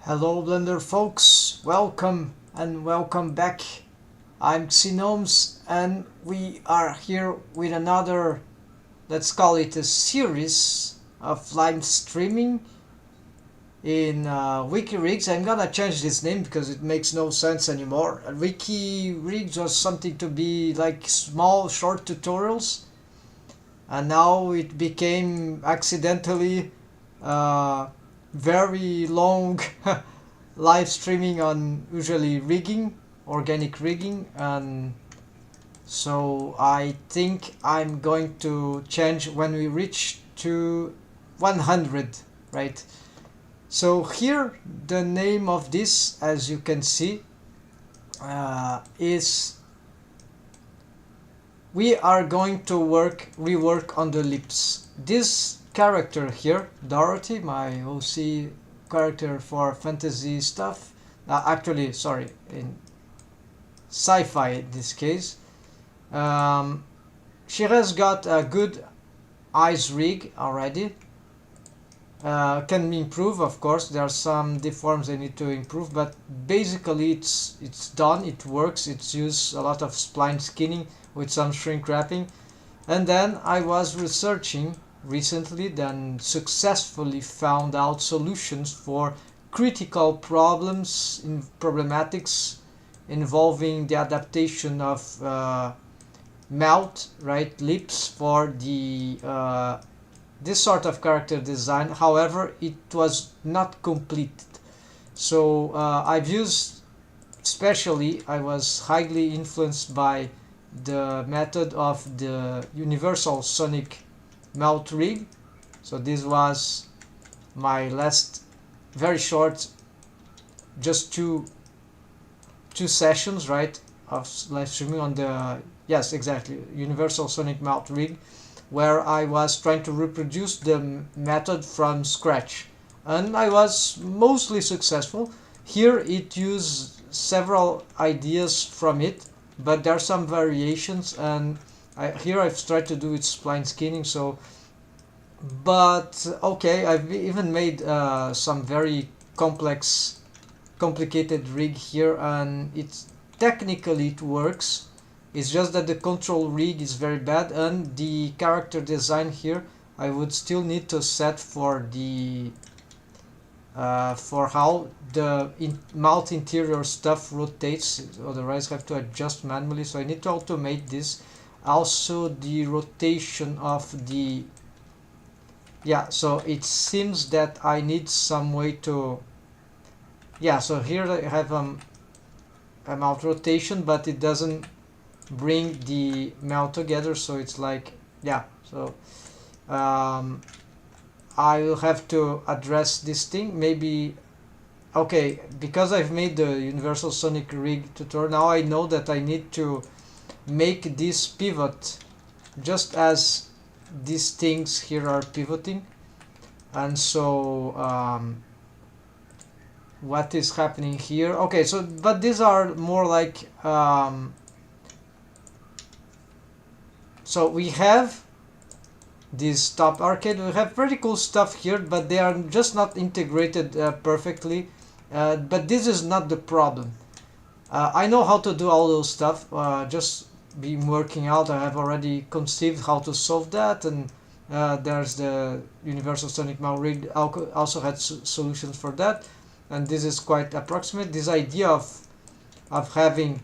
Hello Blender folks, welcome and welcome back. I'm Gnomes and we are here with another, let's call it a series of live streaming in WikiRigs. I'm gonna change this name because it makes no sense anymore. WikiRigs was something to be like small short tutorials, and now it became accidentally very long live streaming on usually rigging, organic rigging, and so I think I'm going to change when we reach to 100, right? So here the name of this, as you can see, is we are going to rework on the lips. This character here, Dorothy, my OC character for fantasy stuff, actually, sorry, in sci-fi in this case, she has got a good eyes rig already. Can improve, of course. There are some deforms they need to improve, but basically it's done. It works. It's used a lot of spline skinning with some shrink wrapping. And then I was researching recently, then successfully found out solutions for critical problems in problematics involving the adaptation of mouth, right, lips for the this sort of character design. However, it was not completed. So I've used, especially I was highly influenced by the method of the universal sonic mouth rig. So this was my last very short, just two sessions, right, of live streaming on the, yes, exactly, universal sonic mouth rig, where I was trying to reproduce the method from scratch, and I was mostly successful. Here it used several ideas from it, but there are some variations, and here I've tried to do it spline skinning. So, but okay, I've even made some very complicated rig here, and it's technically it works. It's just that the control rig is very bad, and the character design here I would still need to set for the for how the mouth interior stuff rotates. Otherwise I have to adjust manually, so I need to automate this. Also the rotation of the, yeah, so it seems that I need some way to, yeah, so here I have a mouth rotation, but it doesn't bring the mouth together, so it's like, yeah, so I will have to address this thing maybe. Okay, because I've made the universal sonic rig tutorial, now I know that I need to make this pivot just as these things here are pivoting. And so what is happening here? Okay, so but these are more like so we have this top arcade, we have pretty cool stuff here, but they are just not integrated perfectly. But this is not the problem. I know how to do all those stuff, just been working out. I have already conceived how to solve that, and there's the universal sonic mouth rig also had solutions for that, and this is quite approximate. This idea of having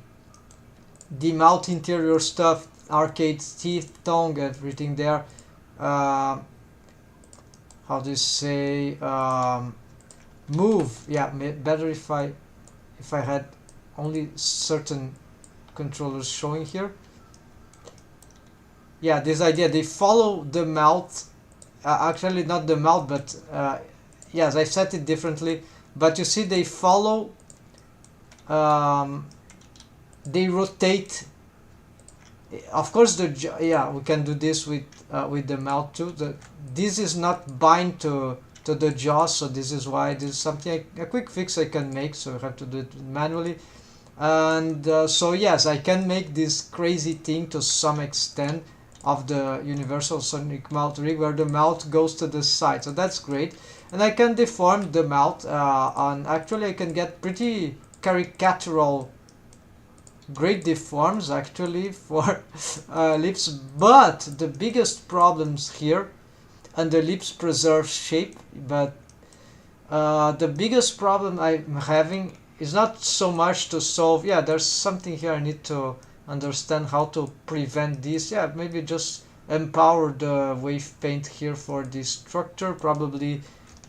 the mouth interior stuff, arcade, teeth, tongue, everything there. How do you say, move? Yeah, better if I had only certain controllers showing here. Yeah, this idea, they follow the mouth, actually not the mouth, but yes, I set it differently, but you see they follow, they rotate. Of course the yeah, we can do this with the mouth too. This is not bind to the jaw, so this is why this is something a quick fix I can make, so I have to do it manually. And so yes, I can make this crazy thing to some extent, of the universal sonic mouth rig, where the mouth goes to the side. So that's great. And I can deform the mouth, and actually I can get pretty caricatural, great deforms actually for lips. But the biggest problems here, and the lips preserve shape, but the biggest problem I'm having is not so much to solve. Yeah, there's something here I need to understand how to prevent this. Yeah, maybe just empower the wave paint here for this structure. Probably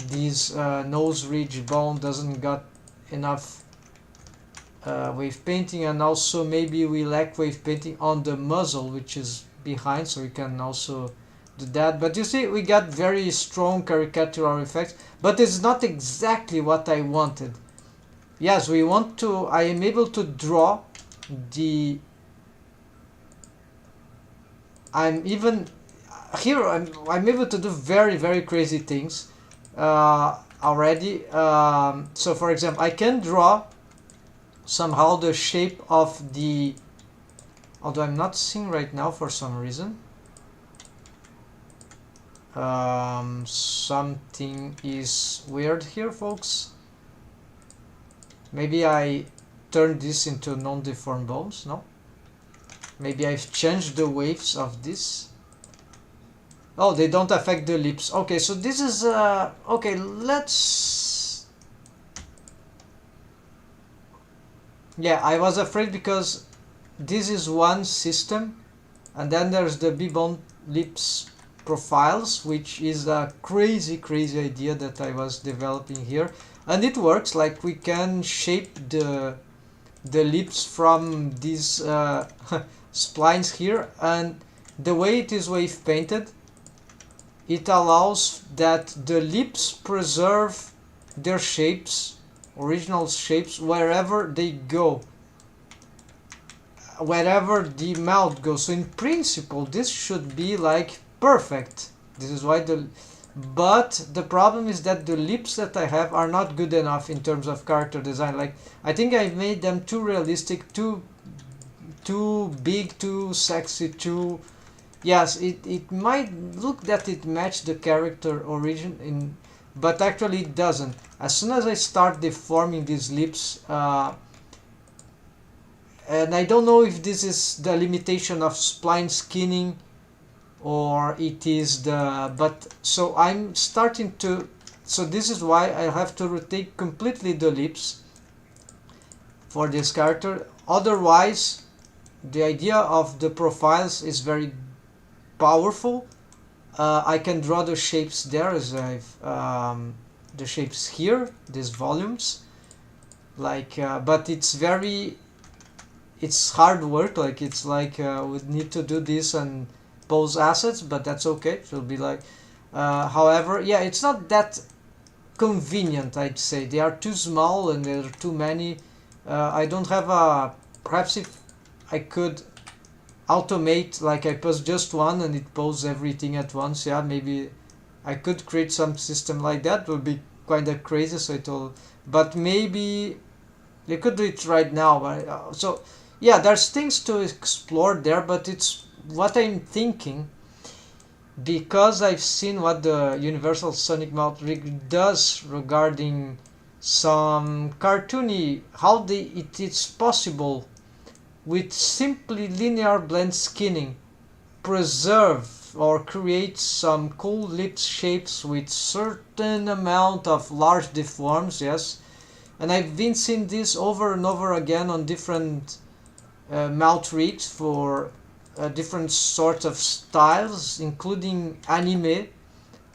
this nose ridge bone doesn't got enough wave painting, and also maybe we lack wave painting on the muzzle, which is behind, so we can also do that. But you see, we got very strong caricatural effects, but it's not exactly what I wanted. Yes, we want to, I am able to draw the, I'm even here, I'm able to do very crazy things already. So for example, I can draw somehow the shape of the, although I'm not seeing right now for some reason. Something is weird here, folks. Maybe I turned this into non-deformed bones. No, maybe I've changed the waves of this. Oh, they don't affect the lips. Okay, so this is okay, let's, yeah, I was afraid because this is one system, and then there's the B-bone lips profiles, which is a crazy idea that I was developing here, and it works. Like, we can shape the lips from these splines here, and the way it is wave painted, it allows that the lips preserve their shapes, original shapes, wherever they go, wherever the mouth goes. So in principle this should be like perfect. This is why but the problem is that the lips that I have are not good enough in terms of character design. Like, I think I've made them too realistic, too big, too sexy, too, yes, it might look that it matched the character origin in, but actually it doesn't. As soon as I start deforming these lips, and I don't know if this is the limitation of spline skinning, or it is the, but so I'm starting to, so this is why I have to rotate completely the lips for this character. Otherwise, the idea of the profiles is very powerful. I can draw the shapes there, as I've the shapes here, these volumes, like, but it's very, it's hard work. Like, it's like we need to do this and pose assets, but that's okay. It will be like, however, yeah, it's not that convenient, I'd say. They are too small and there are too many. I don't have a, perhaps if I could automate, like I pose just one and it poses everything at once, yeah, maybe I could create some system like that. It will be kind of crazy, so it will, but maybe they could do it right now. But, so yeah, there's things to explore there, but it's what I'm thinking, because I've seen what the Universal Sonic Mouth Rig does regarding some cartoony, how it's possible with simply linear blend skinning preserve or create some cool lip shapes with certain amount of large deforms. Yes, and I've been seeing this over and over again on different mouth rigs for different sorts of styles, including anime.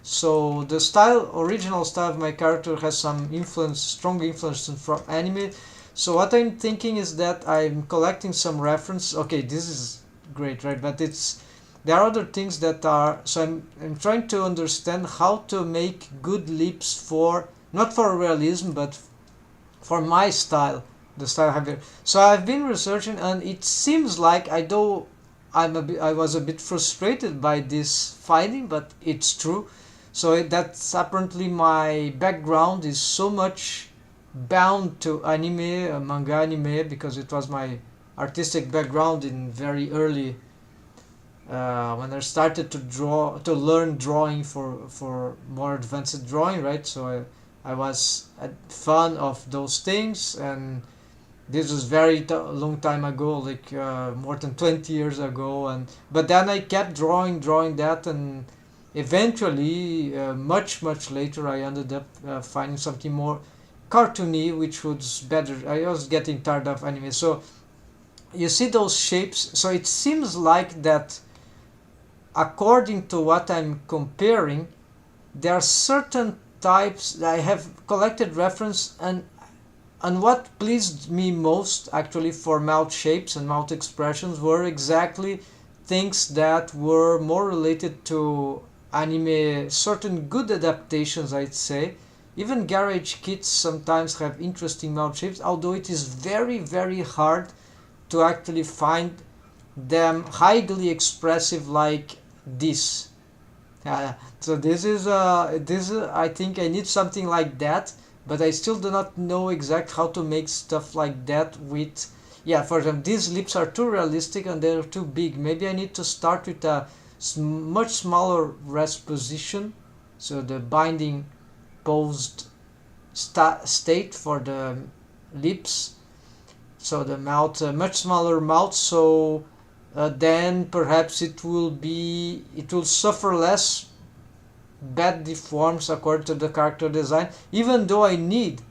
So the style, original style of my character has some influence, strong influence from anime. So what I'm thinking is that I'm collecting some reference. Okay, this is great, right? But it's, there are other things that are, so I'm trying to understand how to make good lips for, not for realism, but for my style, the style I have here. So I've been researching, and it seems like, I was a bit frustrated by this finding, but it's true. So that's apparently my background is so much bound to anime, manga anime, because it was my artistic background in very early when I started to learn drawing for more advanced drawing, right? So I was a fan of those things, and this was very long time ago, like more than 20 years ago. And but then I kept drawing that, and eventually, much later, I ended up finding something more cartoony, which was better. I was getting tired of anime, so you see those shapes. So it seems like that, according to what I'm comparing, there are certain types that I have collected reference, and what pleased me most actually for mouth shapes and mouth expressions were exactly things that were more related to anime, certain good adaptations, I'd say. Even garage kits sometimes have interesting mouth shapes, although it is very hard to actually find them highly expressive like this. So I think I need something like that, but I still do not know exact how to make stuff like that with. Yeah, for example, these lips are too realistic and they're too big. Maybe I need to start with a much smaller rest position, so the binding posed state for the lips, so the mouth, much smaller mouth, so then perhaps it will suffer less bad deforms according to the character design, even though I need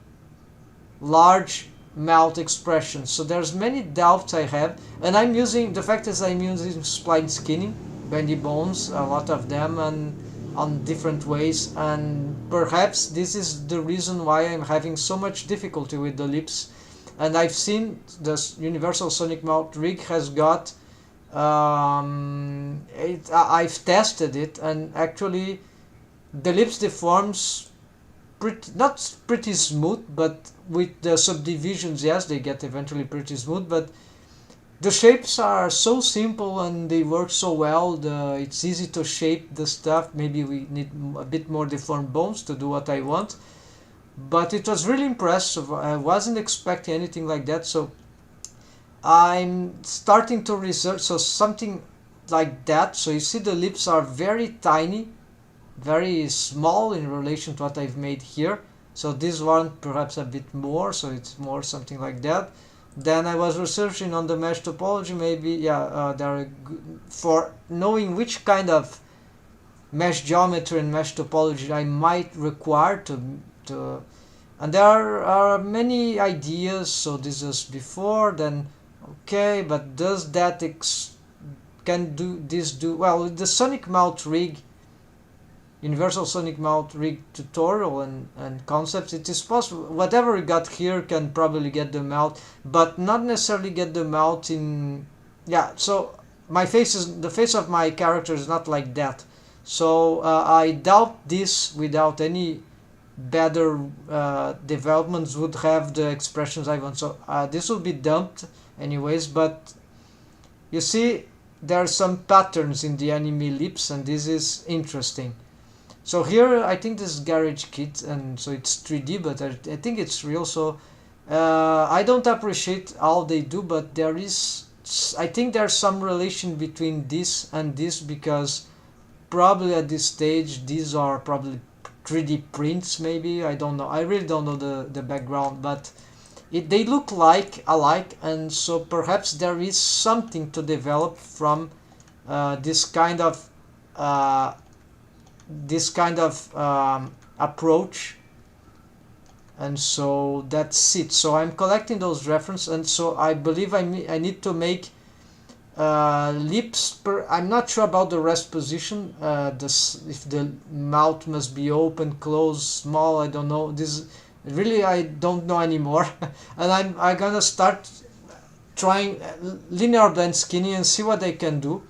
large mouth expressions. So there's many doubts I have, and the fact is I'm using spline skinning, bendy bones, a lot of them, and on different ways, and perhaps this is the reason why I'm having so much difficulty with the lips. And I've seen this Universal Sonic Mouth rig has got I've tested it, and actually the lips deforms not pretty smooth, but with the subdivisions, yes, they get eventually pretty smooth, but the shapes are so simple and they work so well. It's easy to shape the stuff. Maybe we need a bit more deformed bones to do what I want, but it was really impressive. I wasn't expecting anything like that, so I'm starting to research. So something like that. So you see the lips are very tiny, very small in relation to what I've made here. So this one perhaps a bit more, so it's more something like that. Then I was researching on the mesh topology, maybe, for knowing which kind of mesh geometry and mesh topology I might require to and there are many ideas. So this is before, then okay, but does that can do this do well with the Sonic Mouth rig, Universal Sonic Mouth rig tutorial and concepts? It is possible. Whatever we got here can probably get them out, but not necessarily get them out in. Yeah, so the face of my character is not like that. So I doubt this without any better developments would have the expressions I want. So this will be dumped anyways, but you see there are some patterns in the anime lips, and this is interesting. So here I think this is garage kit, and so it's 3D, but I think it's real. So I don't appreciate all they do, but I think there's some relation between this and this, because probably at this stage these are probably 3D prints, maybe. I don't know. I really don't know the background, but they look alike, and so perhaps there is something to develop from this kind of approach. And so that's it. So I'm collecting those references, and so I believe I need to make lips I'm not sure about the rest position, if the mouth must be open, closed, small, I don't know. This really I don't know anymore. And I'm gonna start trying linear blend skinning and see what I can do.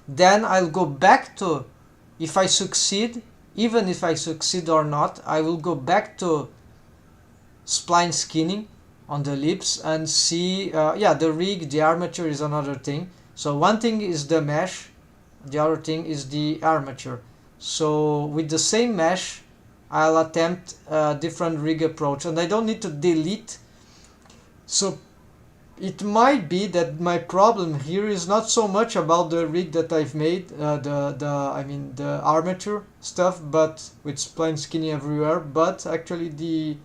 Then I'll go back to, if I succeed, even if I succeed or not, I will go back to spline skinning on the lips and see. The rig, the armature is another thing. So one thing is the mesh, the other thing is the armature. So with the same mesh I'll attempt a different rig approach, and I don't need to delete. So it might be that my problem here is not so much about the rig that I've made, the armature stuff, but with plain skinny everywhere, but actually the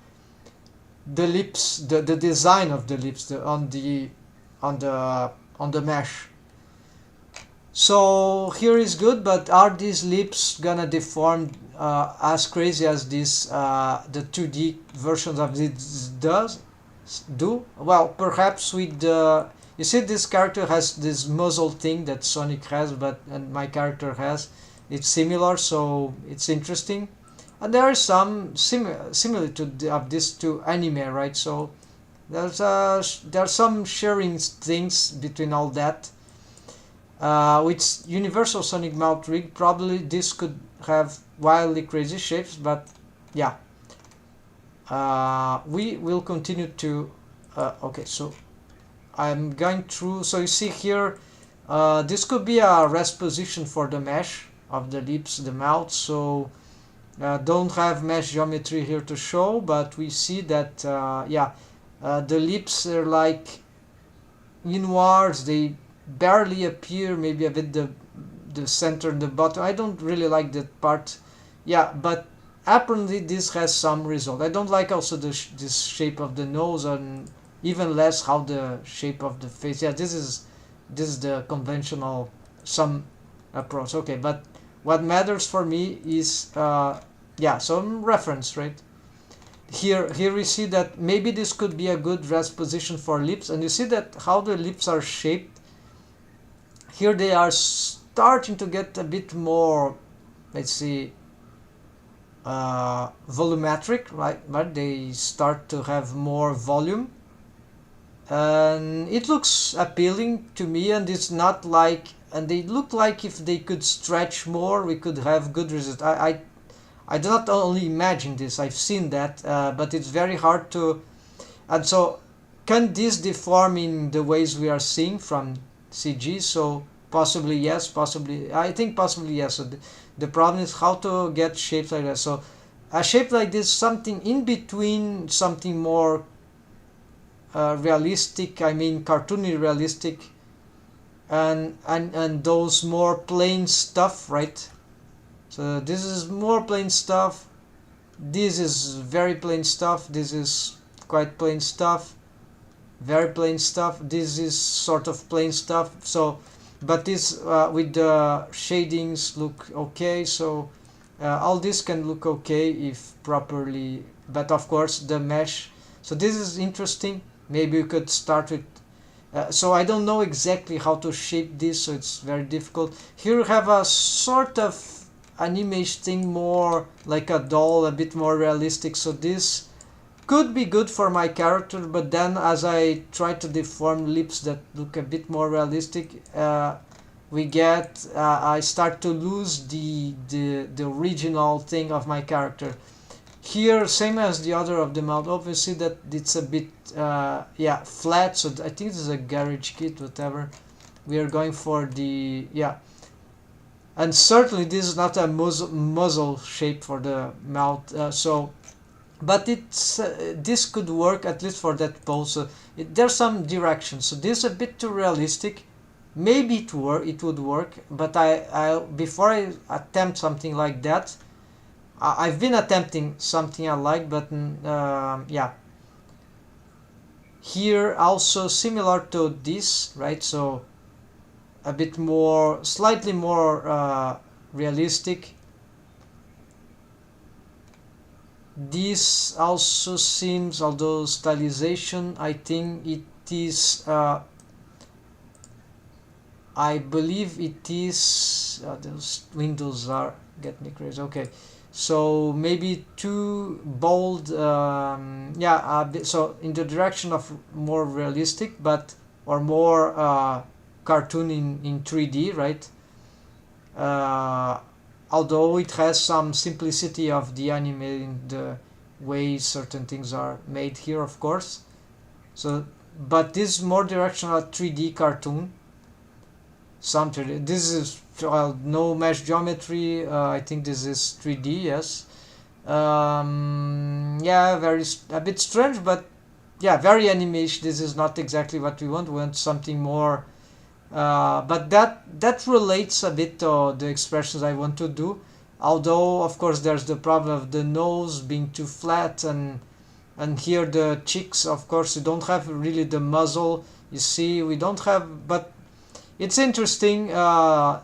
lips, the design of the lips, on the mesh. So here is good, but are these lips gonna deform as crazy as this the 2D versions of this do? Well, perhaps with the, you see this character has this muzzle thing that Sonic has, but and my character has. It's similar, so it's interesting. And there are some similitude of this to anime, right? So there are some sharing things between all that. With Universal Sonic Mouth Rig, probably this could have wildly crazy shapes, but yeah. We will continue to okay, so I'm going through, so you see here this could be a rest position for the mesh of the lips, the mouth, so don't have mesh geometry here to show, but we see that yeah, the lips are like inwards, they barely appear, maybe a bit the center and the bottom. I don't really like that part, yeah, but apparently this has some result. I don't like also this shape of the nose, and even less how the shape of the face. Yeah, this is the conventional some approach. Okay, but what matters for me is yeah, some reference, right? Here we see that maybe this could be a good rest position for lips, and you see that how the lips are shaped. Here they are starting to get a bit more, let's see, volumetric, right? But they start to have more volume, and it looks appealing to me. And it's not like, and they look like if they could stretch more, we could have good results. I do not only imagine this, I've seen that, but it's very hard to, and so can this deform in the ways we are seeing from CG? So possibly yes, possibly, I think possibly yes. So the problem is how to get shapes like that. So a shape like this, something in between, something more realistic, I mean cartoony realistic, and those more plain stuff, right? So this is more plain stuff, this is very plain stuff, this is quite plain stuff, very plain stuff, this is sort of plain stuff. So but this with the shadings look okay, so all this can look okay if properly, but of course the mesh, so this is interesting. Maybe we could start with so I don't know exactly how to shape this, so it's very difficult. Here we have a sort of an image thing, more like a doll, a bit more realistic, so this could be good for my character, but then as I try to deform lips that look a bit more realistic, we get I start to lose the original thing of my character. Here, same as the other of the mouth, obviously that it's a bit yeah, flat, so I think this is a garage kit, whatever. We are going for the, yeah, and certainly this is not a muzzle shape for the mouth, so but it's this could work at least for that pose. So there's some direction, so this is a bit too realistic. Maybe it would work, but I before I attempt something like that, I've been attempting something I like, but yeah, here also similar to this, right? So a bit more, slightly more realistic. This also seems, although stylization, I think it is I believe it is those windows are getting me crazy. Okay, so maybe too bold, yeah, a bit, so in the direction of more realistic, but or more cartoon in 3D, right? Although it has some simplicity of the anime in the way certain things are made here, of course. So, but this is more directional 3D cartoon. Some 3D. This is no mesh geometry. I think this is 3D. Yes. Yeah, very a bit strange, but yeah, very animation. This is not exactly what we want. We want something more, but that relates a bit to the expressions I want to do. Although of course there's the problem of the nose being too flat, and here the cheeks, of course you don't have really the muzzle. You see, we don't have, but it's interesting. The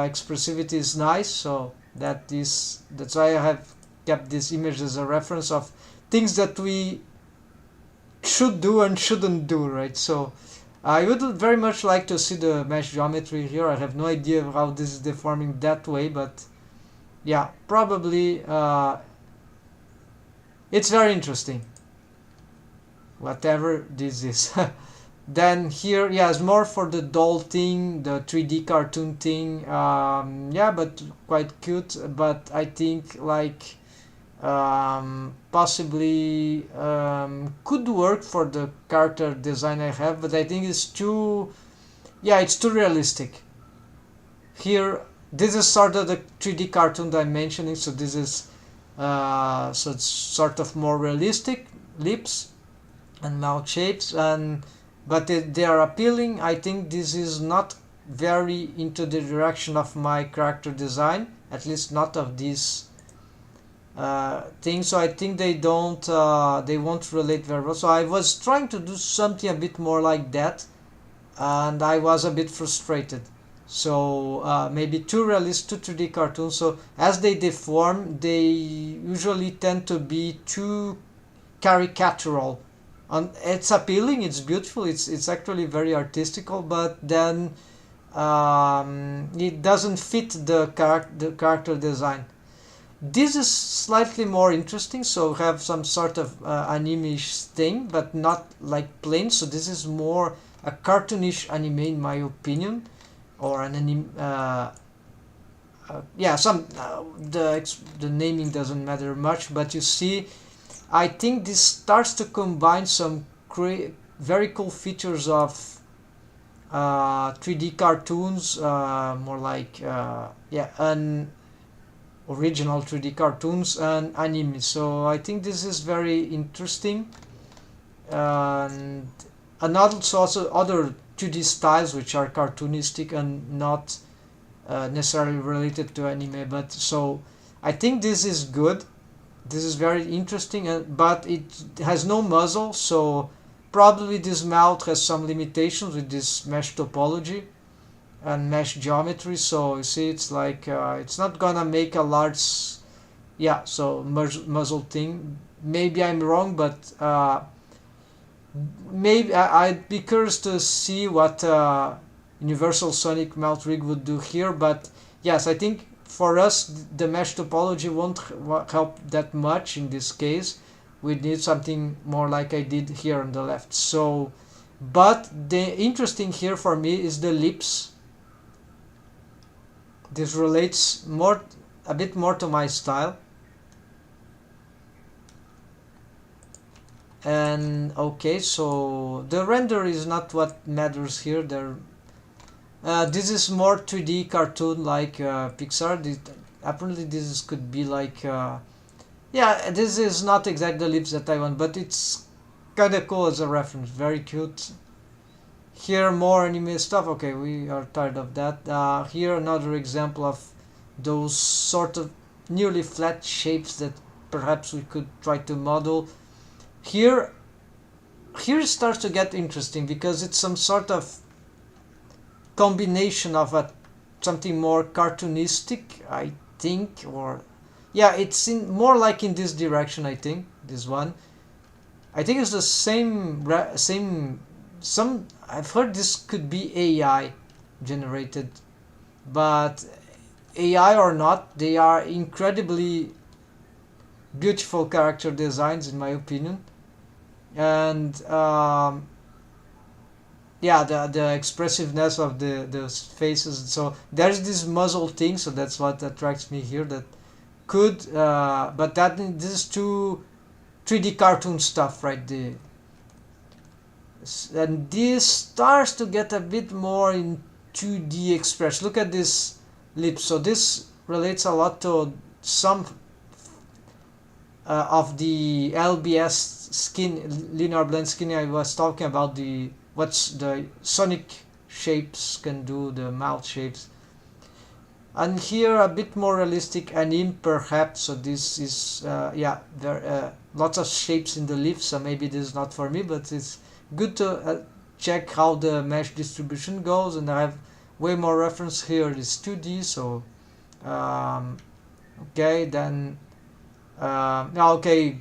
expressivity is nice, so that's why I have kept this image as a reference of things that we should do and shouldn't do, right? So I would very much like to see the mesh geometry here. I have no idea how this is deforming that way, but yeah, probably it's very interesting, whatever this is. Then here, yeah, it's more for the doll thing, the 3D cartoon thing. Yeah, but quite cute. But I think like possibly could work for the character design I have, but I think it's too, yeah, it's too realistic. Here, this is sort of the 3D cartoon that I'm mentioning, so this is so it's sort of more realistic lips and mouth shapes, and but they are appealing. I think this is not very into the direction of my character design, at least not of this thing. So I think they won't relate very well. So I was trying to do something a bit more like that, and I was a bit frustrated. So maybe too realistic, too 3D cartoons. So as they deform, they usually tend to be too caricatural. And it's appealing, it's beautiful, it's actually very artistical, but then it doesn't fit the character design. This is slightly more interesting, so have some sort of anime-ish thing, but not like plain. So this is more a cartoonish anime in my opinion, or an anime. Yeah, the naming doesn't matter much, but you see, I think this starts to combine some very cool features of 3D cartoons, more like yeah, an original 3D cartoons and anime. So I think this is very interesting, and also other 2D styles which are cartoonistic and not necessarily related to anime. But so I think this is good. This is very interesting, but it has no muzzle, so probably this mouth has some limitations with this mesh topology and mesh geometry. So you see, it's like it's not gonna make a large, yeah, so muzzle thing. Maybe I'm wrong, but maybe I'd be curious to see what Universal Sonic mouth rig would do here. But yes, I think for us the mesh topology won't help that much in this case. We need something more like I did here on the left. So, but the interesting here for me is the lips. This relates a bit more to my style. And okay, so the render is not what matters here. This is more 3D cartoon like Pixar. Apparently this could be like yeah, this is not exactly the lips that I want, but it's kind of cool as a reference. Very cute. Here more anime stuff. Okay, we are tired of that. Here another example of those sort of nearly flat shapes that perhaps we could try to model. Here it starts to get interesting because it's some sort of combination of something more cartoonistic, I think, or yeah, it's more like in this direction. I think this one. I think it's the same. Some I've heard this could be AI generated, but AI or not, they are incredibly beautiful character designs in my opinion, and yeah, the expressiveness of the faces. So there's this muzzle thing, so that's what attracts me here. That could but this is too 3D cartoon stuff, right? And this starts to get a bit more in 2D expression. Look at this lips. So this relates a lot to some of the LBS skin, linear blend skinning. I was talking about the what's the sonic shapes can do, the mouth shapes. And here a bit more realistic anime perhaps. So this is yeah, there lots of shapes in the leaf, so maybe this is not for me, but it's good to check how the mesh distribution goes. And I have way more reference here. It's 2D, so okay, then okay,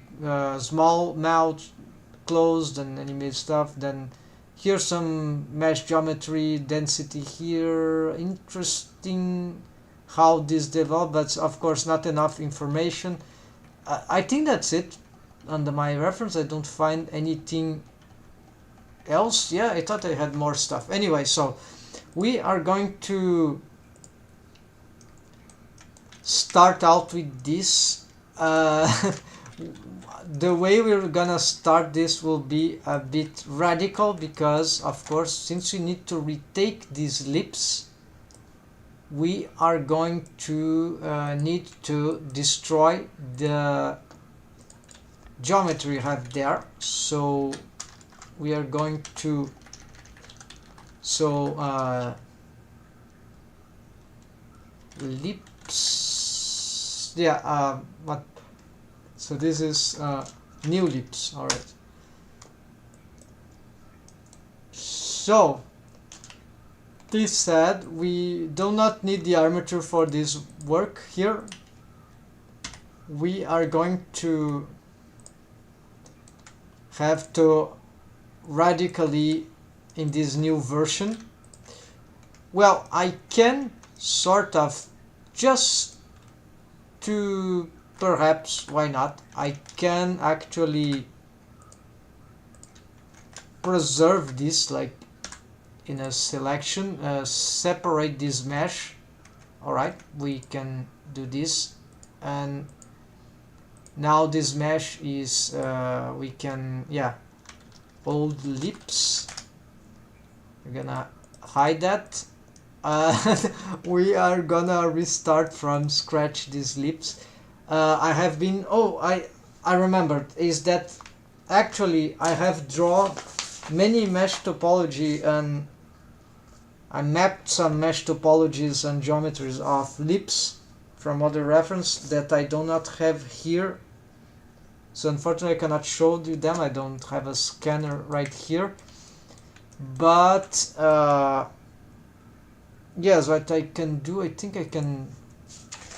small mouth, closed, and anime stuff. Then here's some mesh geometry density here. Interesting how this developed, but of course not enough information. I think that's it. Under my reference, I don't find anything else. Yeah, I thought I had more stuff. Anyway, so we are going to start out with this. The way we're gonna start this will be a bit radical, because of course, since we need to retake these lips, we are going to need to destroy the geometry we have there. So we are going to lips, yeah, what, so this is new lips. All right, so this said, we do not need the armature for this work here. We are going to have to radically, in this new version, well, I can sort of, just to perhaps, why not, I can actually preserve this, like in a selection, separate this mesh. All right, we can do this, and now this mesh is we can, yeah, old lips, we're gonna hide that. We are gonna restart from scratch these lips. I have been, oh, I remembered, is that actually I have drawn many mesh topology, and I mapped some mesh topologies and geometries of lips from other reference that I do not have here. So unfortunately I cannot show you them. I don't have a scanner right here. But yes, what I can do, I think I can,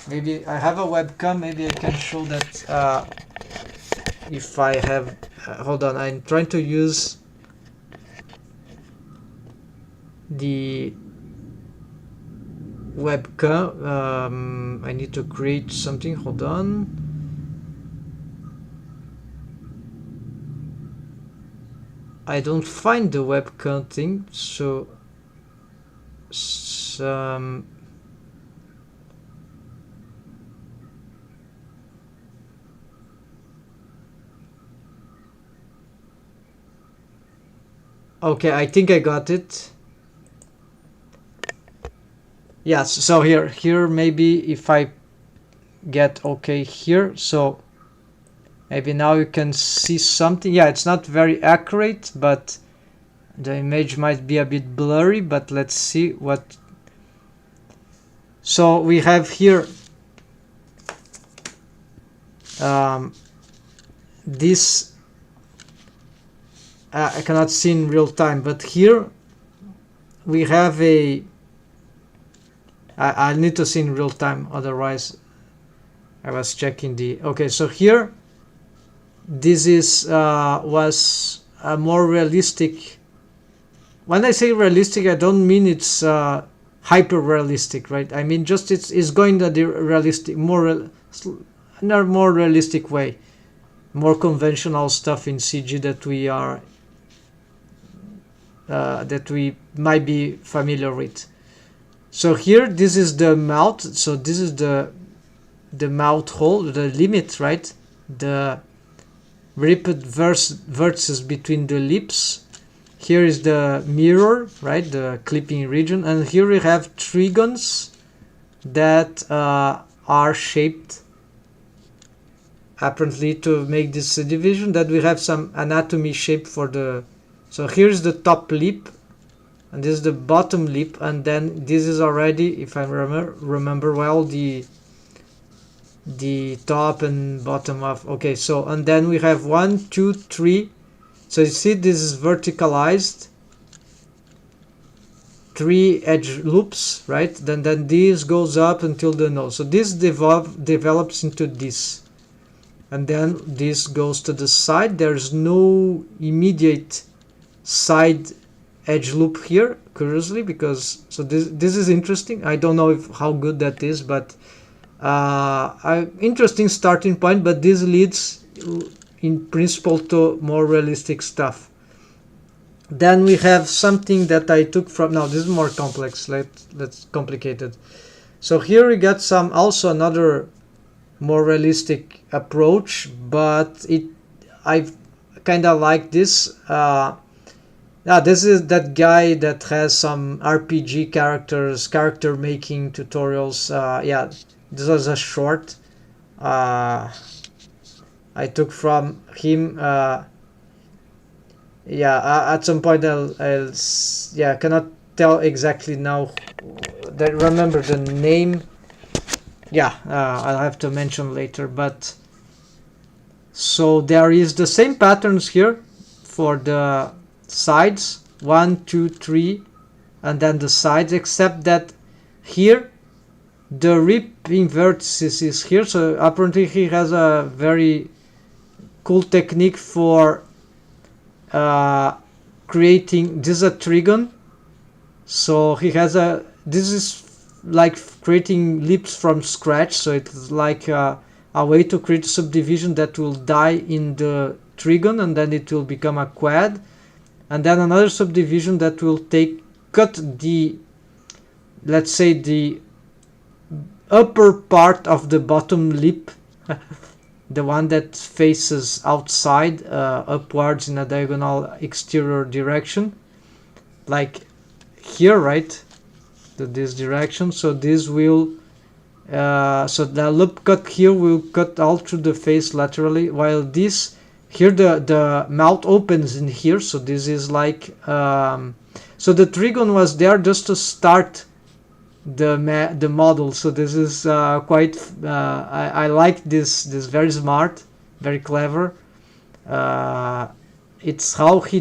maybe I have a webcam, maybe I can show that if I have, hold on, I'm trying to use the webcam. I need to create something, hold on. I don't find the webcam thing, so some okay, I think I got it. Yes, so here maybe if I get okay here, so maybe now you can see something. Yeah, it's not very accurate, but the image might be a bit blurry, but let's see what. So we have here this, I cannot see in real time, but here we have a, I need to see in real time, otherwise I was checking the, okay, so here this is was a more realistic. When I say realistic, I don't mean it's hyper realistic, right? I mean just it's going to the realistic, more in a more realistic way, more conventional stuff in CG that we are that we might be familiar with. So here this is the mouth, so this is the mouth hole, the limit, right? The ripped vertices between the lips. Here is the mirror, right? The clipping region, and here we have trigons that are shaped apparently to make this division, that we have some anatomy shape for the, so here's the top lip and this is the bottom lip, and then this is already, if I remember well, the top and bottom of, okay, so and then we have 1 2 3, so you see this is verticalized, 3 edge loops, right? Then this goes up until the nose, so this develops into this, and then this goes to the side. There's no immediate side edge loop here, curiously, because, so this is interesting. I don't know how good that is, but interesting starting point, but this leads in principle to more realistic stuff. Then we have something that I took from, now this is more complex, let's complicated. So here we got some, also another more realistic approach, but I kind of like this. This is that guy that has some RPG character making tutorials. Yeah, this was a short I took from him. At some point I'll cannot tell exactly now. Remember the name. I'll have to mention later. But so there is the same patterns here for the sides, 1 2 3, and then the sides, except that here the ripping vertices is here. So apparently he has a very cool technique for creating, this is a trigon, so he has this is like creating lips from scratch, so it's like a way to create a subdivision that will die in the trigon and then it will become a quad, and then another subdivision that will cut the, let's say, the upper part of the bottom lip the one that faces outside, upwards in a diagonal exterior direction, like here, right, to this direction. So this will so the loop cut here will cut all through the face laterally, while this here the mouth opens in here. So this is like so the trigon was there just to start the model. So this is quite I like this very smart, very clever. It's how he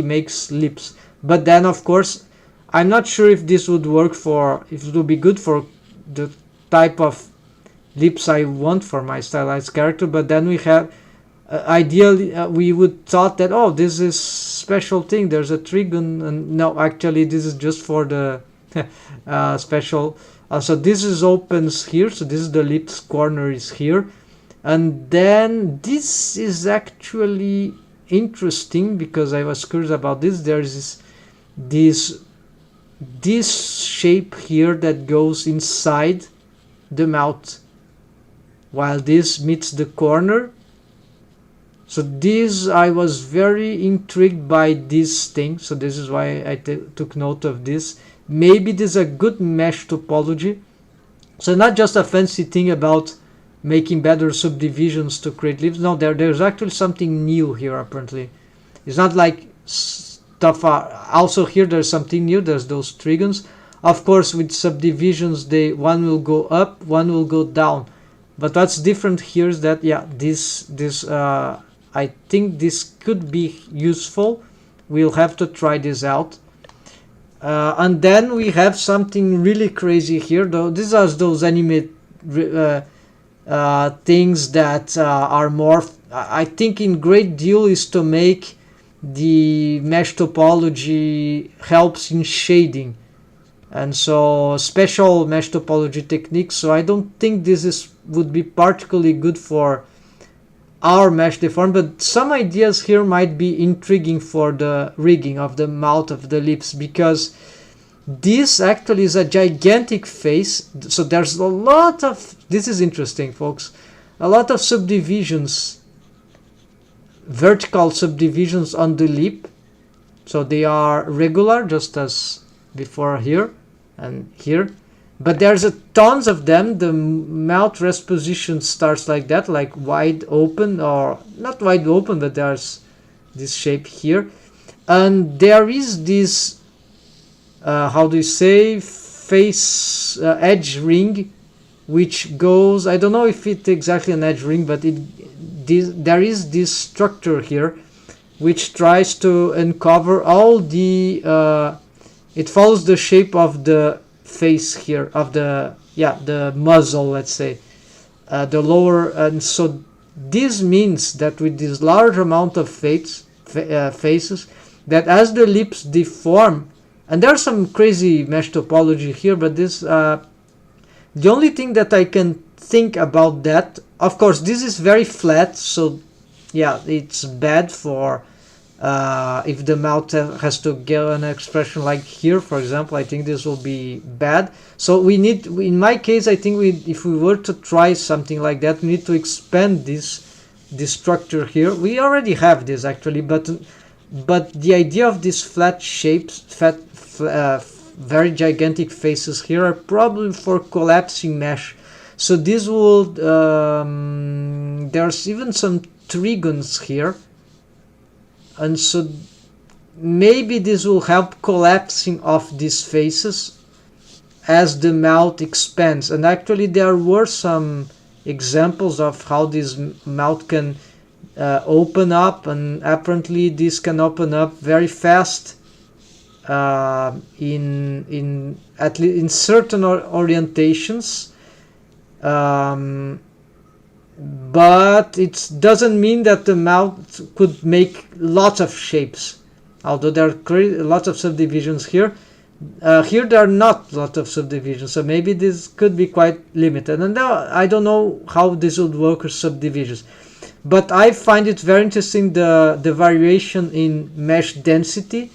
makes lips. But then of course I'm not sure if this would work if it would be good for the type of lips I want for my stylized character. But then we have ideally we would thought that, oh, this is special thing, there's a trigon, and no, actually this is just for the special. So this is opens here, so this is the lips corner is here, and then this is actually interesting because I was curious about this. There's this shape here that goes inside the mouth while this meets the corner. So this, I was very intrigued by this thing, so this is why I took note of this. Maybe this is a good mesh topology. So not just a fancy thing about making better subdivisions to create lips. No, there's actually something new here apparently. It's not like stuff. Also here there's something new. There's those trigons. Of course, with subdivisions, one will go up, one will go down. But what's different here is that this I think this could be useful. We'll have to try this out. And then we have something really crazy here, though. These are those anime things that are more, I think, in great deal is to make the mesh topology helps in shading, and so special mesh topology techniques. So I don't think this would be particularly good for our mesh deform, but some ideas here might be intriguing for the rigging of the mouth of the lips, because this actually is a gigantic face. So there's a lot of, this is interesting, folks, a lot of subdivisions, vertical subdivisions on the lip. So they are regular, just as before here and here. but there's a tons of them. The mouth rest position starts like that, like wide open, or not wide open, but there's this shape here, and there is this how do you say, face edge ring, which goes, I don't know if it's exactly an edge ring, but there is this structure here which tries to uncover all the it follows the shape of the face here, of the muzzle, let's say, the lower. And so this means that with this large amount of faces, that as the lips deform, and there's some crazy mesh topology here, but this the only thing that I can think about that, of course this is very flat, so yeah, it's bad for if the mouth has to get an expression like here, for example. I think this will be bad. So we need, in my case, I think if we were to try something like that, we need to expand this structure here. We already have this actually, but the idea of these flat shapes, very gigantic faces here, are probably for collapsing mesh. So this will there's even some trigons here, and so maybe this will help collapsing of these faces as the mouth expands. And actually there were some examples of how this mouth can open up, and apparently this can open up very fast in at least in certain orientations, but it doesn't mean that the mouth could make lots of shapes, although there are lots of subdivisions here. Here there are not lots of subdivisions, so maybe this could be quite limited. And now I don't know how this would work with subdivisions, but I find it very interesting, the variation in mesh density.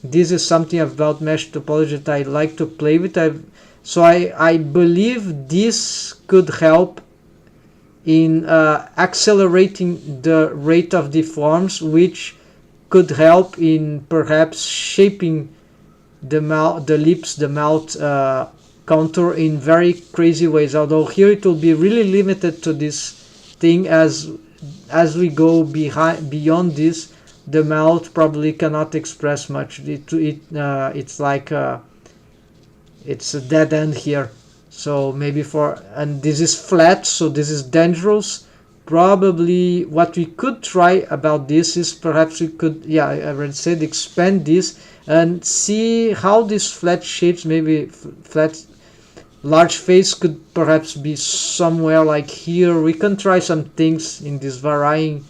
This is something about mesh topology that I like to play with. So I believe this could help in accelerating the rate of deforms, which could help in perhaps shaping the mouth, the lips, the mouth contour in very crazy ways. Although here it will be really limited to this thing. As we go beyond this, the mouth probably cannot express much. It's like it's a dead end here. So maybe and this is flat, so this is dangerous. Probably what we could try about this is perhaps we could, yeah, I already said, expand this and see how these flat shapes, maybe flat large face, could perhaps be somewhere like here. We can try some things in this varying.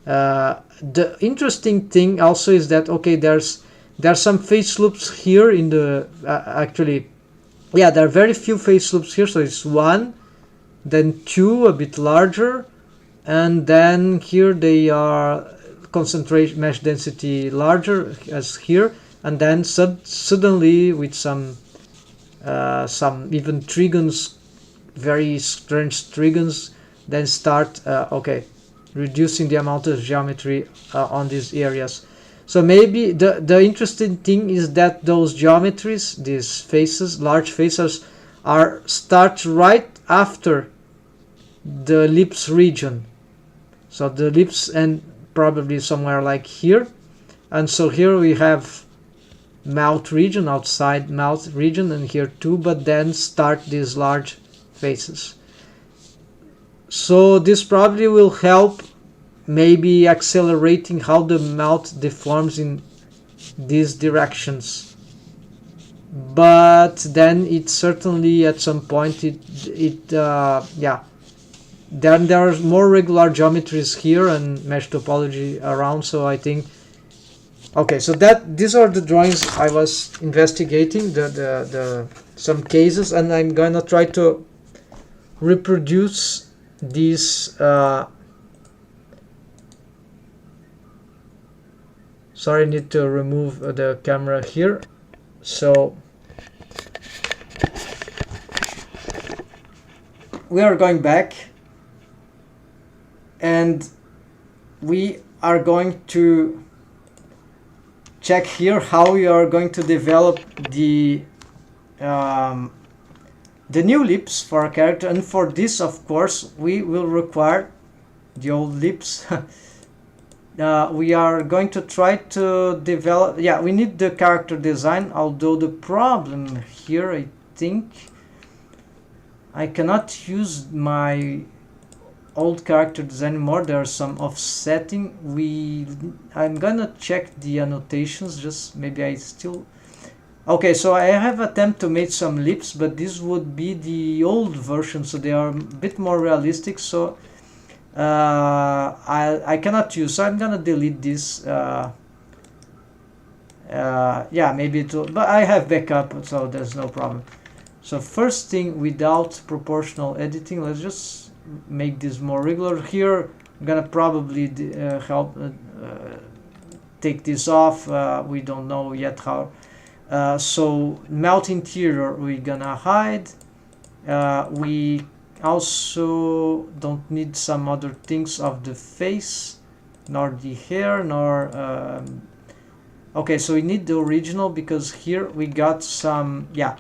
The interesting thing also is that, okay, there's some face loops here in the actually, yeah, there are very few face loops here. So it's one, then two, a bit larger, and then here they are concentration mesh density larger as here, and then suddenly with some even trigons, very strange trigons, then start reducing the amount of geometry on these areas. So maybe the interesting thing is that those geometries, these faces, large faces, start right after the lips region. So the lips end probably somewhere like here, and so here we have mouth region, outside mouth region, and here too, but then start these large faces. So this probably will help maybe accelerating how the mouth deforms in these directions. But then it certainly at some point then there are more regular geometries here and mesh topology around. So I think, okay, so these are the drawings I was investigating, the some cases, and I'm gonna try to reproduce these sorry, I need to remove the camera here. So we are going back, and we are going to check here how we are going to develop the the new lips for a character, and for this of course we will require the old lips. We are going to try to develop, yeah, we need the character design, although the problem here, I think I cannot use my old character design anymore. There's some offsetting. I'm gonna check the annotations, just maybe I still, okay, so I have attempted to make some lips, but this would be the old version, so they are a bit more realistic, so I cannot use, so I'm gonna delete this. Yeah, maybe it will, but I have backup, so there's no problem. So first thing, without proportional editing, let's just make this more regular. Here I'm gonna probably help take this off. We don't know yet how. So mouth interior we're gonna hide. We also don't need some other things of the face, nor the hair, nor okay, so we need the original, because here we got some, yeah,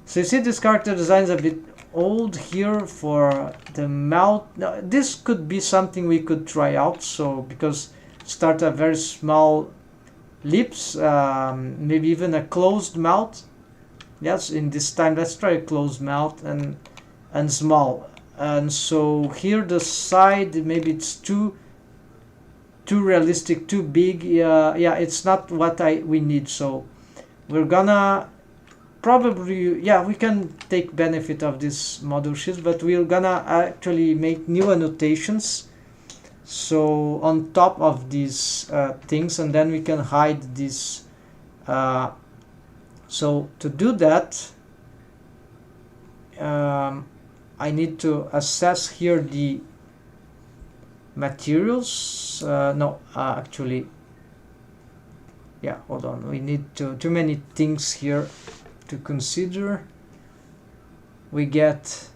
so you see this character design is a bit old here for the mouth. Now, this could be something we could try out, so because start a very small lips, maybe even a closed mouth. Yes, in this time let's try a closed mouth and small. And so here the side, maybe it's too realistic, too big. Yeah, it's not what we need, so we're gonna probably, yeah, we can take benefit of this model sheets, but we're gonna actually make new annotations, so on top of these things, and then we can hide this. So to do that, I need to assess here the materials. No, actually, yeah, hold on, we need too many things here to consider. We get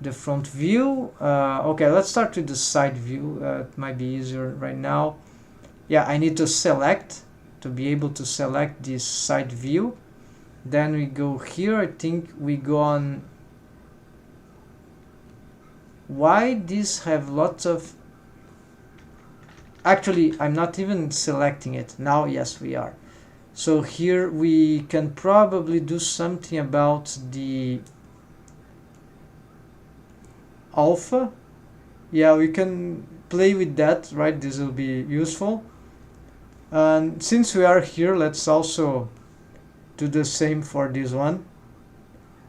the front view. Okay, let's start with the side view. It might be easier right now. Yeah, I need to select, to be able to select this side view. Then we go here, I think we go on. Why these have lots of, actually I'm not even selecting it now. Yes, we are. So here we can probably do something about the alpha. Yeah, we can play with that, right? This will be useful. And since we are here, let's also do the same for this one.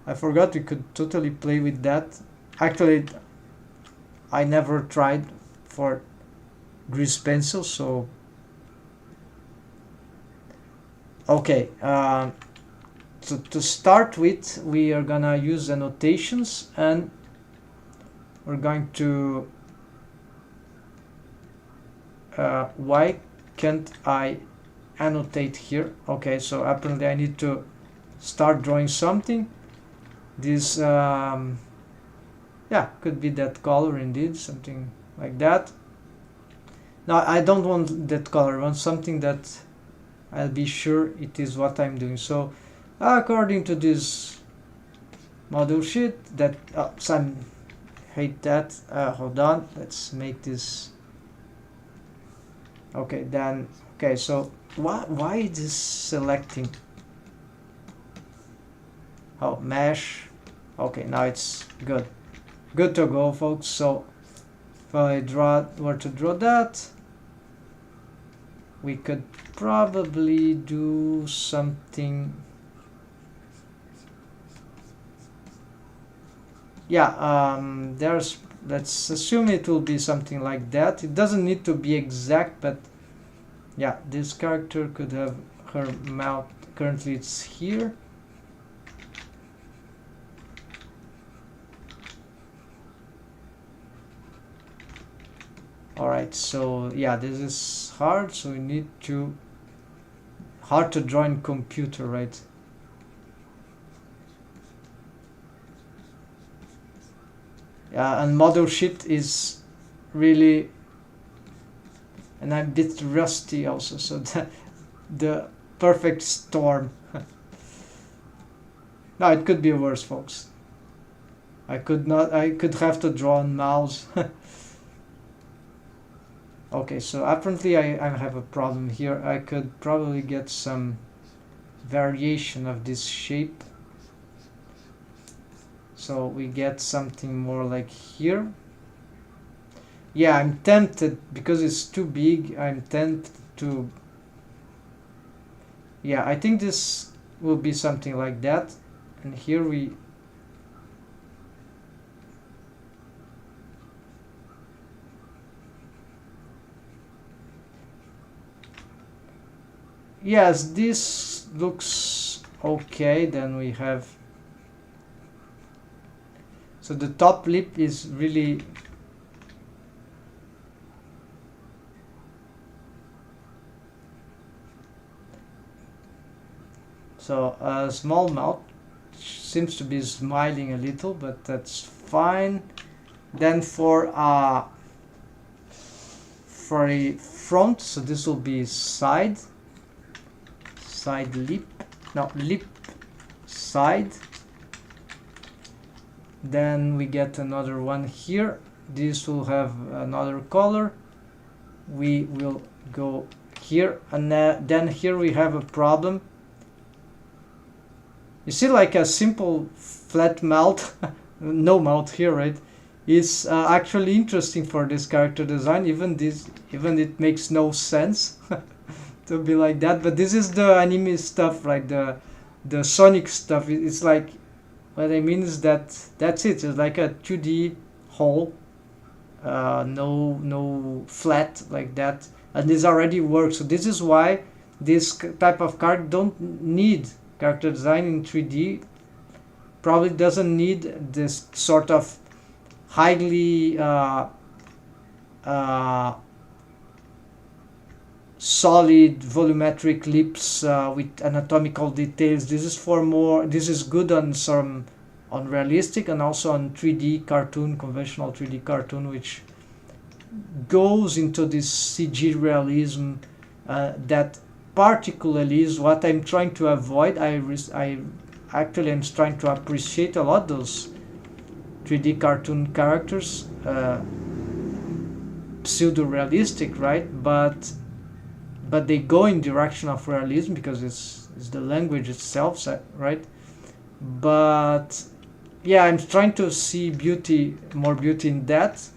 I forgot we could totally play with that. Actually, I never tried for grease pencil, so okay. So to start with, we are gonna use annotations, and we're going to why can't I annotate here? Okay, so apparently I need to start drawing something. This yeah, could be that color indeed, something like that. Now I don't want that color, I want something that I'll be sure it is what I'm doing. So according to this model sheet, that some hate that. Hold on, let's make this. Okay, then, okay, so why is this selecting? Oh, mesh. Okay, now it's good to go, folks. So if I were to draw that, we could probably do something. Yeah, let's assume it will be something like that. It doesn't need to be exact, but yeah, this character could have her mouth. Currently it's here. Alright, so yeah, this is hard, so we need to hard to draw in computer, right? Yeah, and model sheet is really, and I'm a bit rusty also, so the perfect storm. No, it could be worse, folks. I could have to draw on mouse. Okay, so apparently I have a problem here. I could probably get some variation of this shape. So we get something more like here. Yeah, I'm tempted, because it's too big, I'm tempted to... Yeah, I think this will be something like that. And here we... Yes, this looks okay. Then we have... So the top lip is really... So a small mouth seems to be smiling a little, but that's fine. Then for a front, so this will be side lip, no, lip side. Then we get another one here. This will have another color. We will go here, and then here we have a problem. You see, like a simple flat mouth, no mouth here, right? Is actually interesting for this character design. Even it makes no sense to be like that. But this is the anime stuff, right? The Sonic stuff. It's like, what I mean is that's it. It's like a 2D hole, no flat like that, and this already works. So this is why this type of card don't need character design in 3D. Probably doesn't need this sort of highly solid volumetric lips with anatomical details. This is for more. This is good on some on realistic and also on 3D cartoon, conventional 3D cartoon, which goes into this CG realism that particularly is what I'm trying to avoid. I actually am trying to appreciate a lot those 3D cartoon characters, pseudo-realistic, right? But they go in direction of realism because it's the language itself, right? But yeah, I'm trying to see more beauty in that.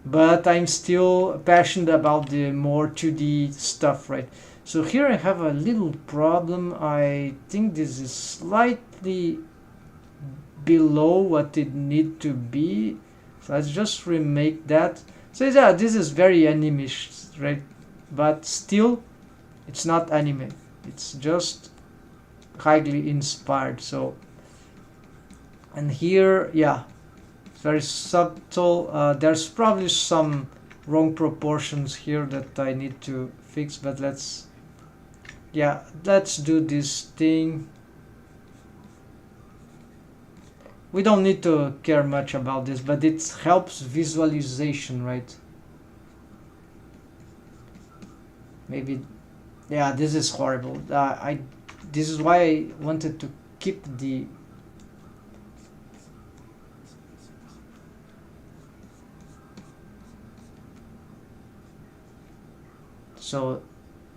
But I'm still passionate about the more 2D stuff, right? So here I have a little problem. I think this is slightly below what it need to be. So let's just remake that. So yeah, this is very anime-ish, right? But still, it's not anime. It's just highly inspired. So, and here, yeah, it's very subtle. There's probably some wrong proportions here that I need to fix, but let's do this thing. We don't need to care much about this, but it helps visualization, right? Maybe, yeah, this is horrible. This is why I wanted to keep the... So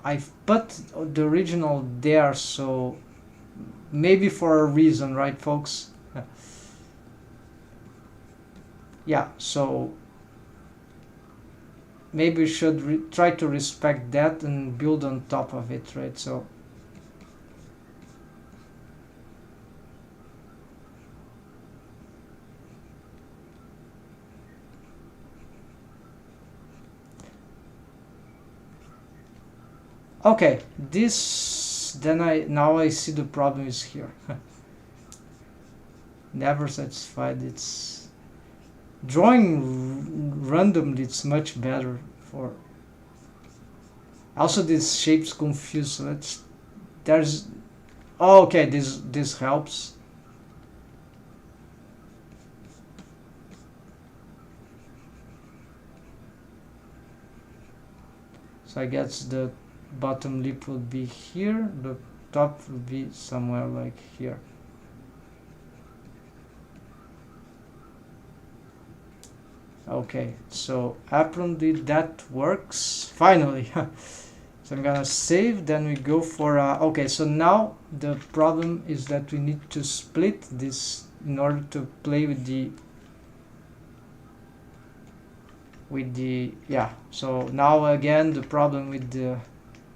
I've put the original there, so maybe for a reason, right, folks? Yeah, so maybe we should try to respect that and build on top of it, right? So okay, this, then now I see the problem is here. Never satisfied. It's drawing randomly, it's much better for... Also these shapes confuse, so there's... Oh, okay, this helps. So I guess the bottom lip would be here, the top would be somewhere like here. Okay, so apparently that works finally. So I'm gonna save, then we go for okay, so now the problem is that we need to split this in order to play with the yeah. So now again the problem with the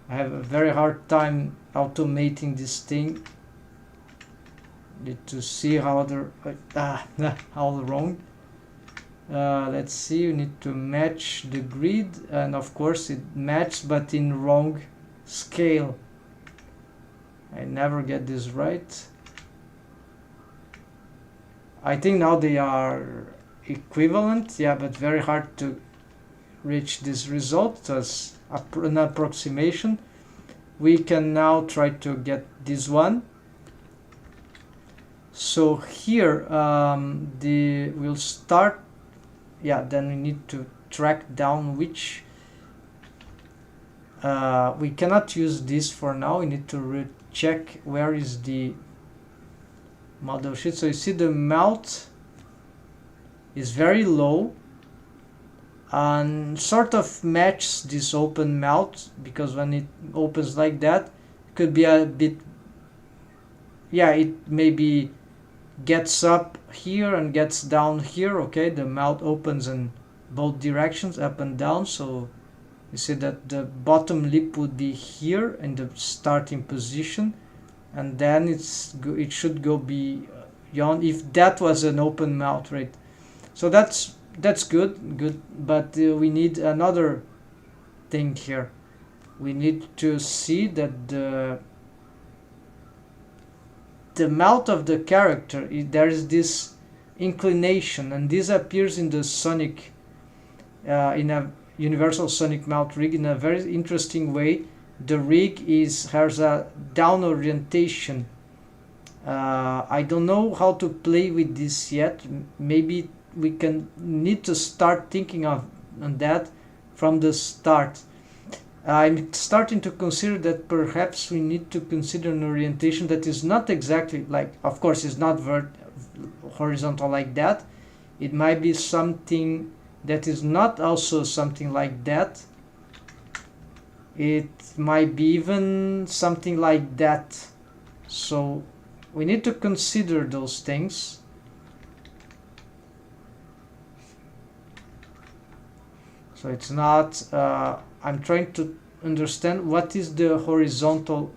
I have a very hard time automating this thing. Need to see how the how wrong. Let's see, you need to match the grid, and of course it matched but in wrong scale. I never get this right. I think now they are equivalent, yeah, but very hard to reach this result as an approximation. We can now try to get this one. So here we'll start, yeah, then we need to track down which we cannot use this for now. We need to check where is the model sheet. So you see the mouth is very low and sort of matches this open mouth, because when it opens like that it could be a bit, yeah, it maybe gets up here and gets down here. Okay, the mouth opens in both directions, up and down. So you see that the bottom lip would be here in the starting position, and then it should go beyond if that was an open mouth, right? So that's good, but we need another thing here. We need to see that the mouth of the character, there is this inclination, and this appears in the sonic in a universal sonic mouth rig in a very interesting way. The rig has a down orientation. I don't know how to play with this yet. Maybe we need to start thinking on that from the start. I'm starting to consider that perhaps we need to consider an orientation that is not exactly like, of course it's not horizontal like that. It might be something that is not also something like that. It might be even something like that. So we need to consider those things. So it's not I'm trying to understand what is the horizontal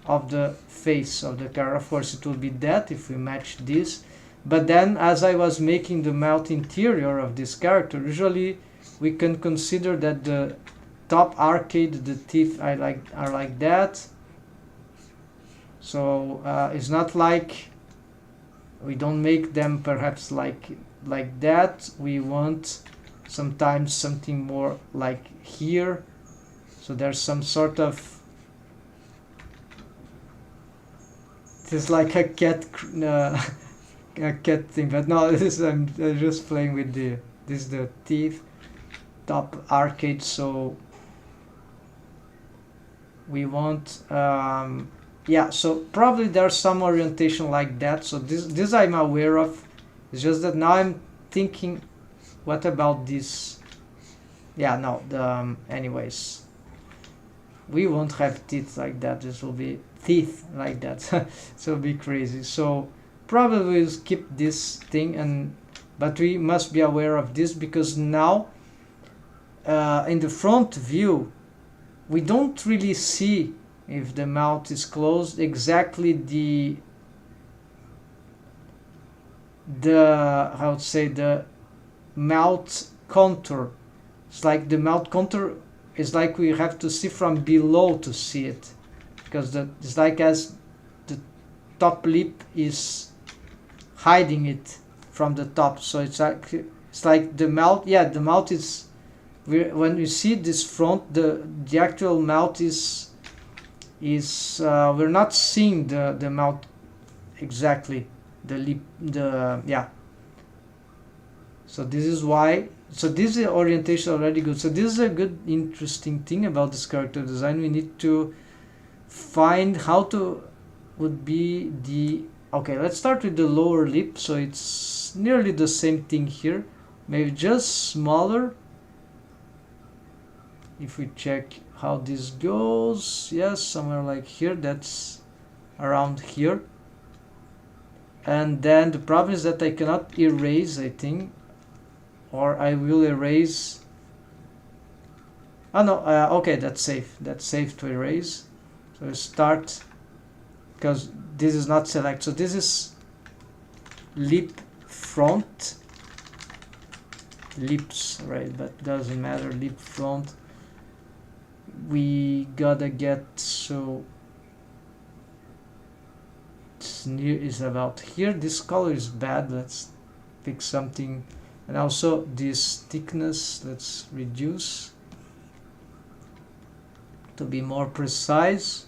of the face of the car. Of course it will be that if we match this, but then as I was making the mouth interior of this character, usually we can consider that the top arcade, the teeth are like that. So it's not like we don't make them perhaps like that. We want sometimes something more like here. So there's some sort of, it's like a cat a cat thing, but no, this is I'm just playing with this is the teeth top arcade. So we want yeah, so probably there's some orientation like that. So this I'm aware of. It's just that now I'm thinking, what about this? Yeah, no, anyways, we won't have teeth like that. This will be teeth like that. So it'll be crazy. So probably we'll skip this thing, but we must be aware of this, because now in the front view we don't really see, if the mouth is closed, exactly the how to say, the mouth contour. It's like the mouth contour is like we have to see from below to see it, because it's like as the top lip is hiding it from the top. So it's like the mouth, yeah, the mouth is, when you see this front, the actual mouth is we're not seeing the mouth exactly, the lip, yeah. So this is why, so this is orientation already good. So this is a good interesting thing about this character design. We need to find how to would be the, okay, let's start with the lower lip. So it's nearly the same thing here. maybe just smaller. If we check how this goes, yes, somewhere like here, that's around here. And then the problem is that I cannot erase, I think, or I will erase. Oh no, okay, that's safe. That's safe to erase. So start, because this is not select. So this is lip front, lips, right? But doesn't matter. Lip front. We gotta get, so it's near, is about here. This color is bad. Let's pick something, and also this thickness. Let's reduce to be more precise.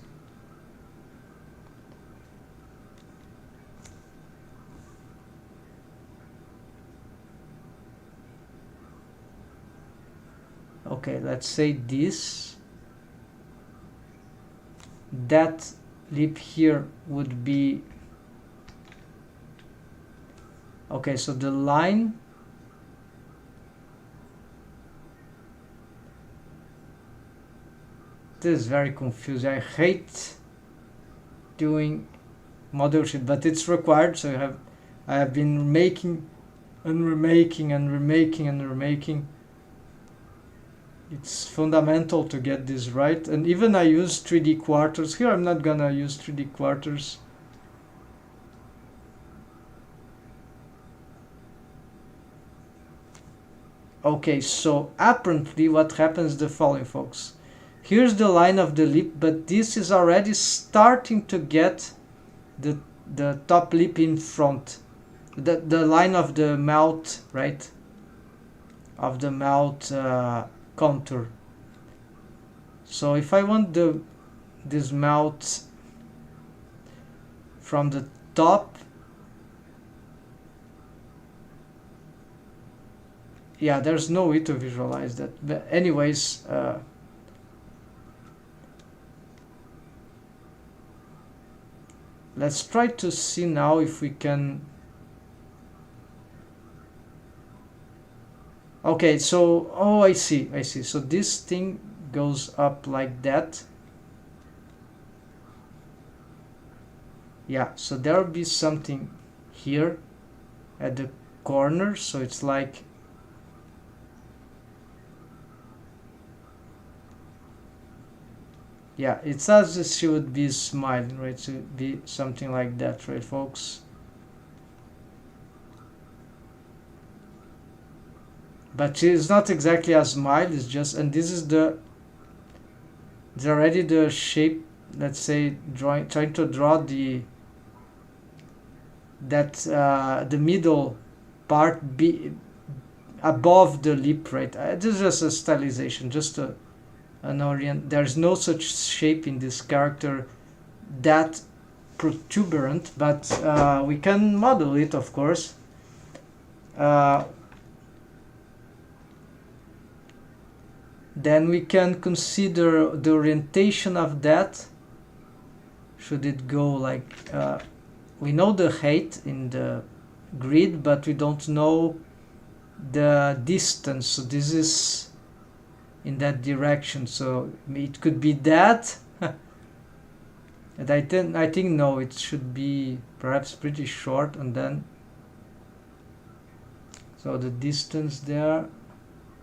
Okay, let's say this. That lip here would be, okay, so the line, this is very confusing. I hate doing model sheet, but it's required. So I have been making and remaking and remaking and remaking. It's fundamental to get this right. And even I use 3D quarters. Here I'm not gonna use 3D quarters. Okay, so apparently what happens is the following, folks. Here's the line of the lip, but this is already starting to get the top lip in front. The line of the mouth, right? Of the mouth contour. So if I want this mouth from the top, yeah, there's no way to visualize that. But anyways, let's try to see now if we can. Okay, so, oh, I see. So this thing goes up like that. Yeah, so there will be something here at the corner. So it's like, yeah, it's as if she would be smiling, right? So it would be something like that, right, folks? But it's not exactly a smile, it's just, and this is it's already the shape, let's say, trying to draw the middle part be above the lip, right? This is just a stylization, just an orient. There's no such shape in this character that protuberant, but we can model it, of course. Then we can consider the orientation of that. Should it go like, we know the height in the grid, but we don't know the distance. So this is in that direction. So it could be that. And I think no, it should be perhaps pretty short, and then so the distance there,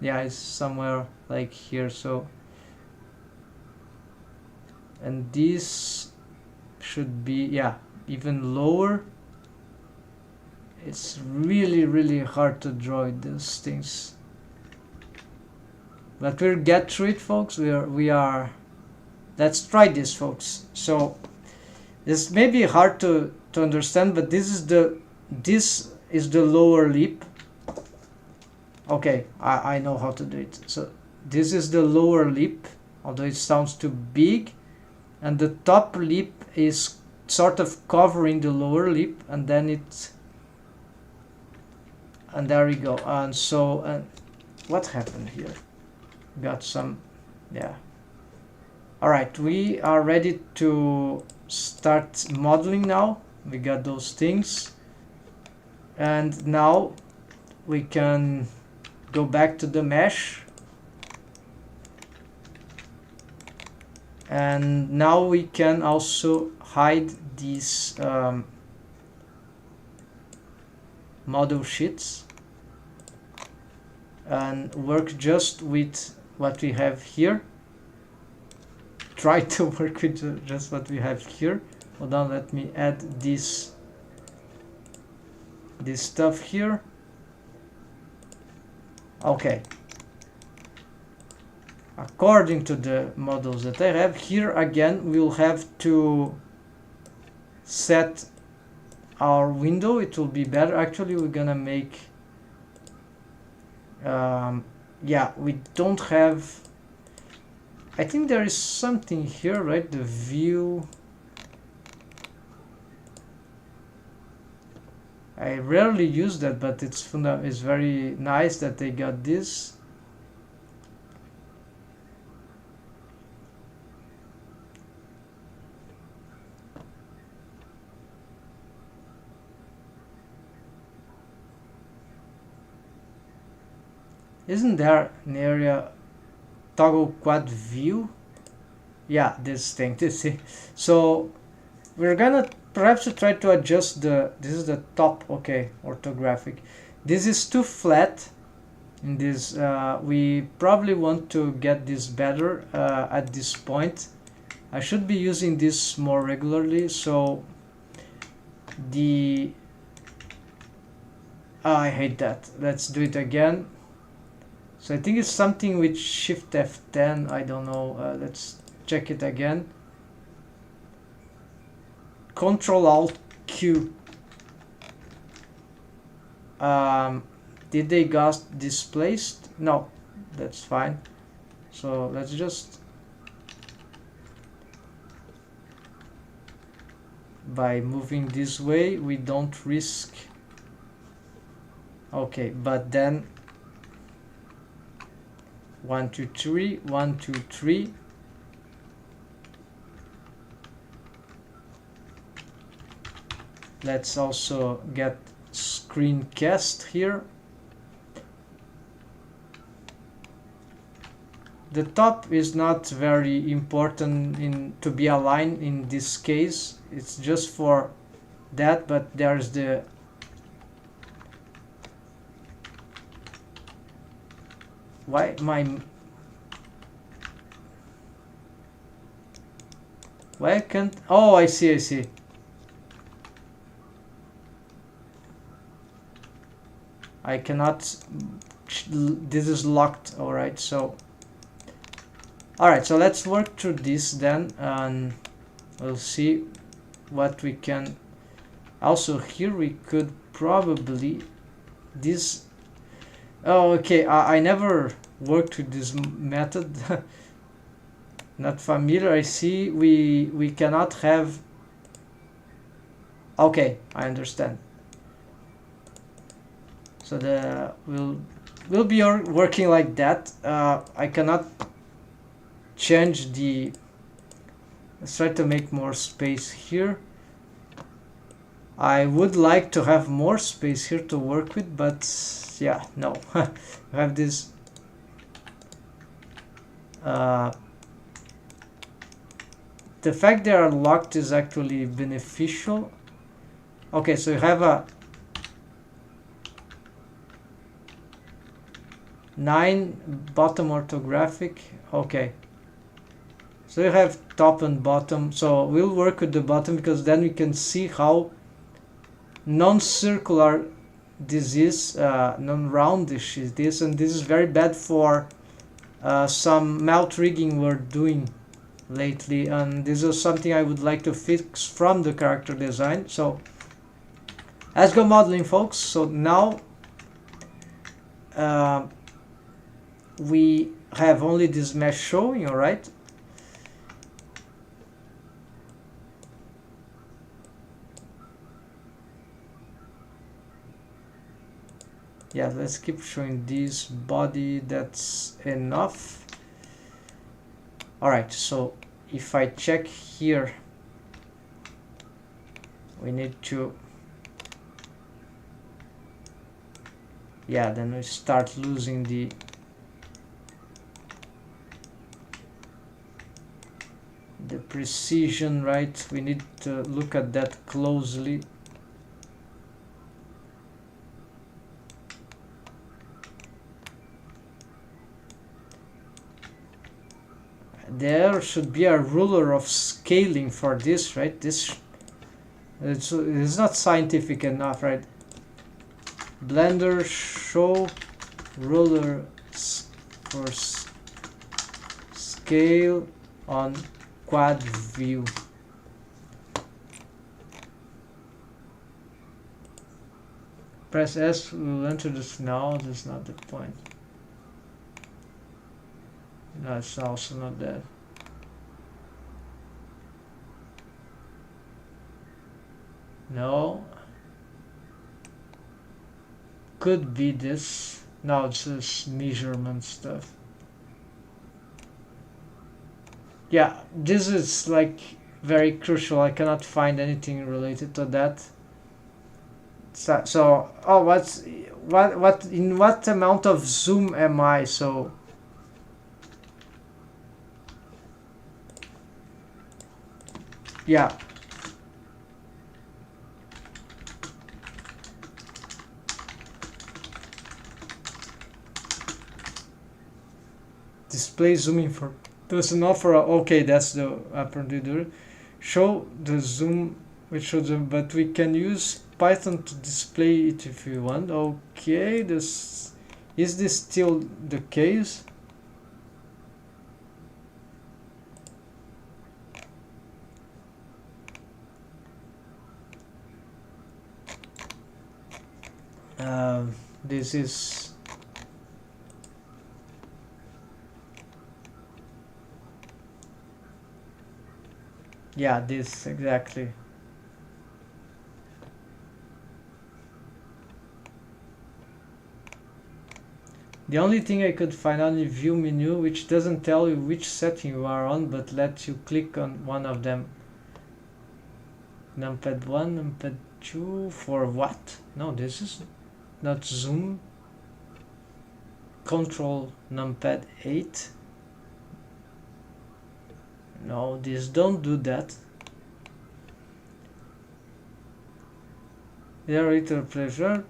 yeah, is somewhere like here. So, and this should be, yeah, even lower. It's really hard to draw these things, but we'll get through it, folks. We are let's try this, folks. So this may be hard to understand, but this is the lower lip. Okay, I know how to do it. So this is the lower lip, although it sounds too big, and the top lip is sort of covering the lower lip, and then and there we go. And so, what happened here? Got some, yeah. All right, we are ready to start modeling now. We got those things, and now we can go back to the mesh, and now we can also hide these model sheets and work just with what we have here. Try to work with just what we have here. Hold on, let me add this stuff here. Okay. According to the models that I have here, again, we'll have to set our window. It will be better. Actually, we're gonna make yeah, we don't have, I think there is something here, right? The view. I rarely use that, but it's very nice that they got this. Isn't there an area toggle quad view? Yeah, this thing, this thing. So we're gonna perhaps try to adjust this is the top, okay, orthographic. This is too flat in this. We probably want to get this better at this point. I should be using this more regularly, so I hate that. Let's do it again. So I think it's something with Shift F10, I don't know, let's check it again. Control Alt Q. Did they got displaced? No, that's fine. So let's just, by moving this way, we don't risk. Okay, but then 1, 2, 3, 1, 2, 3. Let's also get screencast here. The top is not very important to be aligned in this case. It's just for that, but there's the why can't, oh, I see. I cannot, this is locked. All right, so let's work through this then, and we'll see what we can. Also here we could probably this. Oh, okay, I never worked with this method. Not familiar. I see we cannot have. Okay, I understand. So we'll be working like that. I cannot change the. Let's try to make more space here. I would like to have more space here to work with, but yeah, no. I have this. The fact they are locked is actually beneficial. Okay, so you have a 9 bottom orthographic. Okay, so you have top and bottom. So we'll work with the bottom because then we can see how non-circular this is, non-roundish is this, and this is very bad for some melt rigging we're doing lately, and this is something I would like to fix from the character design. So let's go modeling, folks. So now we have only this mesh showing, all right. Yeah, let's keep showing this body. That's enough. All right, so if I check here, we need to yeah, then we start losing the precision, right? We need to look at that closely. There should be a ruler of scaling for this, right? This it's not scientific enough, right? Blender show ruler for scale on quad view. Press S will enter this. No, that's not the point. No, it's also not that. No. Could be this. No, it's just measurement stuff. Yeah, this is like very crucial. I cannot find anything related to that. So oh, what in what amount of zoom am I? So yeah, display zooming for person offer. Okay, that's the apprentice. Show the zoom, which shows them, but we can use Python to display it if we want. Okay, this is this still the case? This is yeah, this exactly. The only thing I could find on the view menu, which doesn't tell you which setting you are on, but lets you click on one of them. Numpad 1, numpad 2, for what? No, this is not zoom. Control numpad 8. No, this don't do that. Yeah, return pleasure.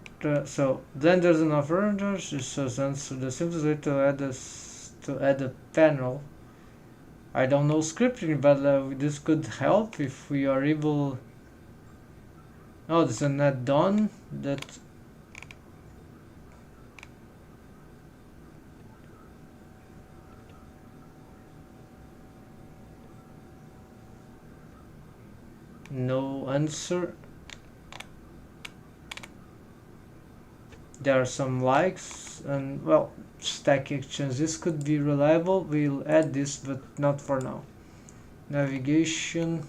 So then there's an offer. So the simplest way to add a panel. I don't know scripting, but this could help if we are able. Oh, there's an add-on that. No answer. There are some likes and well, stack exchange. This could be reliable. We'll add this, but not for now. Navigation.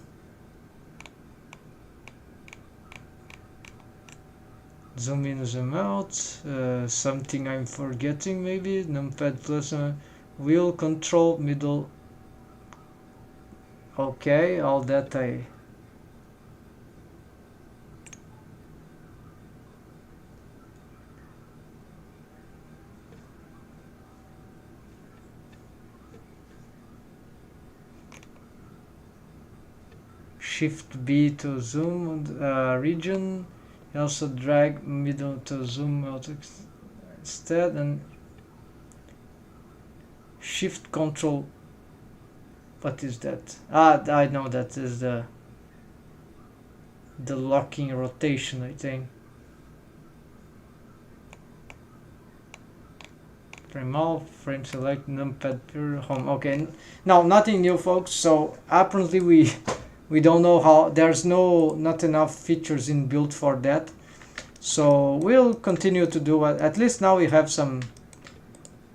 Zoom in, zoom out. Something I'm forgetting maybe. Numpad plus wheel control middle. Okay, all that I. Shift B to zoom region. Also drag middle to zoom out instead, and shift control. What is that? I know that is the locking rotation, I think. Frame all, frame select, numpad pure home. Okay, now nothing new, folks. So apparently we don't know how. There's not enough features in build for that. So we'll continue to do what. At least now we have some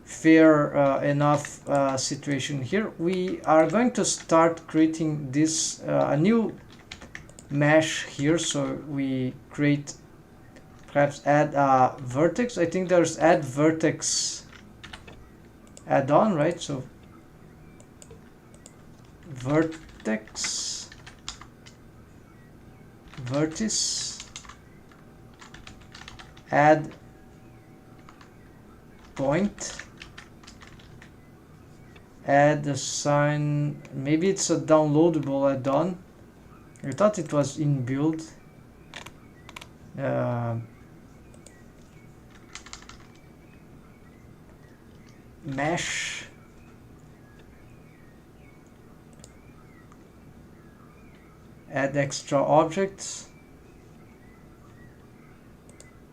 fair enough situation here. We are going to start creating this a new mesh here. So we create, perhaps add a vertex. I think there's add vertex add-on, right? So vertex, vertice, add point, add a sign. Maybe it's a downloadable add-on. I thought it was inbuilt. Mesh. Add extra objects.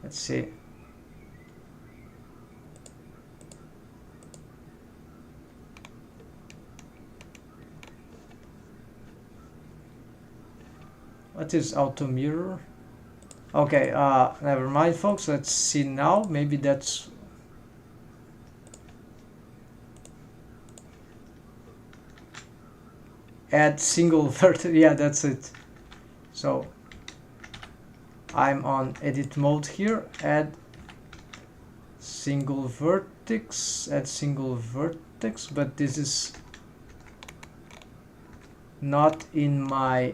Let's see. What is auto mirror? Okay, never mind, folks. Let's see now. Maybe that's add single vertex. Yeah, that's it. So I'm on edit mode here. Add single vertex. Add single vertex. But this is not in my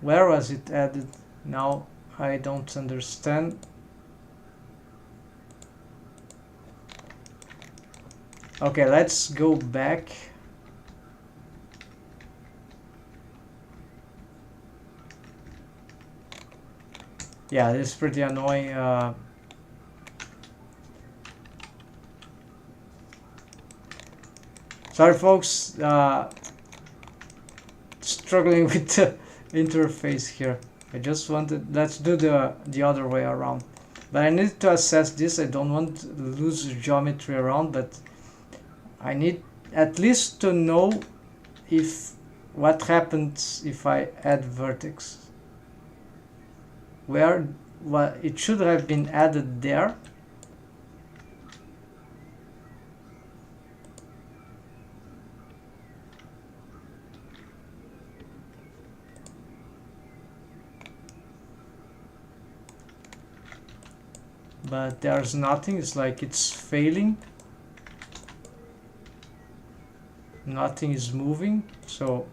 where was it added? Now I don't understand. Okay, let's go back. Yeah, this is pretty annoying. Sorry, folks. Struggling with the interface here. I just wanted, let's do the other way around. But I need to assess this. I don't want to lose geometry around, but I need at least to know if what happens if I add vertex. Where what it should have been added there. But there's nothing. It's like it's failing. Nothing is moving. So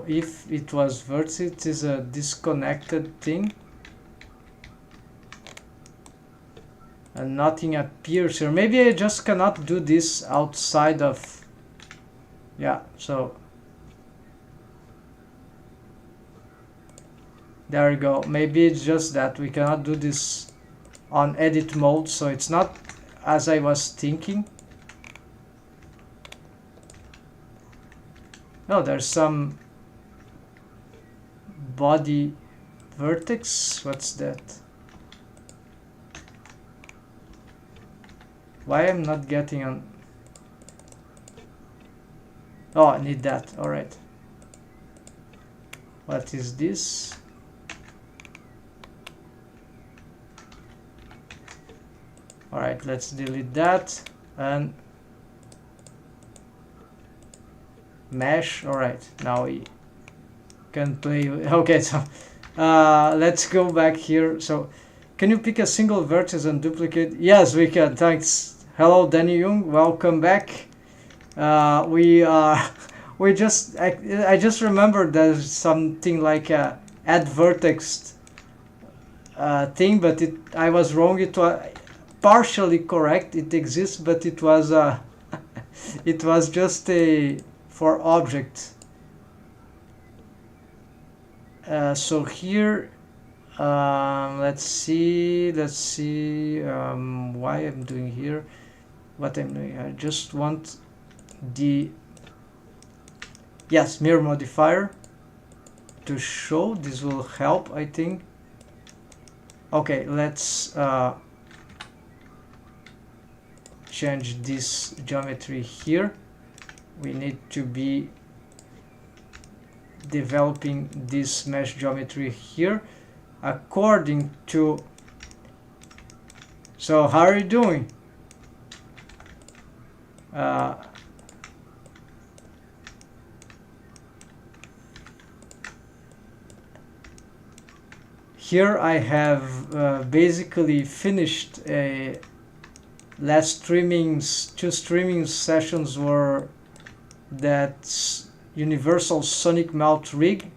if it was vertex, it is a disconnected thing. And nothing appears here. Maybe I just cannot do this outside of. Yeah, so there we go. Maybe it's just that we cannot do this on edit mode, so it's not as I was thinking. No, there's some body vertex. What's that? Why I'm not getting on? Oh, I need that. All right. What is this? All right, let's delete that and mesh. All right, now we can play. Okay, so let's go back here. So can you pick a single vertex and duplicate? Yes, we can. Thanks. Hello, Danny Young. Welcome back. We just I just remembered there's something like a add vertex thing, but I was wrong. It was partially correct. It exists, but it was it was just a for object. So here let's see why I'm doing here, what I'm doing. I just want the mirror modifier to show. This will help, I think. Okay, let's change this geometry here. We need to be developing this mesh geometry here according to. So how are you doing? here I have basically finished a two streaming sessions were that universal sonic mount rig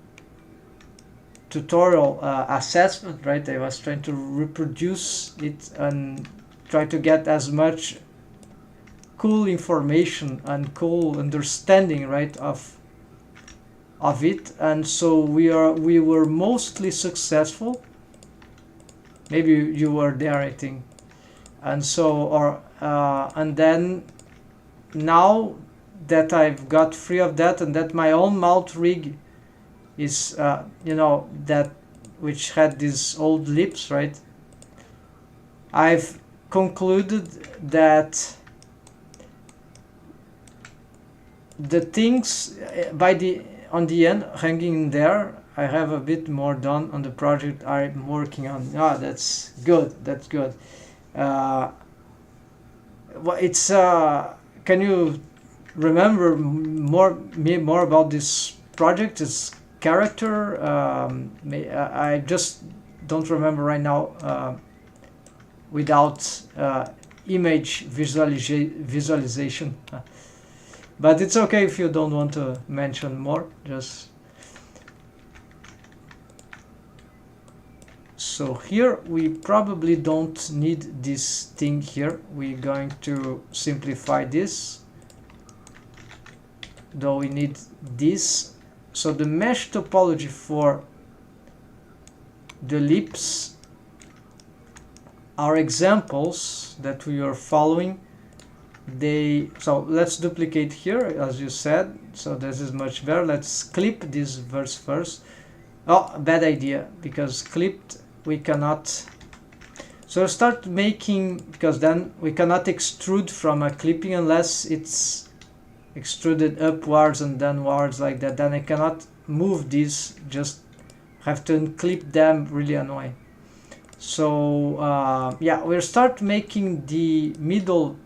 tutorial assessment, right? I was trying to reproduce it and try to get as much cool information and cool understanding, right, of it. And so we were mostly successful. Maybe you were there, I think. And so and then now that I've got free of that and that my own mount rig is that which had these old lips, right, I've concluded that the things on the end hanging in there, I have a bit more done on the project I'm working on. That's good, that's good. Well, it's can you remember more about this project, this character? I just don't remember right now without image visualization. But it's okay if you don't want to mention more. Just so here we probably don't need this thing here. We're going to simplify this, though we need this. So the mesh topology for the lips are examples that we are following. So let's duplicate here, as you said. So this is much better. Let's clip this verse first. Oh, bad idea, because clipped we cannot. So start making, because then we cannot extrude from a clipping unless it's extruded upwards and downwards like that. Then I cannot move these, just have to unclip them, really annoying. So yeah, we'll start making the middle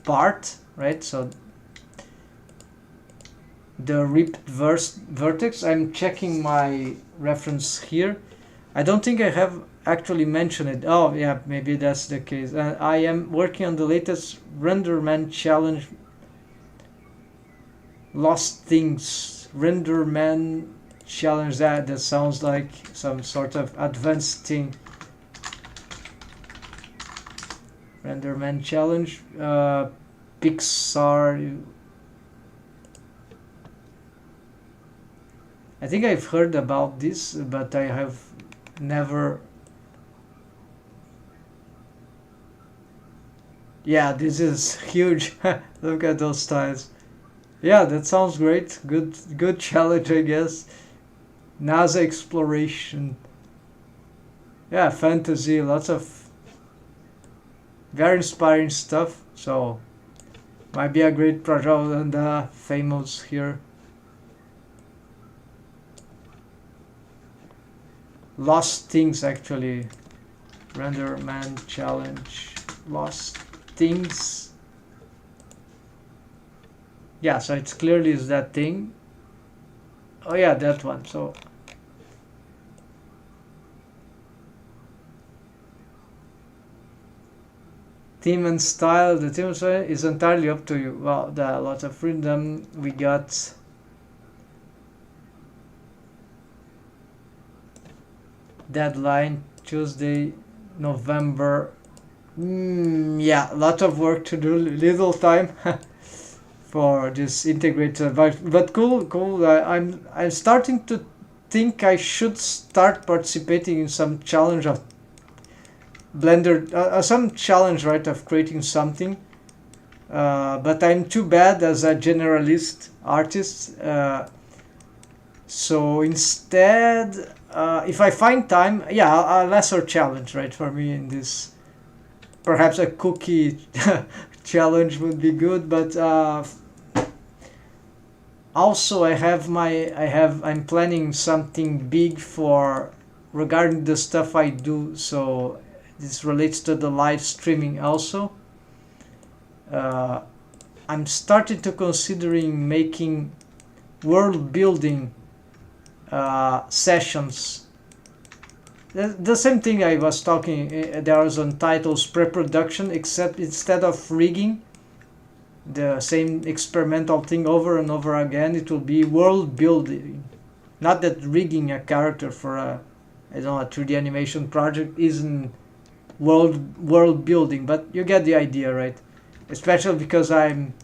part, right? So the ripped vertex, I'm checking my reference here. I don't think I have actually mentioned it. Oh yeah, maybe that's the case. I am working on the latest RenderMan challenge. Lost Things RenderMan challenge. That sounds like some sort of advanced thing. RenderMan challenge, Pixar. I think I've heard about this, but I have never. Yeah, this is huge. Look at those tiles. Yeah, that sounds great. Good challenge, I guess. NASA exploration. Yeah, fantasy, lots of very inspiring stuff. So might be a great project, and famous here. Lost Things, actually. RenderMan challenge. Lost Things. Yeah, so it's clearly is that thing. Oh yeah, that one. So theme and style. The theme and style is entirely up to you. Well, there are lots of freedom. We got deadline Tuesday, November. Yeah, a lot of work to do. Little time for this integrated, but cool. I'm starting to think I should start participating in some challenge of Blender, some challenge, right, of creating something. But I'm too bad as a generalist artist. So instead, if I find time, yeah, a lesser challenge, right, for me in this. Perhaps a cookie challenge would be good, but also I'm planning something big for regarding the stuff I do. So this relates to the live streaming also. I'm starting to considering making world building sessions the same thing I was talking, there was on titles pre-production, except instead of rigging the same experimental thing over and over again, it will be world building. Not that rigging a character for a, I don't know, a 3D animation project isn't world building, but you get the idea, right? Especially because I'm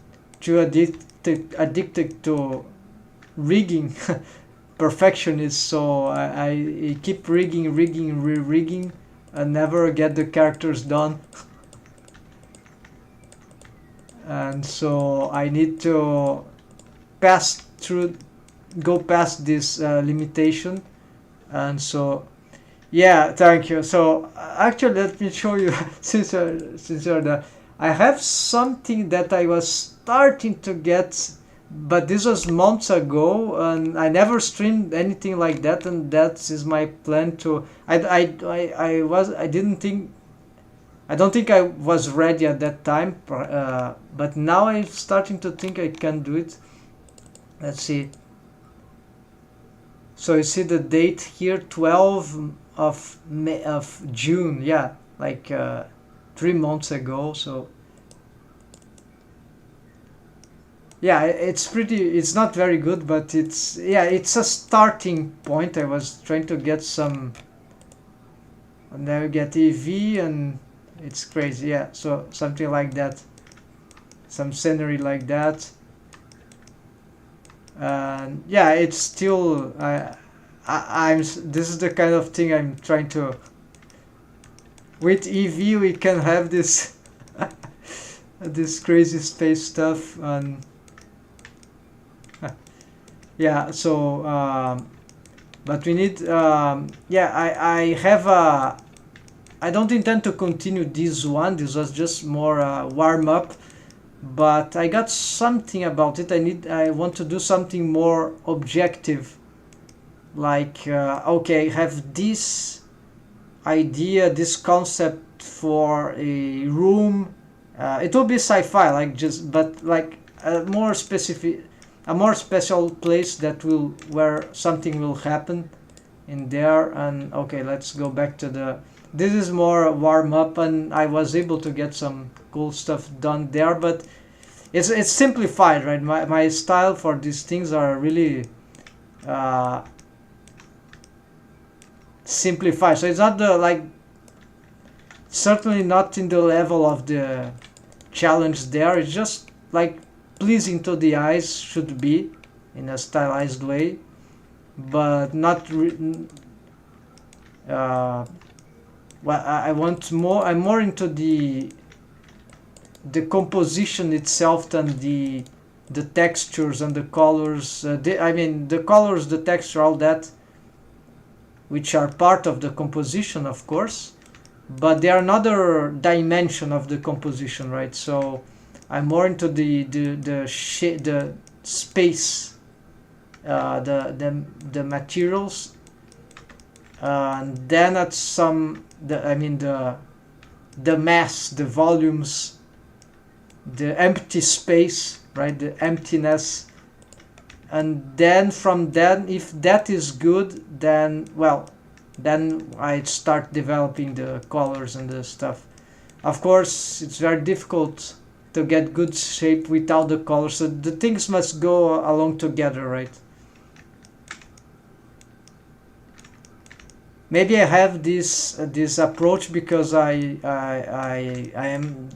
too addicted to rigging perfectionist, so I keep rigging, re-rigging, and never get the characters done. And so I need to go past this limitation. And so, yeah, thank you. So actually, let me show you since you're there. I have something that I was starting to get, but this was months ago, and I never streamed anything like that. And that is my plan to. I don't think I was ready at that time, but now I'm starting to think I can do it. Let's see. So you see the date here, 12 of June. Yeah, like 3 months ago. So yeah, it's not very good, but it's a starting point. I was trying to get some, and now you get EV, and it's crazy. Yeah, so something like that, some scenery like that. And yeah, it's still I'm this is the kind of thing I'm trying to. With EV we can have this this crazy space stuff, and yeah, so but we need yeah, I have a, I don't intend to continue this one. This was just more warm up, but I got something about it. I want to do something more objective, like okay, I have this idea, this concept for a room. It will be sci-fi, like just, but like a more special place that will, where something will happen in there. And okay, let's go back to the, this is more warm up, and I was able to get some cool stuff done there, but it's simplified, right? My style for these things are really simplified, so it's not the, like, certainly not in the level of the challenge there. It's just like pleasing to the eyes, should be in a stylized way, but not well, I want more, I'm more into the composition itself than the textures and the colors. I mean, the colors, the texture, all that, which are part of the composition, of course, but they are another dimension of the composition, right? So I'm more into the space, the materials, and then at some, the mass, the volumes, the empty space, right? The emptiness. And then from then, if that is good, then, well, then I start developing the colors and the stuff. Of course, it's very difficult to get good shape without the colors, so the things must go along together, right? Maybe I have this approach because I am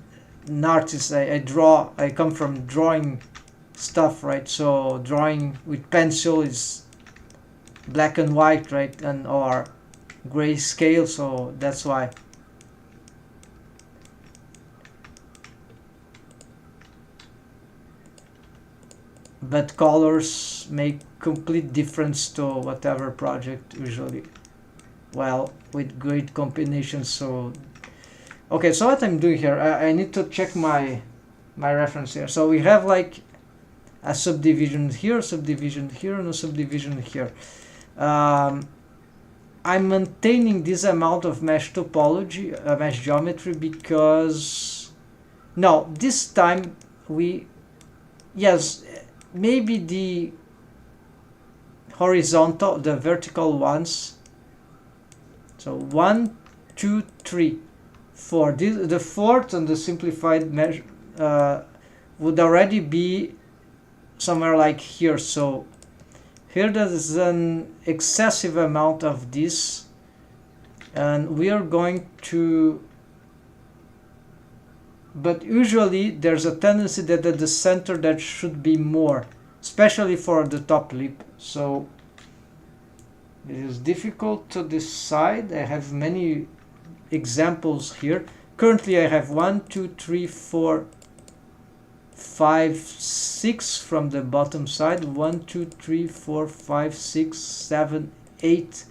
an artist. I draw. I come from drawing stuff, right? So drawing with pencil is black and white, right? And or grayscale, so that's why. But colors make complete difference to whatever project usually. Well, with great combinations. So okay, so what I'm doing here, I need to check my reference here. So we have like a subdivision here, and a subdivision here. I'm maintaining this amount of mesh topology, mesh geometry, because no, this time yes, maybe the horizontal, the vertical ones So 1, 2, 3, 4. The fourth and the simplified measure would already be somewhere like here. So here there is an excessive amount of this, and we are going to, but usually there's a tendency that at the center there should be more, especially for the top lip. So it is difficult to decide. I have many examples here. Currently I have 1, 2, 3, 4, 5, 6 from the bottom side. 1, 2, 3, 4, 5, 6, 7, 8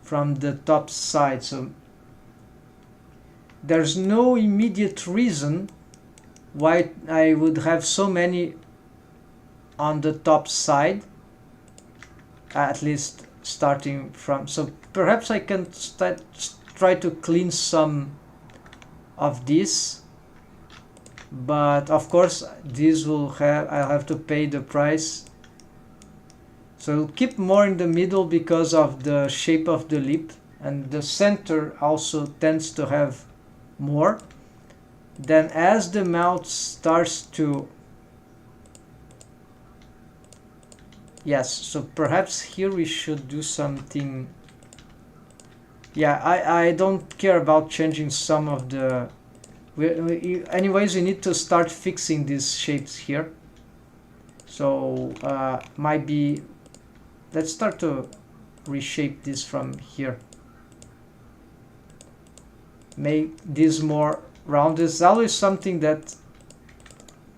from the top side. So there's no immediate reason why I would have so many on the top side, at least starting from. So perhaps I can try to clean some of this, but of course this will have, I'll have to pay the price. So I'll keep more in the middle because of the shape of the lip, and the center also tends to have more. Then as the mouth starts to, yes, so perhaps here we should do something. Yeah, I don't care about changing some of the, anyways we need to start fixing these shapes here. So might be, let's start to reshape this from here. Make this more rounded. It's always something that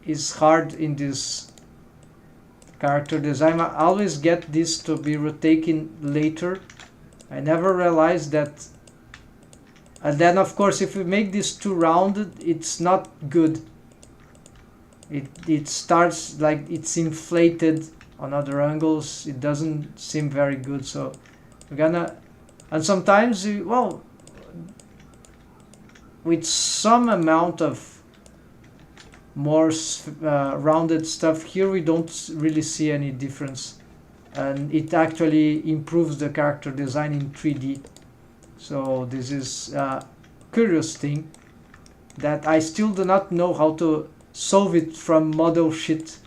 is hard in this character design. I always get this to be rotating later. I never realized that. And then of course if we make this too rounded, it's not good. It starts like it's inflated on other angles. It doesn't seem very good. So we're gonna, and sometimes well, with some amount of more rounded stuff here, we don't really see any difference, and it actually improves the character design in 3D. So this is a curious thing that I still do not know how to solve it from model sheet.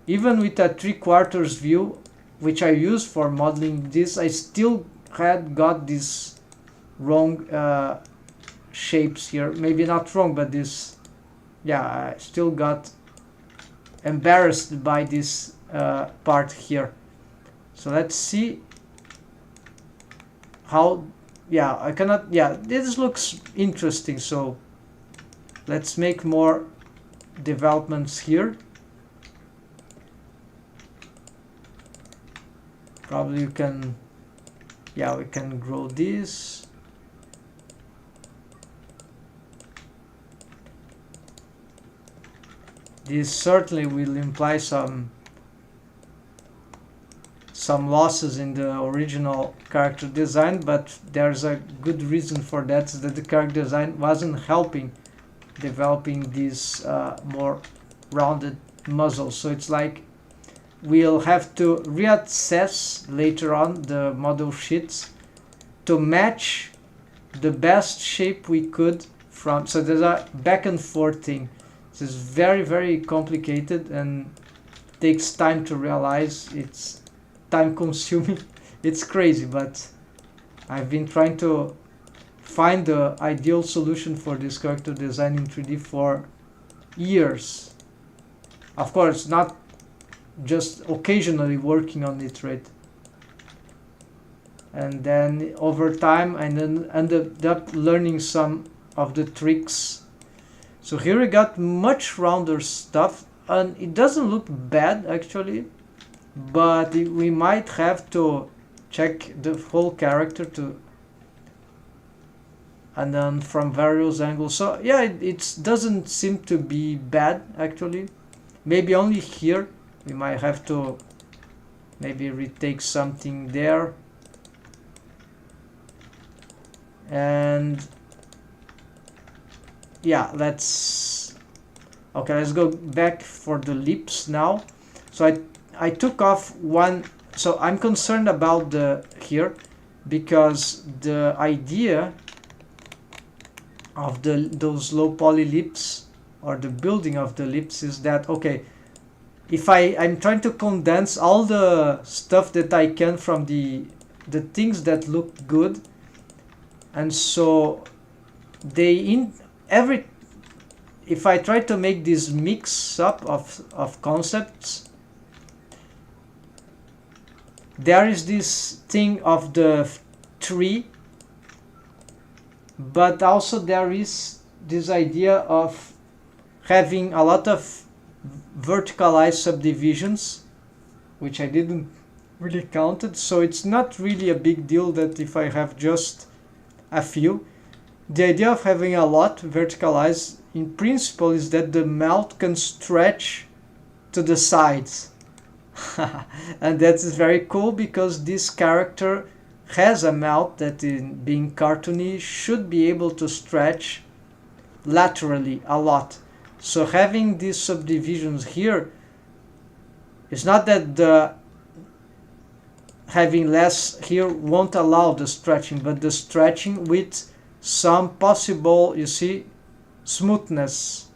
Even with a 3/4 view, which I use for modeling this, I still had got this wrong shapes here. Maybe not wrong, but this, yeah, I still got embarrassed by this part here. So let's see how, yeah, I cannot, yeah, this looks interesting. So let's make more developments here. Probably you can, yeah, we can grow this. This certainly will imply some losses in the original character design, but there's a good reason for that, that the character design wasn't helping developing these more rounded muzzles. So it's like we'll have to reassess later on the model sheets to match the best shape we could from, so there's a back and forth thing. This is very, very complicated and takes time to realize. It's time consuming. It's crazy, but I've been trying to find the ideal solution for this character design in 3D for years. Of course, not just occasionally working on it, right? And then over time I then ended up learning some of the tricks. So here we got much rounder stuff, and it doesn't look bad actually, but we might have to check the whole character to, and then from various angles. So yeah, it doesn't seem to be bad actually. Maybe only here we might have to maybe retake something there. And yeah, let's go back for the lips now. So I took off one, so I'm concerned about the here. because the idea of those low poly lips, or the building of the lips, is that, okay, if I'm trying to condense all the stuff that I can from the things that look good, and so if I try to make this mix up of concepts, there is this thing of the tree, but also there is this idea of having a lot of verticalized subdivisions, which I didn't really count it, so it's not really a big deal that if I have just a few. The idea of having a lot verticalized in principle is that the mouth can stretch to the sides. And that is very cool, because this character has a mouth that, in being cartoony, should be able to stretch laterally a lot. So having these subdivisions here is not that the having less here won't allow the stretching, but the stretching with some possible, you see, smoothness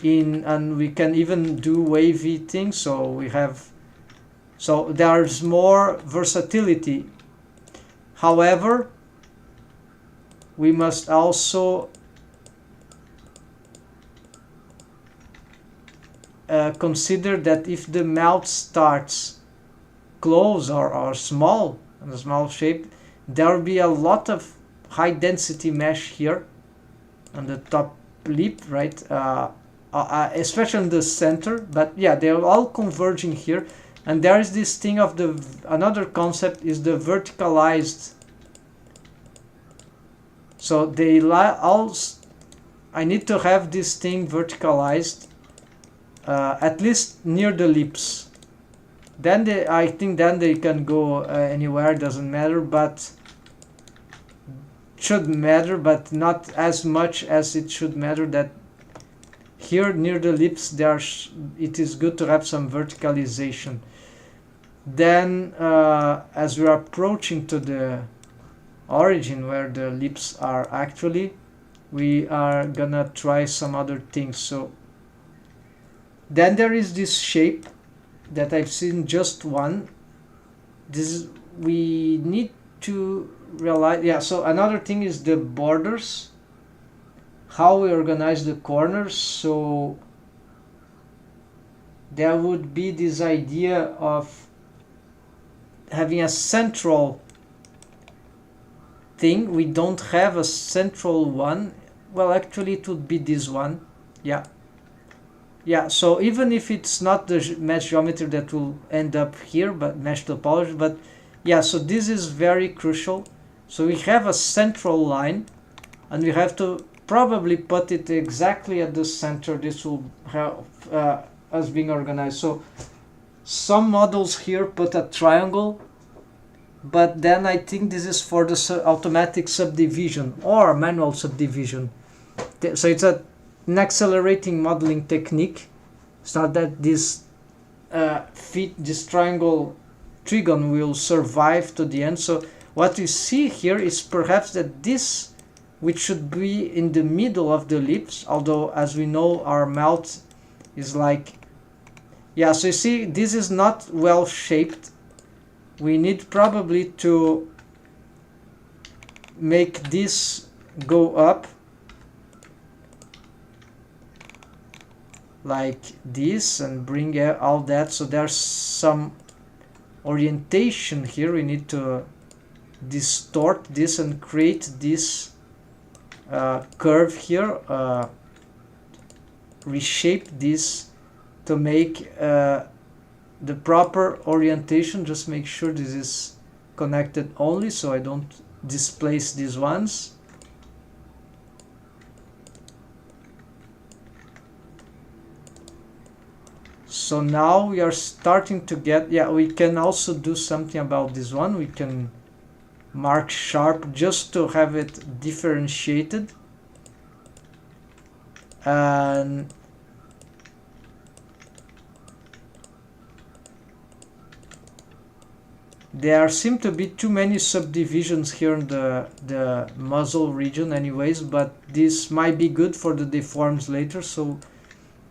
in, and we can even do wavy things, so there's more versatility. However, we must also consider that if the mouth starts close or small, in a small shape, there will be a lot of high density mesh here on the top lip, right? Especially in the center, but yeah, they're all converging here. And there is this thing of another concept is the verticalized. So I need to have this thing verticalized, at least near the lips. Then I think then they can go anywhere, doesn't matter, but should matter, but not as much as it should matter that here near the lips it is good to have some verticalization. Then as we are approaching to the origin where the lips are actually, we are gonna try some other things. So then there is this shape that I've seen just one. We need to realize, yeah, so another thing is the borders, how we organize the corners. So there would be this idea of having a central thing. We don't have a central one. Well, actually it would be this one. Yeah, so even if it's not the mesh geometry that will end up here, but mesh topology, but yeah, so this is very crucial. So we have a central line, and we have to probably put it exactly at the center. This will help us being organized. So some models here put a triangle, but then I think this is for the automatic subdivision or manual subdivision. So it's an accelerating modeling technique. It's not that this triangle trigon will survive to the end. So what we see here is perhaps that this, which should be in the middle of the lips, although as we know our mouth is like, yeah, so you see this is not well shaped. We need probably to make this go up like this and bring all that. So there's some orientation here. We need to distort this and create this curve here, reshape this to make the proper orientation. Just make sure this is connected only so I don't displace these ones. So now we are starting to get, yeah, we can also do something about this one. We can mark sharp just to have it differentiated. And there seem to be too many subdivisions here in the muzzle region anyways, but this might be good for the deforms later, so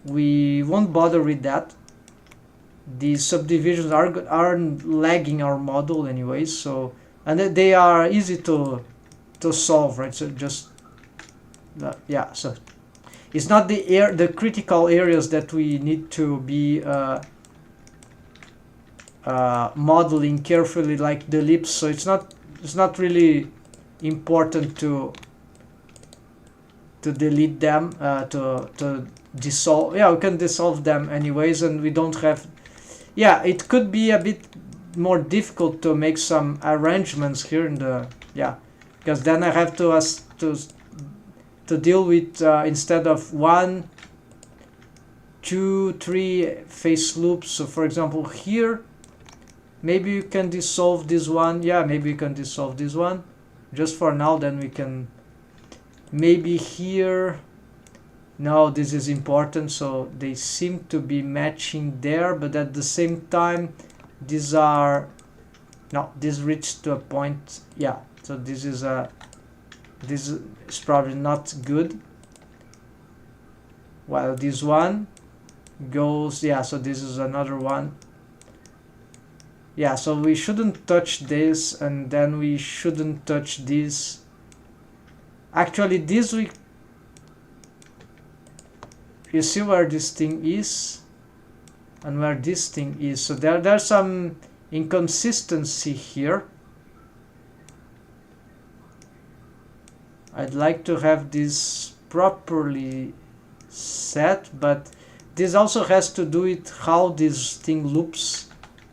we won't bother with that. These subdivisions are lagging our model anyways, so, and they are easy to solve, right? So just yeah, so it's not the critical areas that we need to be modeling carefully, like the lips, so it's not really important to delete them, to dissolve. Yeah, we can dissolve them anyways, and we don't have, yeah, it could be a bit more difficult to make some arrangements here in the, yeah, because then I have to deal with instead of 1, 2, 3 face loops. So for example here, maybe you can dissolve this one. Yeah, maybe you can dissolve this one just for now, then we can maybe here. No, this is important, so they seem to be matching there, but at the same time these are, no, this reached to a point, yeah, so this is probably not good, while this one goes, yeah, so this is another one. Yeah, so we shouldn't touch this, and then we shouldn't touch this. Actually, this we, you see where this thing is and where this thing is, so there's some inconsistency here. I'd like to have this properly set, but this also has to do with how this thing loops,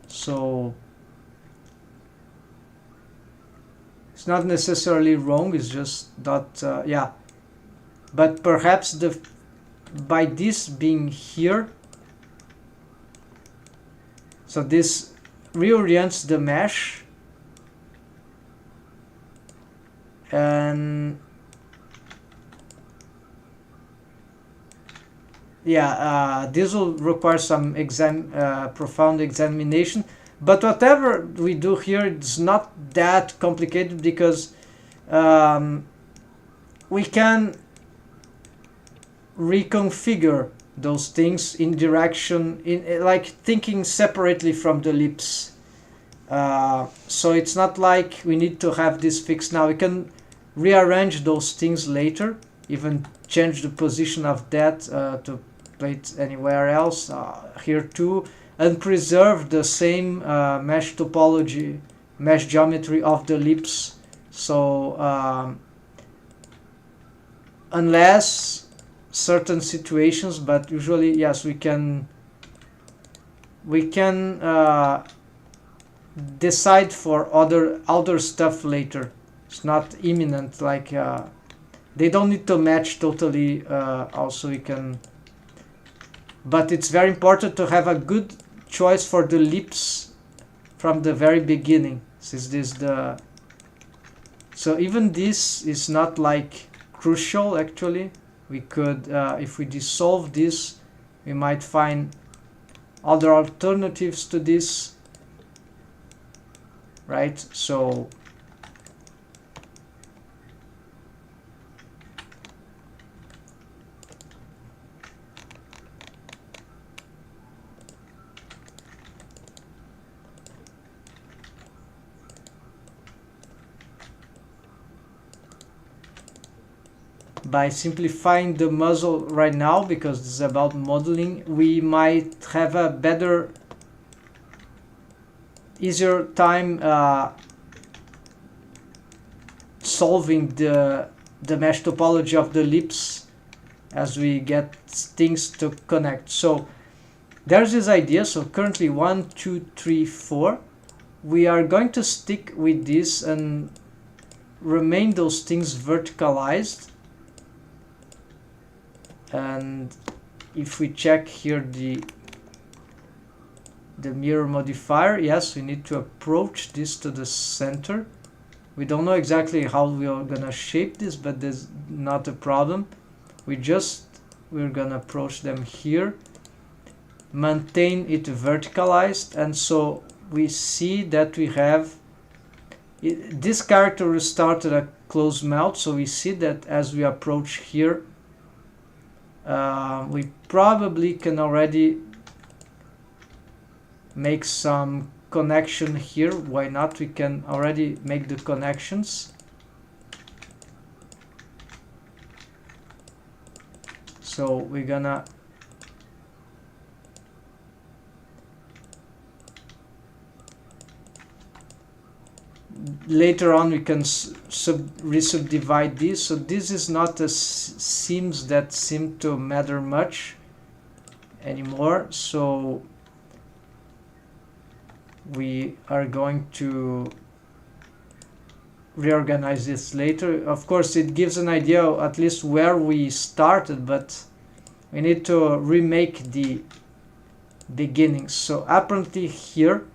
so it's not necessarily wrong, it's just not yeah, but perhaps by this being here, so this reorients the mesh, and yeah, this will require some profound examination, but whatever we do here, it's not that complicated, because we can reconfigure those things in direction, in like thinking separately from the lips. So it's not like we need to have this fixed now. We can rearrange those things later, even change the position of that to plate anywhere else, here too, and preserve the same mesh topology, mesh geometry of the lips. So unless certain situations, but usually yes, we can decide for other stuff later. It's not imminent, like they don't need to match totally. Also we can, but it's very important to have a good choice for the lips from the very beginning, since this so even this is not like crucial actually. We could, if we dissolve this, we might find other alternatives to this, right? So by simplifying the muzzle right now, because this is about modeling, we might have a better, easier time solving the mesh topology of the lips as we get things to connect. So there's this idea. So currently 1, 2, 3, 4. We are going to stick with this and remain those things verticalized. And if we check here the mirror modifier, yes, we need to approach this to the center. We don't know exactly how we are gonna shape this, but there's not a problem. We're gonna approach them here, maintain it verticalized, and so we see that we have this character will start at a closed mouth, so we see that as we approach here, we probably can already make some connection here. Why not? We can already make the connections. So we're gonna later on we can resubdivide this. So this is not a seams that seem to matter much anymore. So we are going to reorganize this later. Of course, it gives an idea at least where we started, but we need to remake the beginnings. So apparently here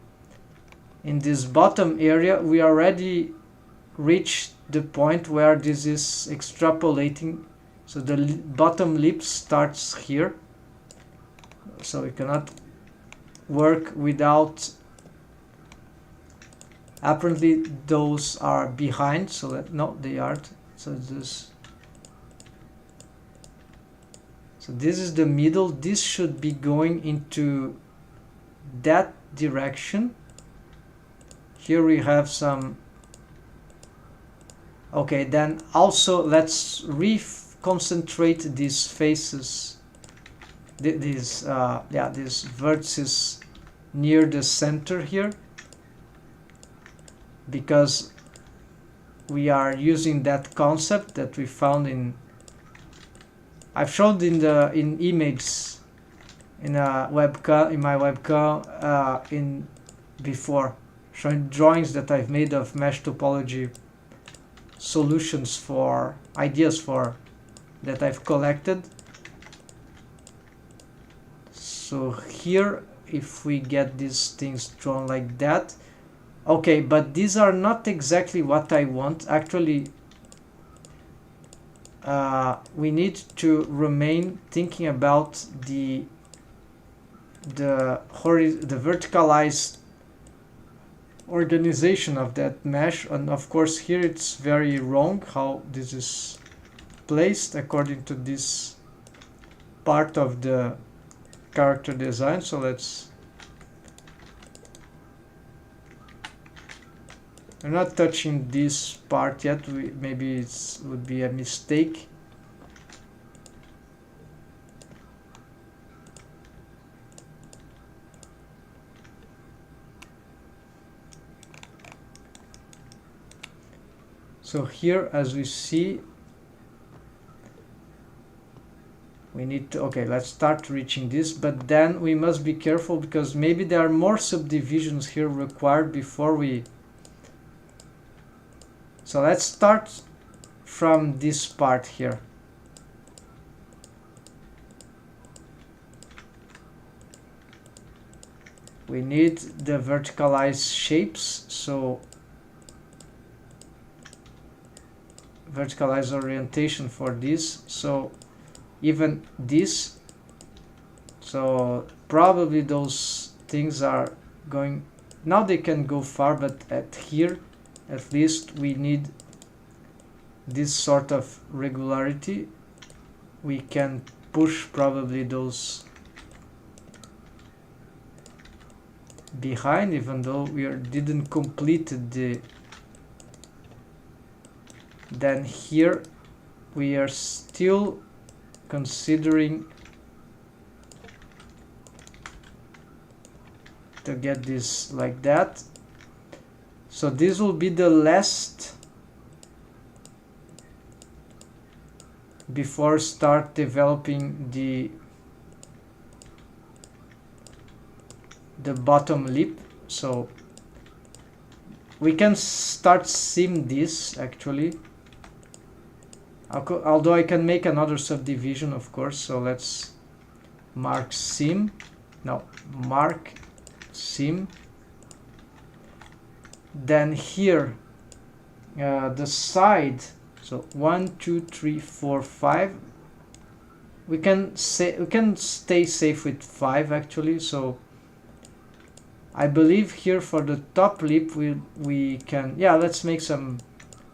in this bottom area we already reached the point where this is extrapolating. So the bottom lip starts here, so we cannot work without, apparently those are behind, so that no, they aren't. So this is the middle. This should be going into that direction. Here we have some. Okay, then also let's concentrate these faces, these vertices near the center here, because we are using that concept that we found in, I've showed in images in a webcam, in my webcam in before, showing drawings that I've made of mesh topology solutions for ideas for that I've collected. So here, if we get these things drawn like that, okay, but these are not exactly what I want. Actually, we need to remain thinking about the verticalized organization of that mesh, and of course here it's very wrong how this is placed according to this part of the character design. So we're not touching this part yet. Maybe it would be a mistake. So here, as we see, we need to, okay, let's start reaching this, but then we must be careful because maybe there are more subdivisions here required before we. So let's start from this part here. We need the verticalized shapes, so verticalized orientation for this. So even this, so probably those things are going, now they can go far, but at here at least we need this sort of regularity. We can push probably those behind, even though we didn't complete the. Then here we are still considering to get this like that. So this will be the last before start developing the bottom lip. So we can start seam this actually, although I can make another subdivision, of course. So let's mark seam, no, mark seam. Then here the side, so 1 2 3 4 5, we can stay safe with 5 actually. So I believe here for the top lip we can, yeah, let's make some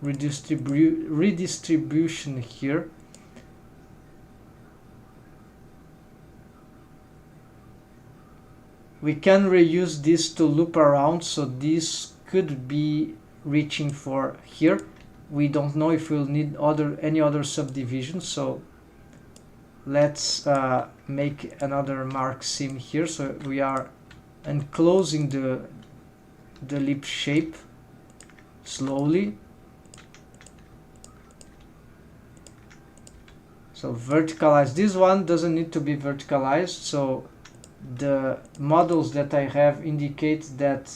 redistribution here. We can reuse this to loop around, so this could be reaching for here. We don't know if we'll need any other subdivision, so let's make another mark seam here. So we are enclosing the lip shape slowly. So verticalize. This one doesn't need to be verticalized, so the models that I have indicate that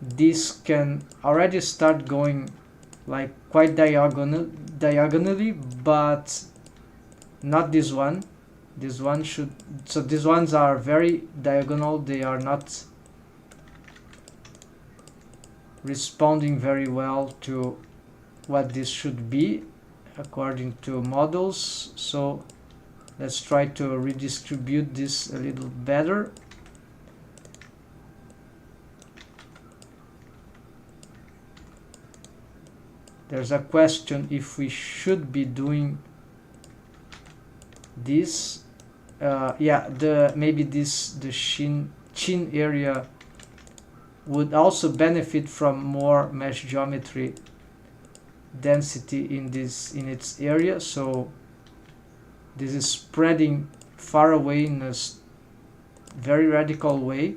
this can already start going like quite diagonally, but not this one. This one should, so these ones are very diagonal, they are not responding very well to what this should be according to models. So let's try to redistribute this a little better. There's a question if we should be doing this. Yeah, maybe the chin area would also benefit from more mesh geometry density in its area. So this is spreading far away in a very radical way.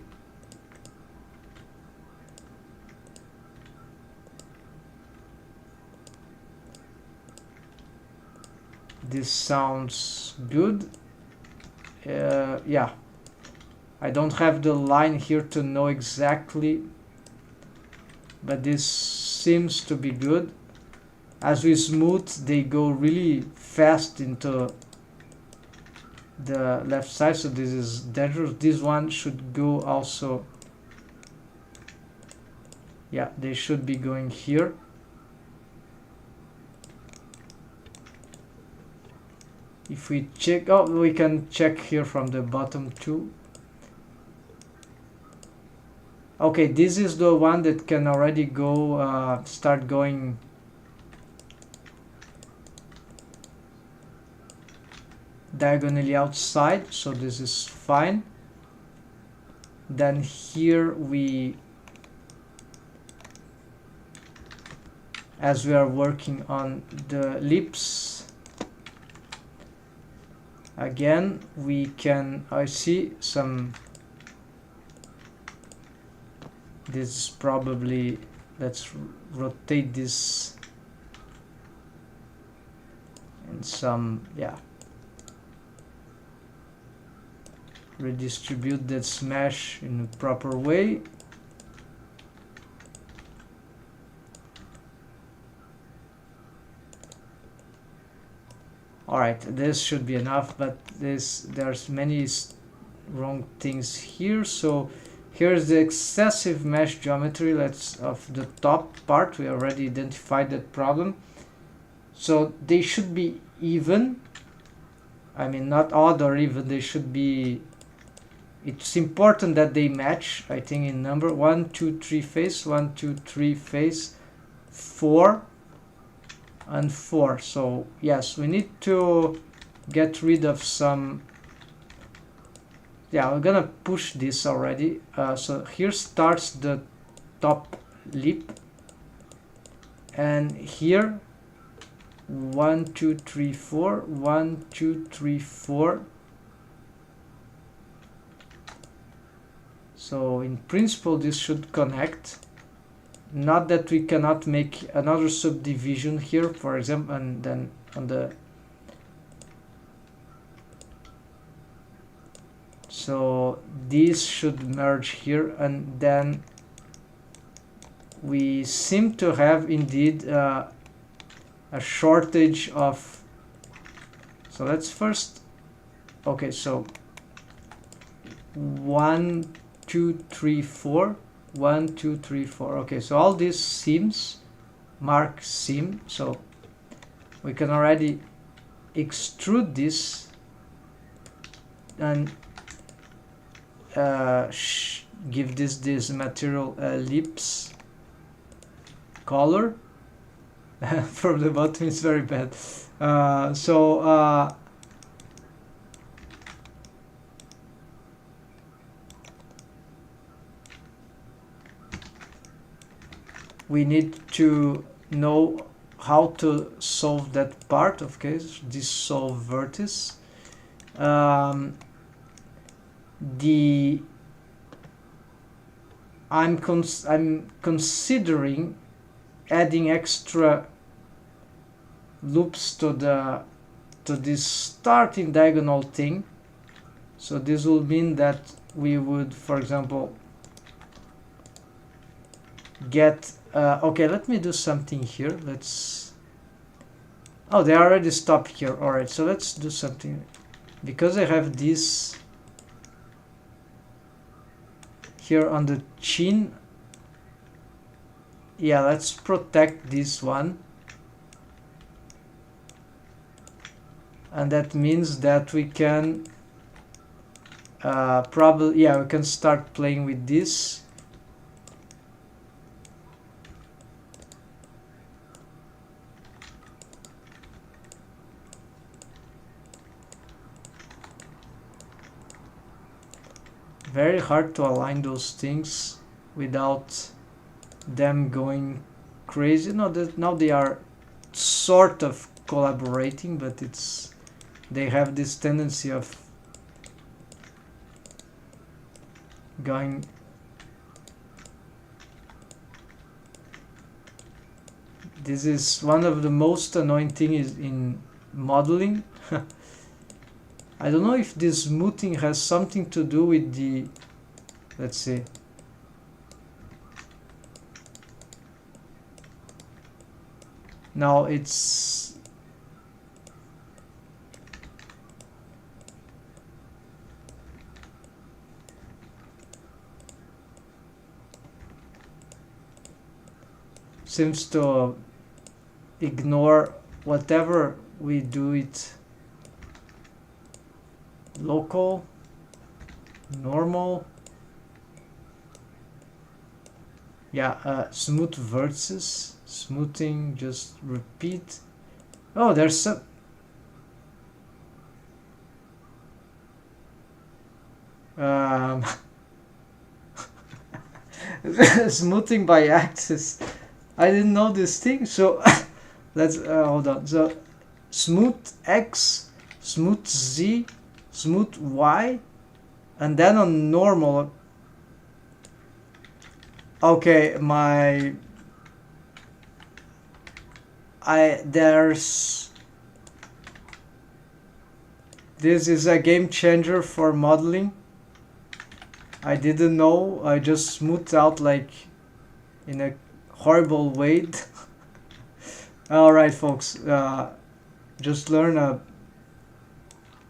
This sounds good. Yeah, I don't have the line here to know exactly, but this seems to be good. As we smooth, they go really fast into the left side, so this is dangerous. This one should go also, yeah, they should be going here. If we check, oh, we can check here from the bottom too. Okay, this is the one that can already go, start going diagonally outside, so this is fine. Then here as we are working on the lips, again we can, I see some, this is probably, let's rotate this and some, yeah, redistribute that mesh in a proper way. Alright, this should be enough, but there's many wrong things here. So here's the excessive mesh geometry. Let's, of the top part, we already identified that problem. So they should be even. I mean, not odd or even, they should be, it's important that they match, I think, in number 1, 2, 3 face, 1, 2, 3 face, 4 and 4. So yes, we need to get rid of some, yeah, we're gonna push this already. So here starts the top lip, and here 1, 2, 3, 4, 1, 2, 3, 4. So in principle this should connect. Not that we cannot make another subdivision here, for example, and then on the, so these should merge here, and then we seem to have indeed a shortage of, so let's first, okay, so 1, 2, 3, 4, 1, 2, 3, 4. Okay, so all these seams mark seam, so we can already extrude this and give this material ellipse color. From the bottom it's very bad. We need to know how to solve that part. Okay, this solve vertex. I'm considering adding extra loops to this starting diagonal thing. So this will mean that we would, for example, get okay, let me do something here. Oh, they already stopped here. Alright, so let's do something. Because I have this here on the chin, yeah, let's protect this one. And that means that we can probably, yeah, we can start playing with this. Very hard to align those things without them going crazy. No, now they are sort of collaborating, but they have this tendency of going. This is one of the most annoying things in modeling. I don't know if this smoothing has something to do with the, let's see. Now it's seems to ignore whatever we do it. Local, normal, yeah, smooth vertices, smoothing, just repeat. Oh, there's some smoothing by axis. I didn't know this thing, so let's hold on. So smooth X, smooth Z, smooth Y, and then on normal. Okay, this is a game changer for modeling. I didn't know. I just smoothed out like in a horrible way. Alright folks, just learn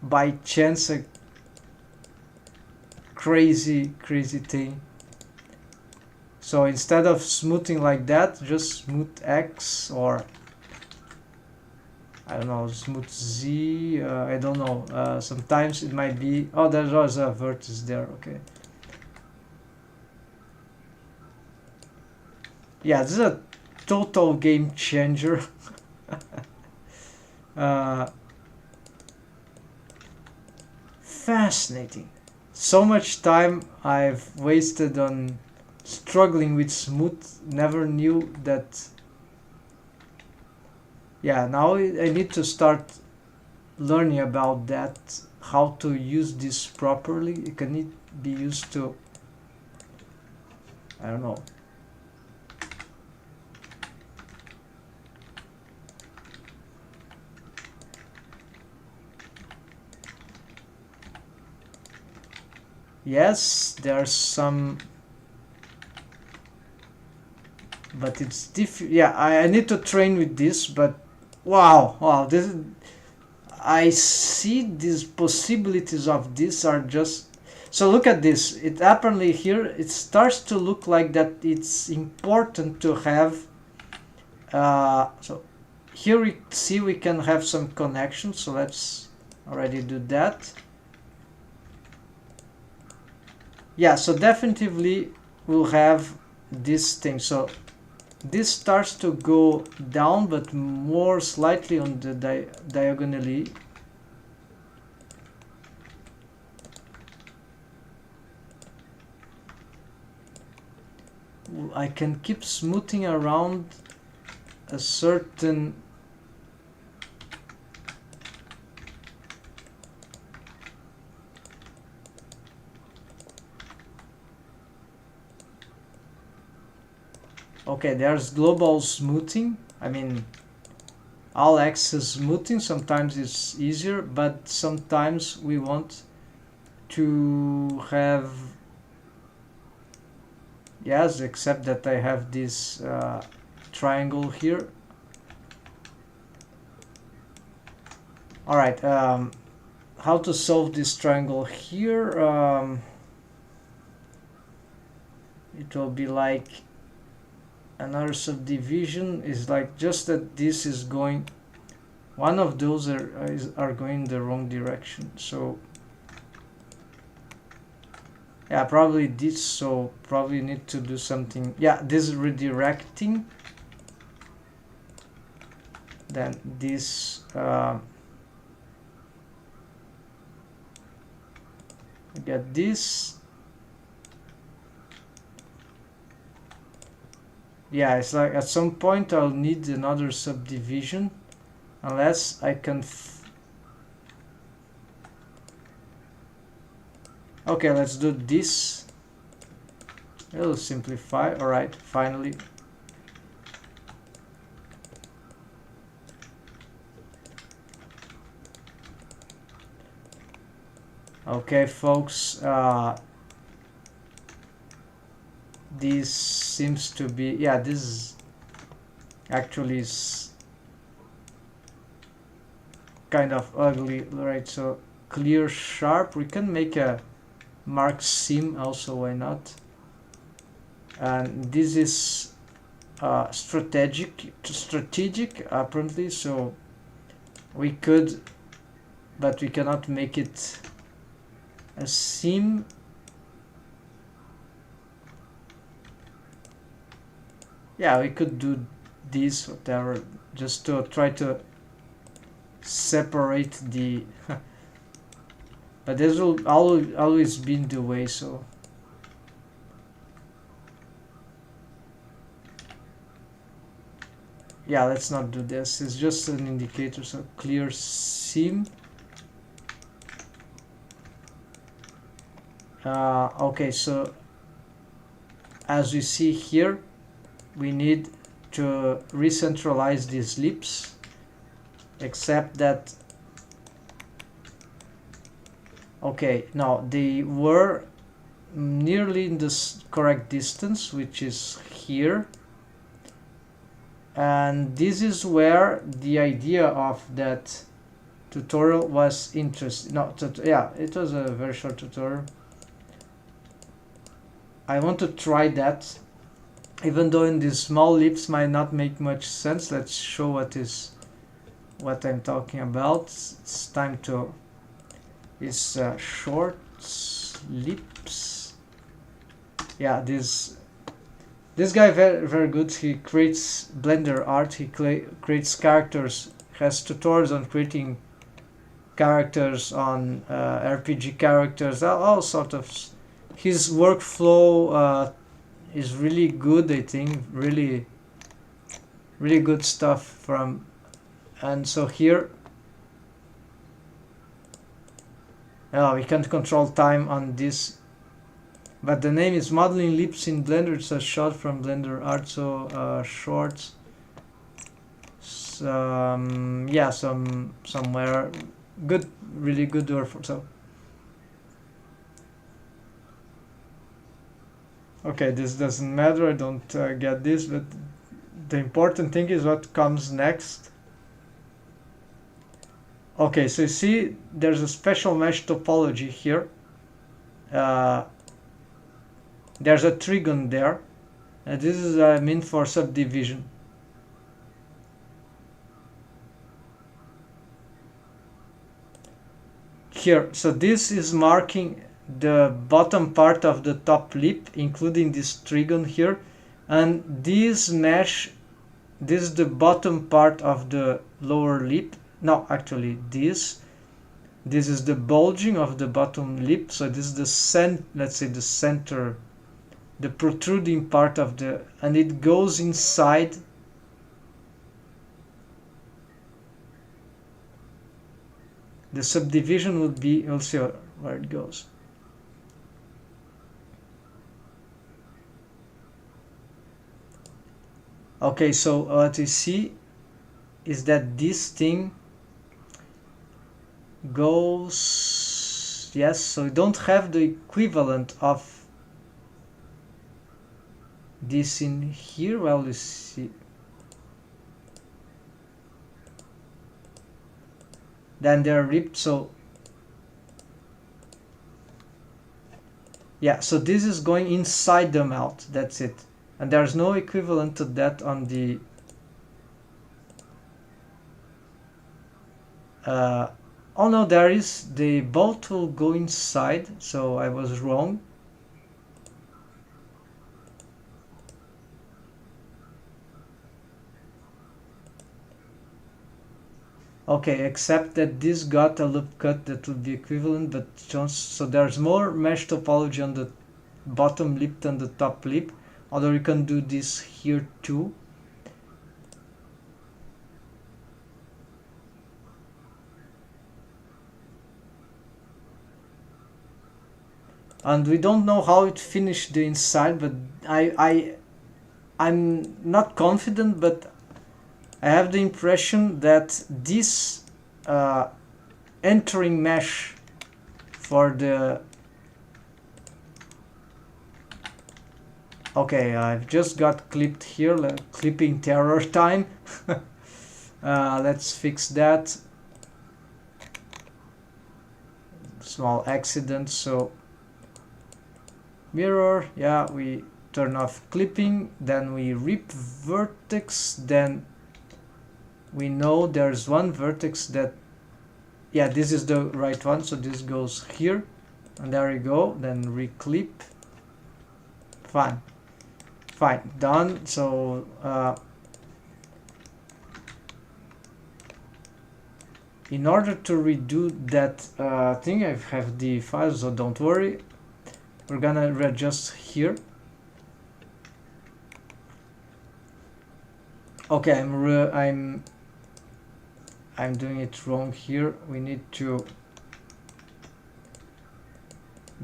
by chance a crazy thing. So instead of smoothing like that, just smooth X, or I don't know, smooth Z, I don't know. Sometimes it might be, oh, there was a vertex there, okay. Yeah, this is a total game changer. Fascinating. So much time I've wasted on struggling with smooth, never knew that. Yeah, now I need to start learning about that, how to use this properly. It can be used to, I don't know. Yes, there's some, but it's different. Yeah, I need to train with this, but wow, this is, I see these possibilities of this are just. So look at this. It apparently here it starts to look like that it's important to have. So here we see we can have some connections. So let's already do that. Yeah, so definitively we'll have this thing. So this starts to go down, but more slightly on the diagonally. I can keep smoothing around a certain okay, there's global smoothing. I mean, all axis smoothing. Sometimes it's easier, but sometimes we want to have, yes, except that I have this triangle here. All right, how to solve this triangle here? It will be like another subdivision is like just that this is going, one of those are going the wrong direction. So yeah, probably this, so probably need to do something. Yeah, this is redirecting. Then this get this. Yeah, it's like at some point I'll need another subdivision, unless I can okay, let's do this. It'll simplify. All right, finally. Okay, folks, this seems to be, yeah, this is actually is kind of ugly, right? So clear sharp, we can make a mark seam also, why not? And this is strategic apparently, so we could, but we cannot make it a seam. Yeah, we could do this, whatever, just to try to separate the but this will always been the way. So yeah, let's not do this, it's just an indicator. So clear seam. Okay, so as we see here, we need to recentralize these lips, except that, okay, no, they were nearly in the correct distance, which is here, and this is where the idea of that tutorial was interesting. No, yeah, it was a very short tutorial. I want to try that, even though in these small lips might not make much sense. Let's show what I'm talking about. It's time to, it's short lips. Yeah, this guy very good. He creates Blender art. He creates characters. Has tutorials on creating characters, on RPG characters, all sort of. His workflow is really good, I think. Really good stuff from. And so here, we can't control time on this, but the name is Modeling Lips in Blender. It's a shot from Blender art. So shorts, yeah, somewhere good, really good work for. So okay, this doesn't matter, I don't get this, but the important thing is what comes next. Okay, so you see there's a special mesh topology here. There's a trigon there, and this is meant for subdivision. Here, so this is marking the bottom part of the top lip, including this trigon here, and this mesh, this is the bottom part of the lower lip. No, actually this is the bulging of the bottom lip, so this is the let's say the center, the protruding part of the, and it goes inside the subdivision. Would be, we'll see where it goes. Okay, so what you see is that this thing goes, yes, so we don't have the equivalent of this in here. Well, you see, then they're ripped, so yeah, so this is going inside the mouth, that's it, and there's no equivalent to that on the oh no, there is, they both will go inside, so I was wrong. Okay, except that this got a loop cut that would be equivalent, but so there's more mesh topology on the bottom lip than the top lip, although you can do this here too. And we don't know how it finished the inside, but I'm not confident, but I have the impression that this entering mesh for the, okay, I've just got clipped here, clipping terror time. Let's fix that. Small accident, so mirror, yeah, we turn off clipping, then we rip vertex, then we know there's one vertex that, yeah, this is the right one, so this goes here, and there we go, then reclip, fine, done. So in order to redo that thing, I have the files, so don't worry, we're gonna readjust here. Okay, I'm doing it wrong here. We need to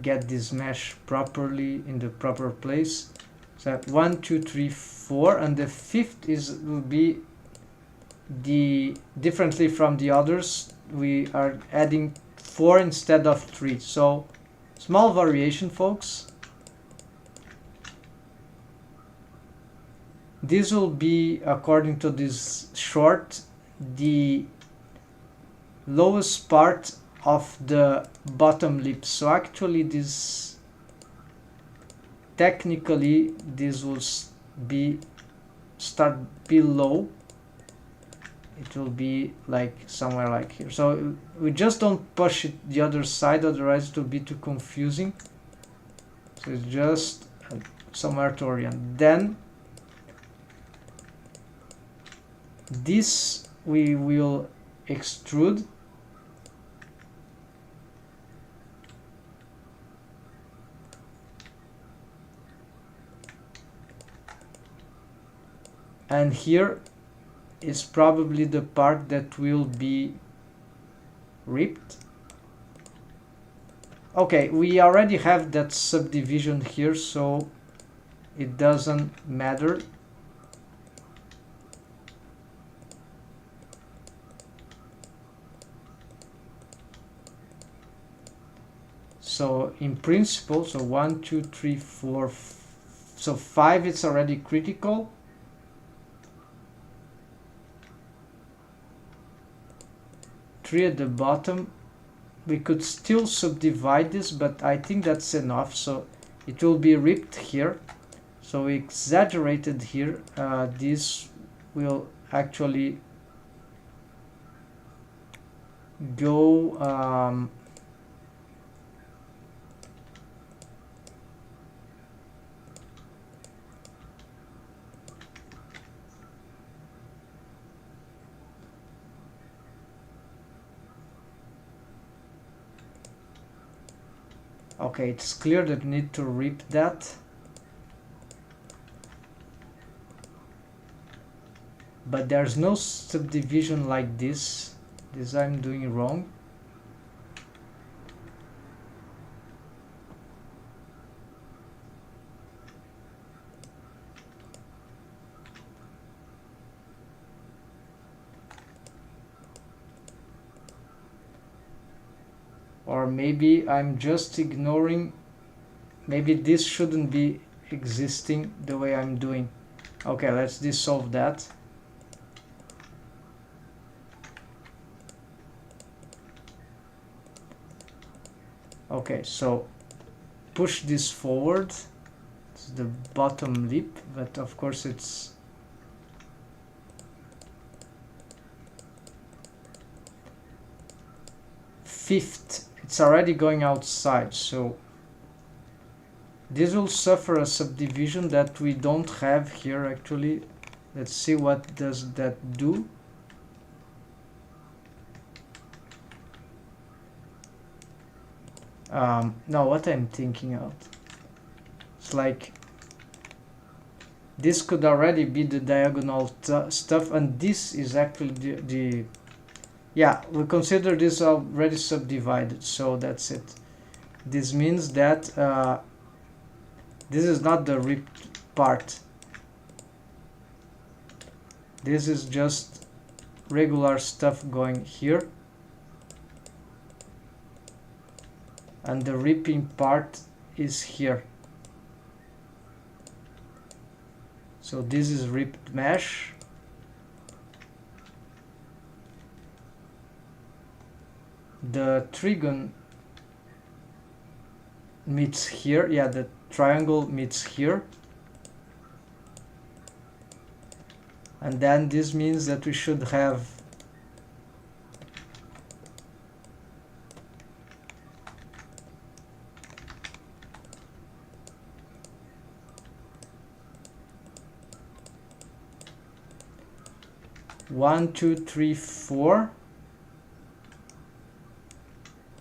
get this mesh properly in the proper place. So 1, 2, 3, 4, and the fifth will be the differently from the others. We are adding 4 instead of 3. So small variation, folks. This will be, according to this short, the lowest part of the bottom lip. So actually this, technically this will start below. It will be like somewhere like here. So we just don't push it the other side, otherwise it will be too confusing. So it's just somewhere to orient. Then this we will extrude. And here is probably the part that will be ripped. Okay, we already have that subdivision here, so it doesn't matter. So in principle, so 1, 2, 3, 4, so 5 it's already critical. At the bottom, we could still subdivide this, but I think that's enough, so it will be ripped here. So we exaggerated here. This will actually go Okay, it's clear that we need to rip that. But there's no subdivision like this. This I'm doing wrong. Or maybe I'm just ignoring. Maybe this shouldn't be existing the way I'm doing. Okay, let's dissolve that. Okay, so push this forward. It's the bottom lip, but of course it's fifth. It's already going outside, so this will suffer a subdivision that we don't have here actually. Let's see what does that do. No, what I'm thinking of. It's like this could already be the diagonal stuff, and this is actually the yeah, we consider this already subdivided, so that's it. This means that this is not the ripped part. This is just regular stuff going here. And the ripping part is here. So this is ripped mesh. The trigon meets here. Yeah, the triangle meets here. And then this means that we should have one, two, three, four.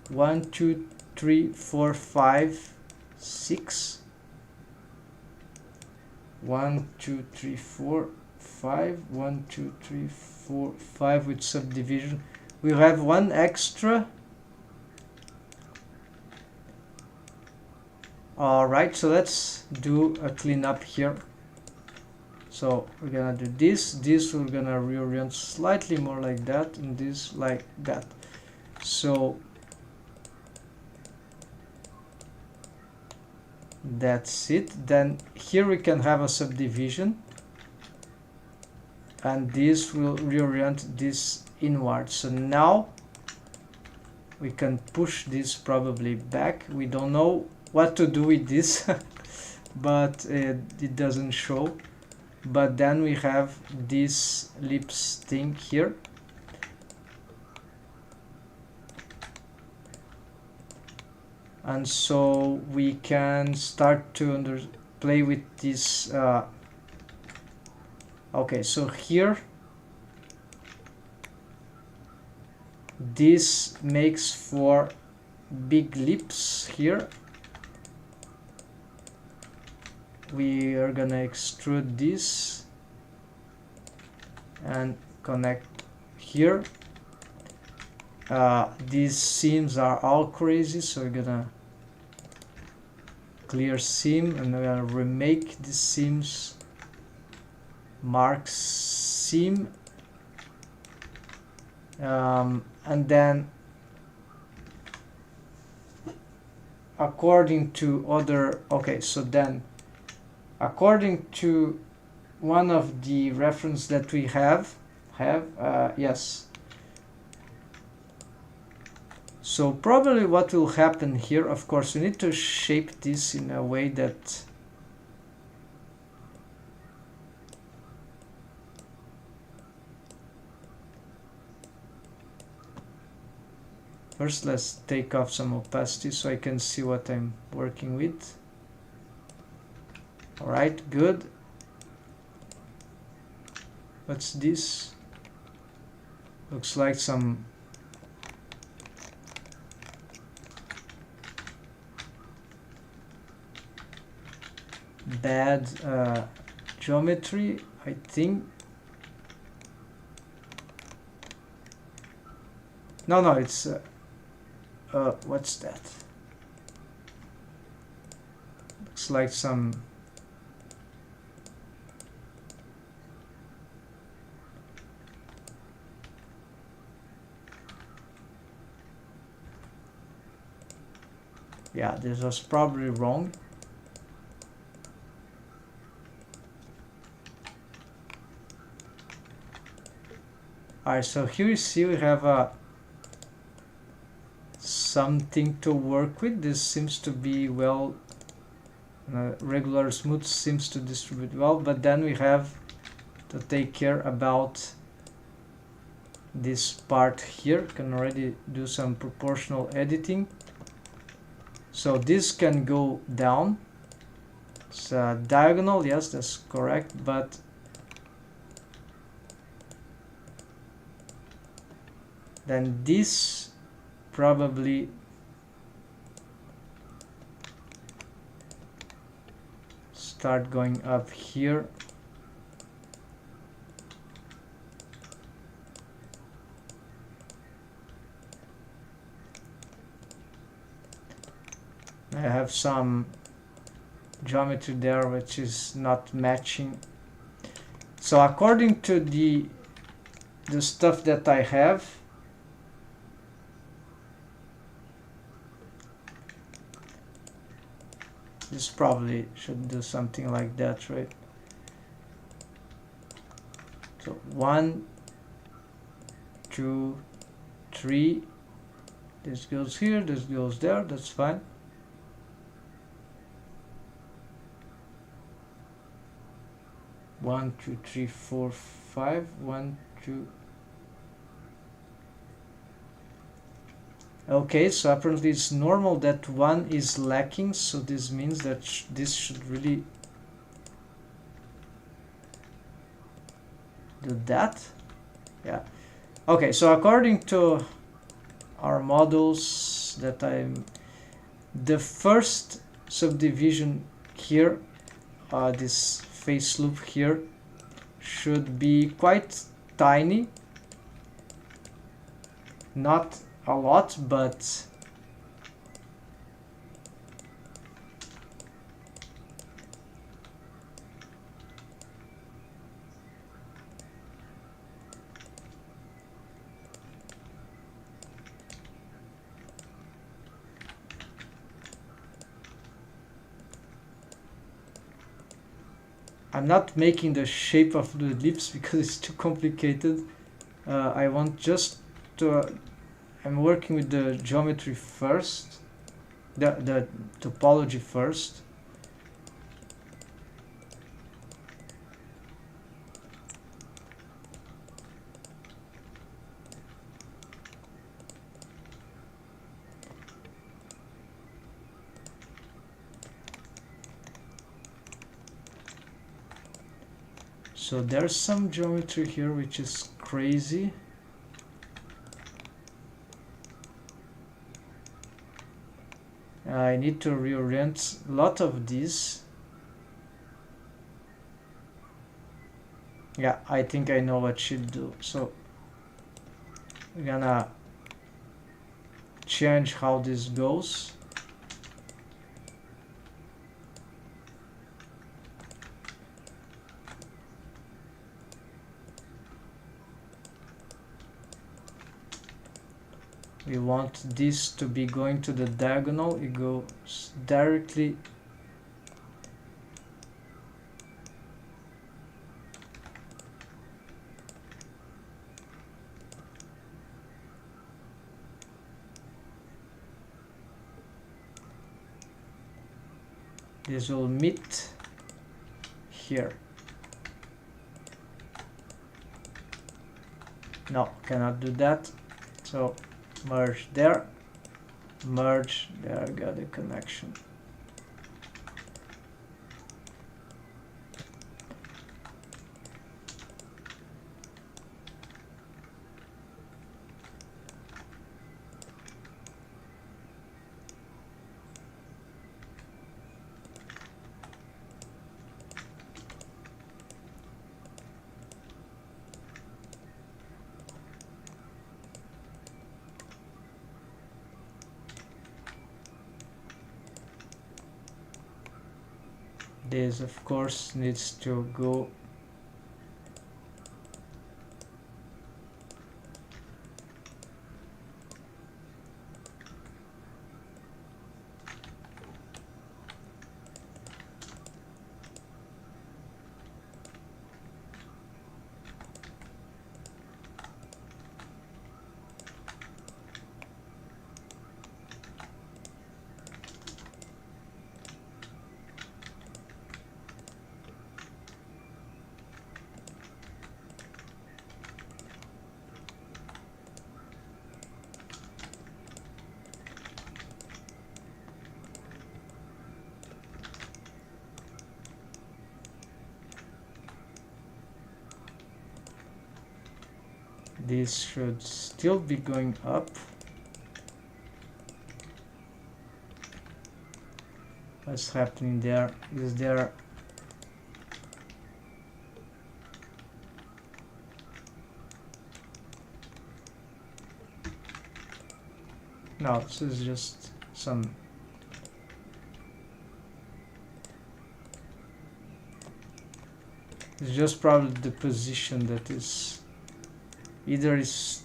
1, 2, 3, 4, 5, 6. 1, 2, 3, 4, 5. 1, 2, 3, 4, 5 with subdivision. We have one extra. Alright, so let's do a cleanup here. So we're gonna do this. This we're gonna reorient slightly more like that, and this like that. So that's it. Then here we can have a subdivision, and this will reorient this inward. So now we can push this probably back. We don't know what to do with this but it doesn't show. But then we have this lips thing here. And so we can start to play with this. Okay, so here this makes for big lips here. We are gonna extrude this and connect here. These seams are all crazy, so we're gonna clear seam and we're gonna remake the seams. Mark seam, and then according to other, okay, so then according to one of the reference that we have, yes. So probably what will happen here, of course, we need to shape this in a way that first let's take off some opacity so I can see what I'm working with. Alright, good. What's this? Looks like some bad geometry, I think. No, it's what's that? Looks like some yeah, this was probably wrong. Alright, so here you see we have something to work with. This seems to be well, regular smooth seems to distribute well, but then we have to take care about this part here. Can already do some proportional editing. So this can go down. It's diagonal, yes, that's correct, but then this probably start going up here. I have some geometry there which is not matching. So according to the stuff that I have, this probably should do something like that, right? So 1, 2, 3, this goes here, this goes there, that's fine. One, two, three, four, 5. 1, 2. Okay, so apparently it's normal that one is lacking, so this means that this should really do that. Yeah. Okay, so according to our models that the first subdivision here, this face loop here, should be quite tiny, not a lot, but I'm not making the shape of the ellipse because it's too complicated. I want just to I'm working with the geometry first, the topology first. So there's some geometry here which is crazy. I need to reorient a lot of these. Yeah, I think I know what should do. So we're gonna change how this goes. We want this to be going to the diagonal. It goes directly this will meet here. No, cannot do that. So merge there, merge there, got a connection. This of course needs to go this should still be going up. What's happening there? Is there no, this is just some it's just probably the position that is either is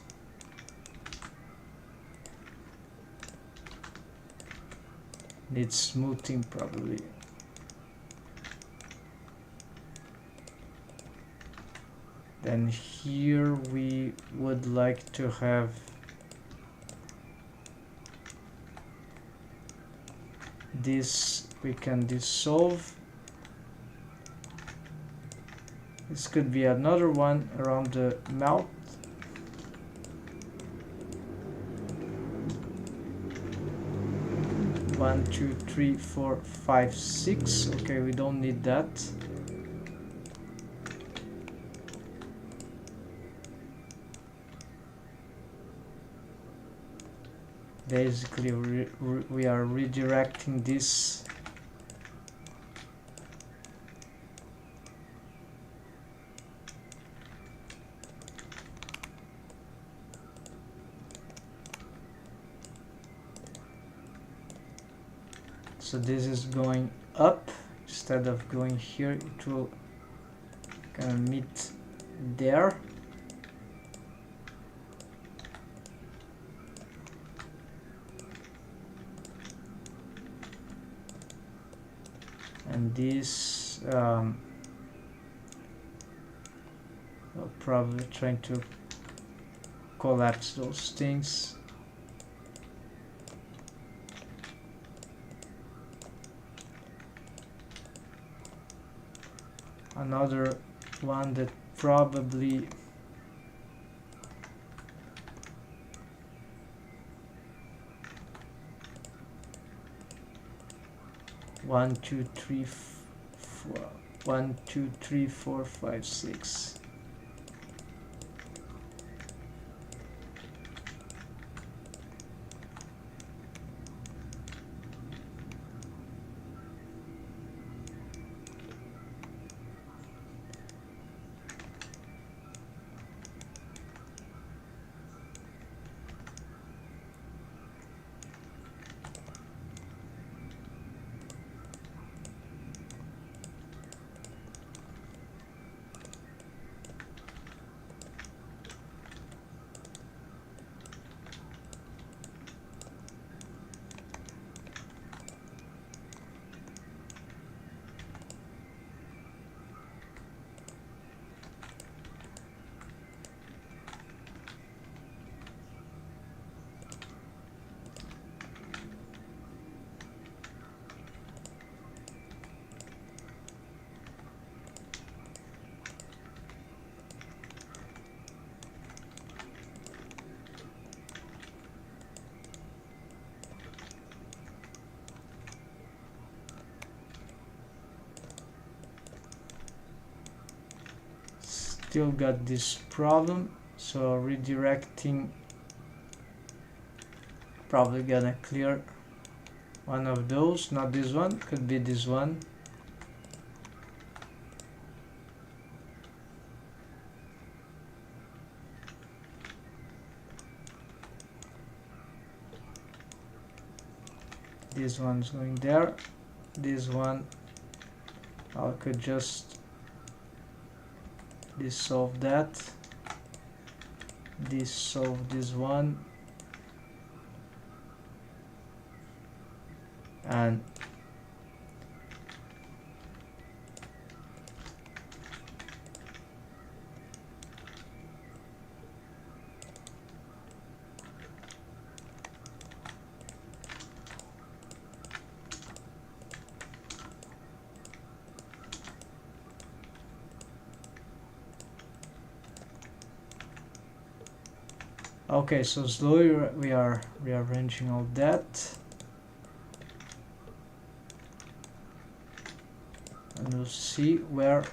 needs smoothing probably. Then here we would like to have this, we can dissolve. This could be another one around the mouth. One, two, three, four, five, six. Okay, we don't need that. Basically, we are redirecting this so this is going up instead of going here. It will kind of meet there. And this I'll probably trying to collapse those things. Another one that probably one, two, three, four, 1, 2, 3, 4, 5, 6. Still got this problem, so redirecting probably gonna clear one of those, not this one, could be this one. This one's going there, this one I could just dissolve that, dissolve this one, and okay, so slowly we are rearranging all that, and we'll see where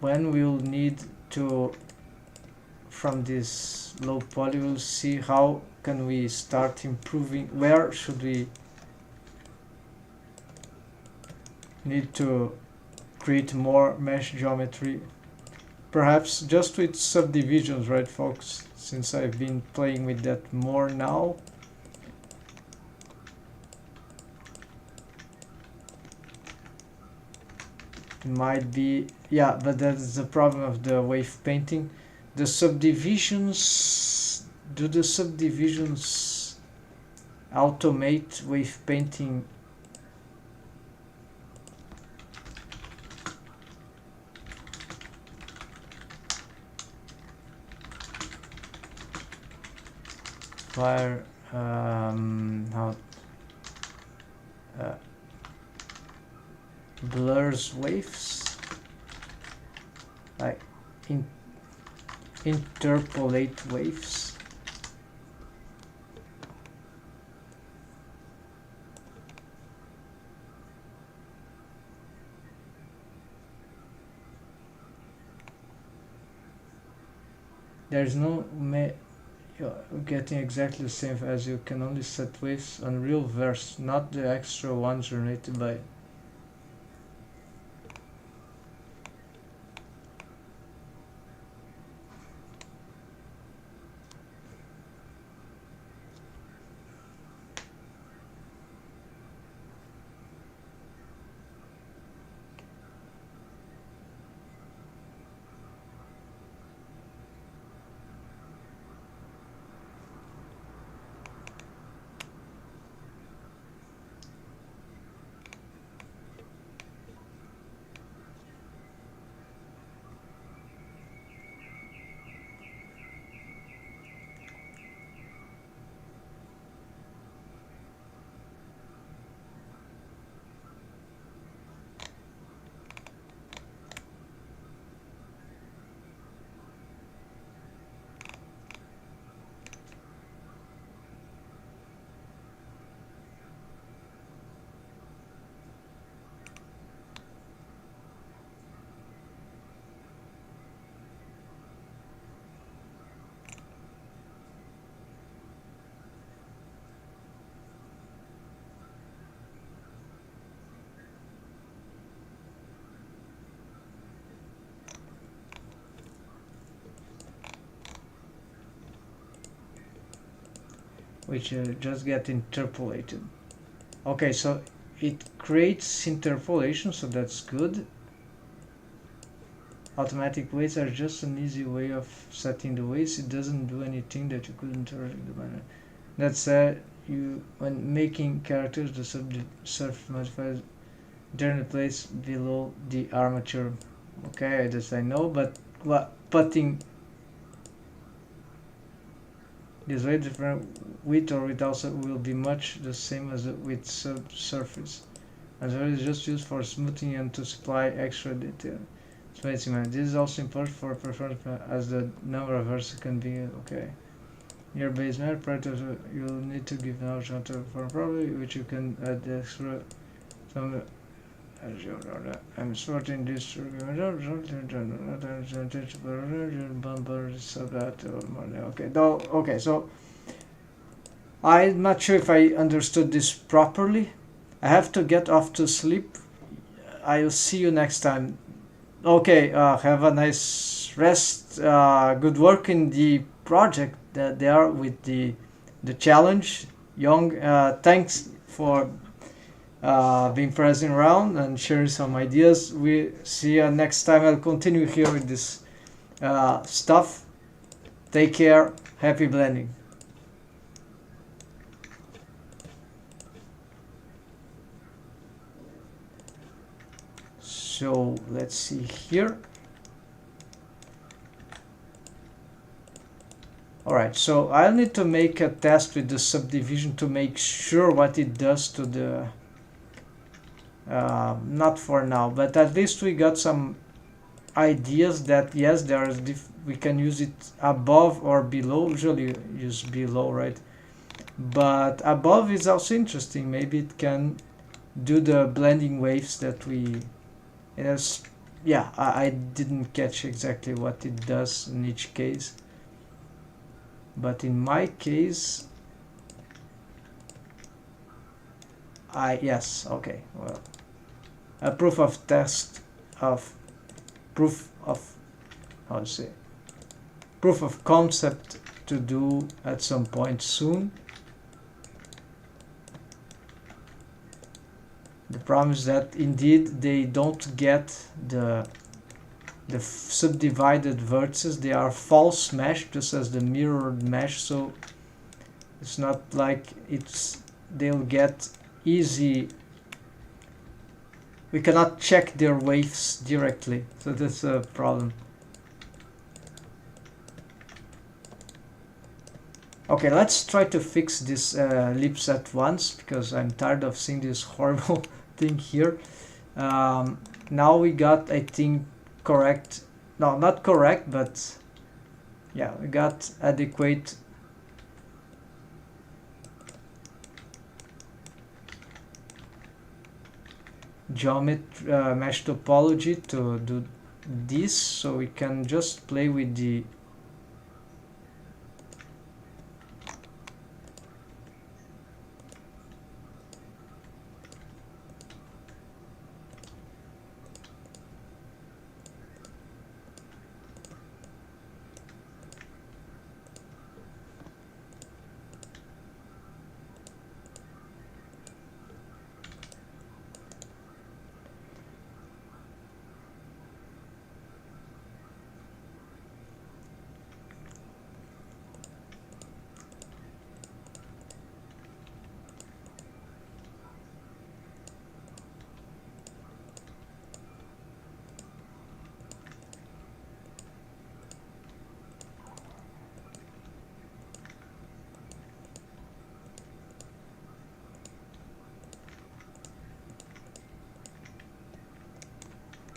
when we'll need to, from this low poly, we'll see how can we start improving, where should we need to create more mesh geometry, perhaps just with subdivisions, right folks, since I've been playing with that more now. It might be, yeah, but that's the problem of the wave painting. The subdivisions, do the subdivisions automate wave painting? Where how blurs waves, like interpolate waves. There's no you're getting exactly the same, as you can only set waves on real verse, not the extra ones generated by. Which just get interpolated. Okay, so it creates interpolation, so that's good. Automatic weights are just an easy way of setting the weights. It doesn't do anything that you couldn't already do. That's you, when making characters, the surface modifiers turn place below the armature. Okay, this I know, but putting this way, different with or without will be much the same as with subsurface. And so it is just used for smoothing and to supply extra detail. This is also important for performance as the number of verses can be okay. Your base map parameters you'll need to give knowledge for probably, which you can add extra some. I'm sorting this okay. Okay, so I'm not sure if I understood this properly. I have to get off to sleep. I'll see you next time. Okay, have a nice rest. Good work in the project that they are with the challenge. Young, thanks for being present around and sharing some ideas. We see you next time. I'll continue here with this stuff. Take care. Happy blending. So let's see here. Alright, so I'll need to make a test with the subdivision to make sure what it does to the not for now, but at least we got some ideas that yes, there is we can use it above or below. Usually use below, right? But above is also interesting. Maybe it can do the blending waves that we yeah, I didn't catch exactly what it does in each case, but in my case yes, okay, well, a proof of how to say, proof of concept to do at some point soon. The problem is that indeed they don't get the subdivided vertices. They are false mesh, just as the mirrored mesh, so it's not like they'll get easy. We cannot check their waves directly, so that's a problem. Okay, let's try to fix this ellipse at once, because I'm tired of seeing this horrible thing here. Now we got, I think, correct, no, not correct, but yeah, we got adequate geometry mesh topology to do this, so we can just play with the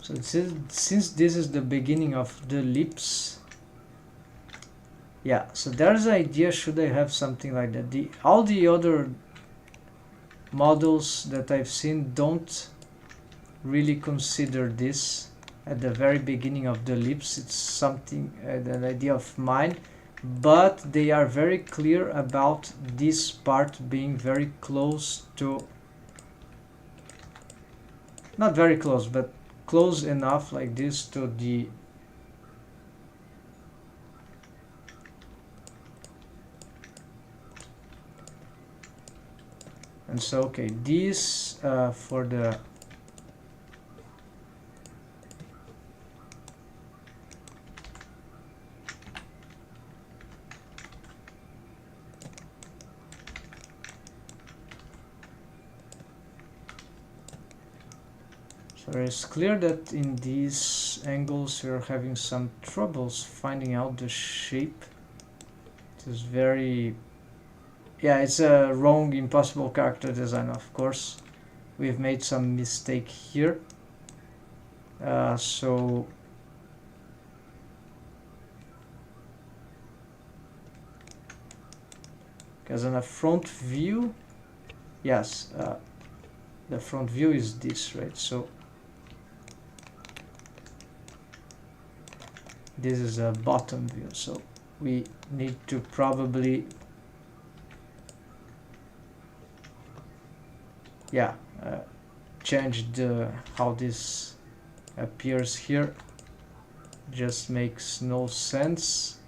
so since this is the beginning of the ellipse, yeah, so there's the idea, should I have something like that? All the other models that I've seen don't really consider this at the very beginning of the ellipse. It's something, an idea of mine, but they are very clear about this part being very close to, not very close, but close enough like this to the and so okay, this for the so it's clear that in these angles we're having some troubles finding out the shape. It is very, yeah, it's a wrong, impossible character design, of course. We've made some mistake here. So because on a front view, yes, the front view is this, right? So this is a bottom view, so we need to probably, yeah, change the how this appears here. Just makes no sense.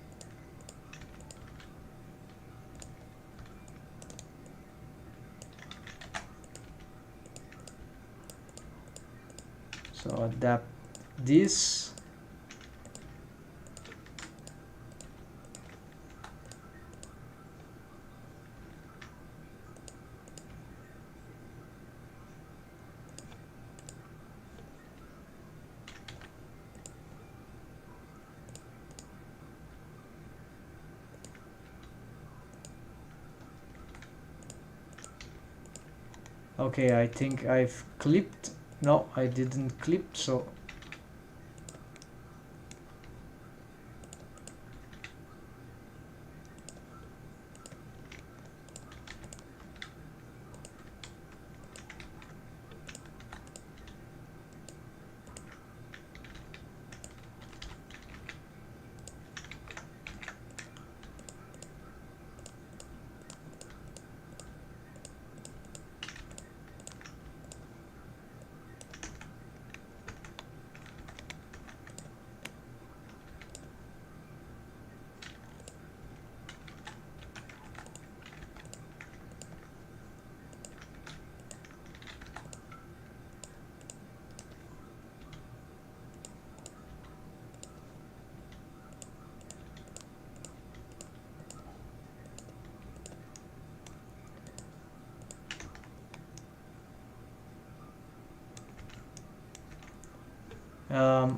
So adapt this. Okay, I think I've clipped. No, I didn't clip, so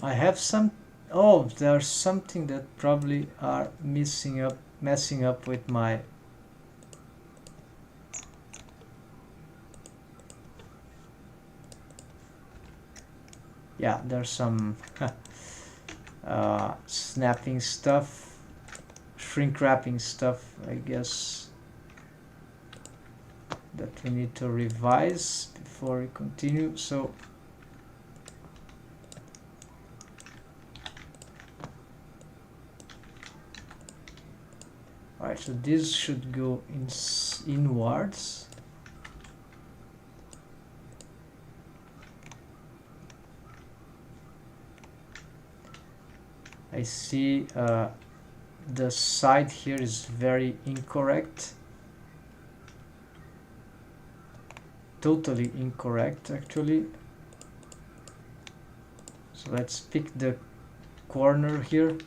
I have some. Oh, there's something that probably are messing up with my. Yeah, there's some snapping stuff, shrink wrapping stuff, I guess, that we need to revise before we continue. So alright, so this should go inwards. I see the side here is very incorrect. Totally incorrect, actually. So let's pick the corner here.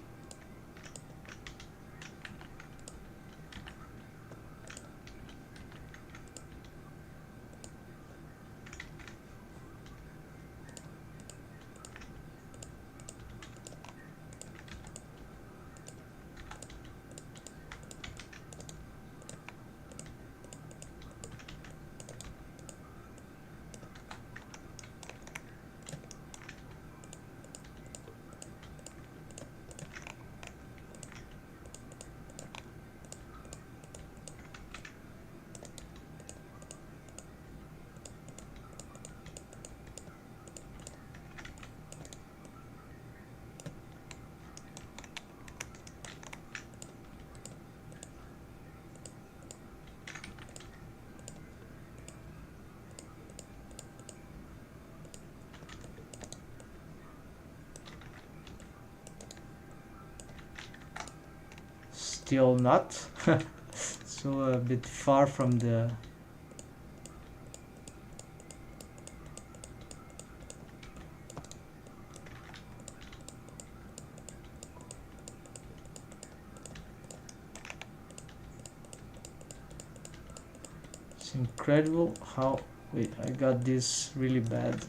Still not. So a bit far from the it's incredible how wait, I got this really bad.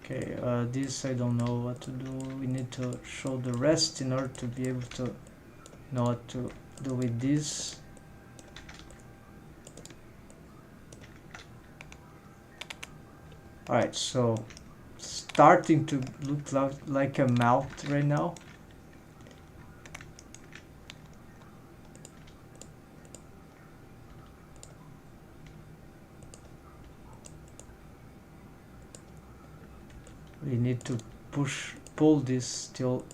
Okay, this I don't know what to do. We need to show the rest in order to be able to know what to do with this. Alright, so starting to look like a mouth right now. We need to pull this till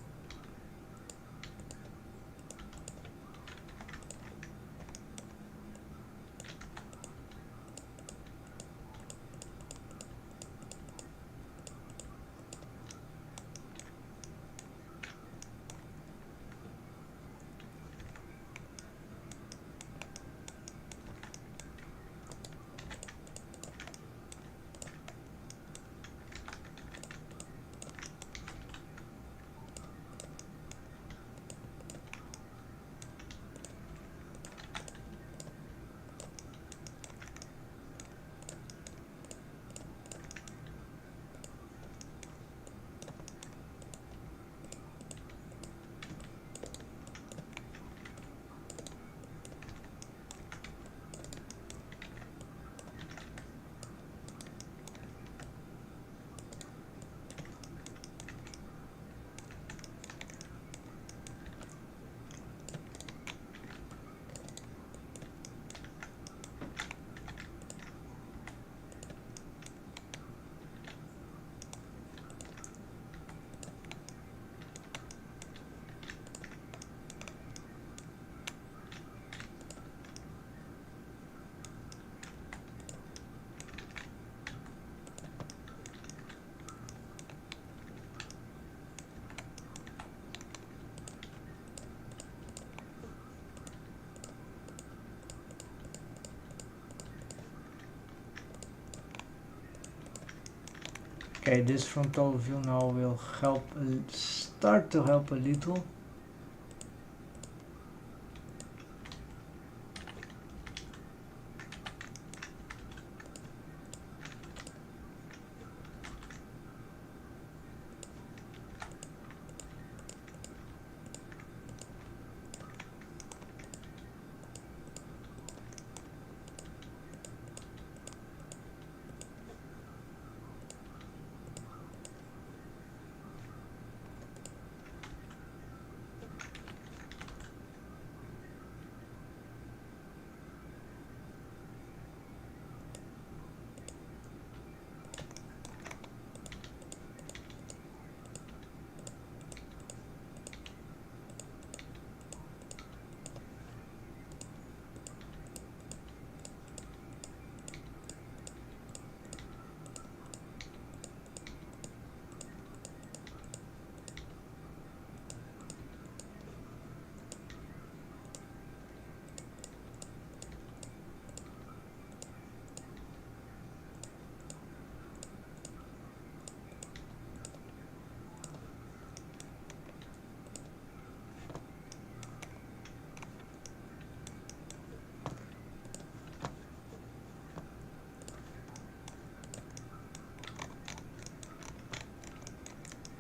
Okay, this frontal view now will help, start to help a little.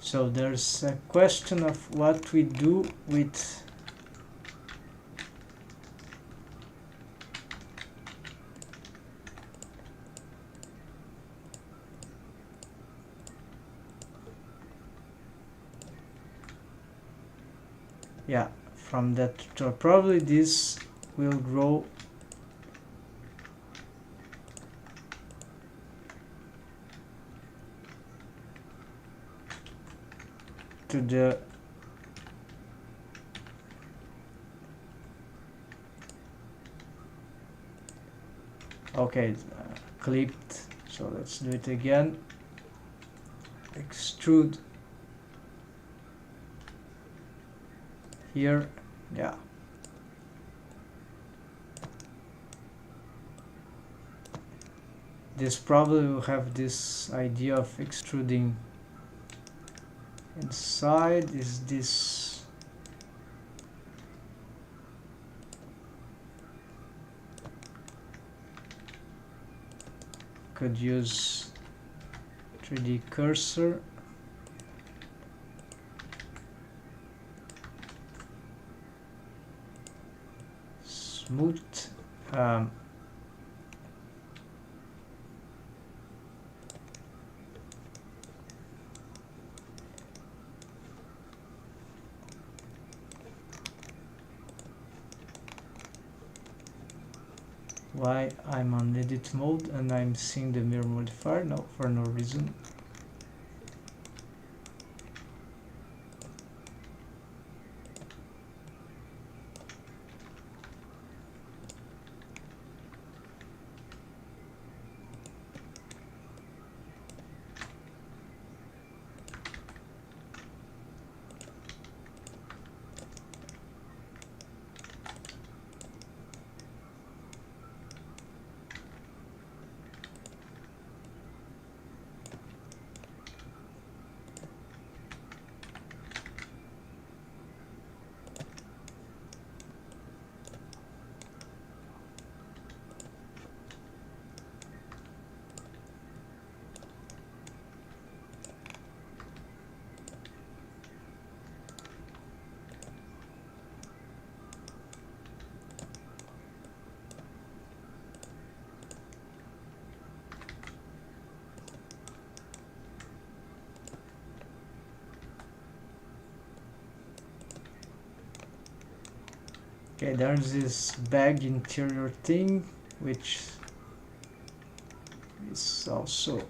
So there's a question of what we do with from that tutorial. Probably this will grow to the clipped. So let's do it again. Extrude here. This probably will have this idea of extruding inside. Is this could use 3D cursor. Smooth. Why I'm on edit mode and I'm seeing the mirror modifier? No, for no reason. Okay, there's this bag interior thing, which is also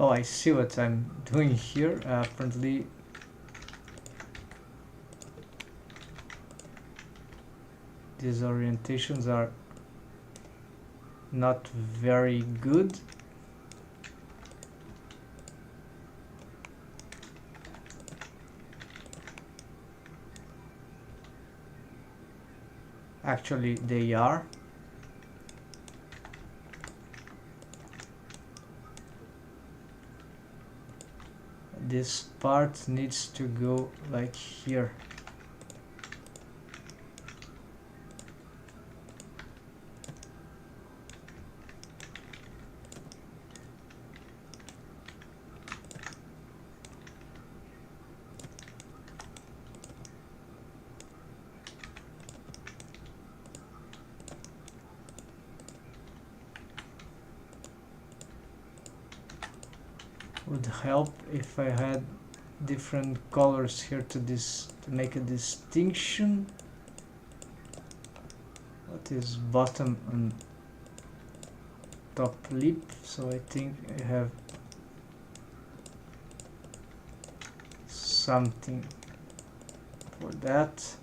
oh, I see what I'm doing here. Apparently these orientations are not very good. Actually, they are. This part needs to go like here. Would help if I had different colors here to make a distinction. What is bottom and top lip? So I think I have something for that.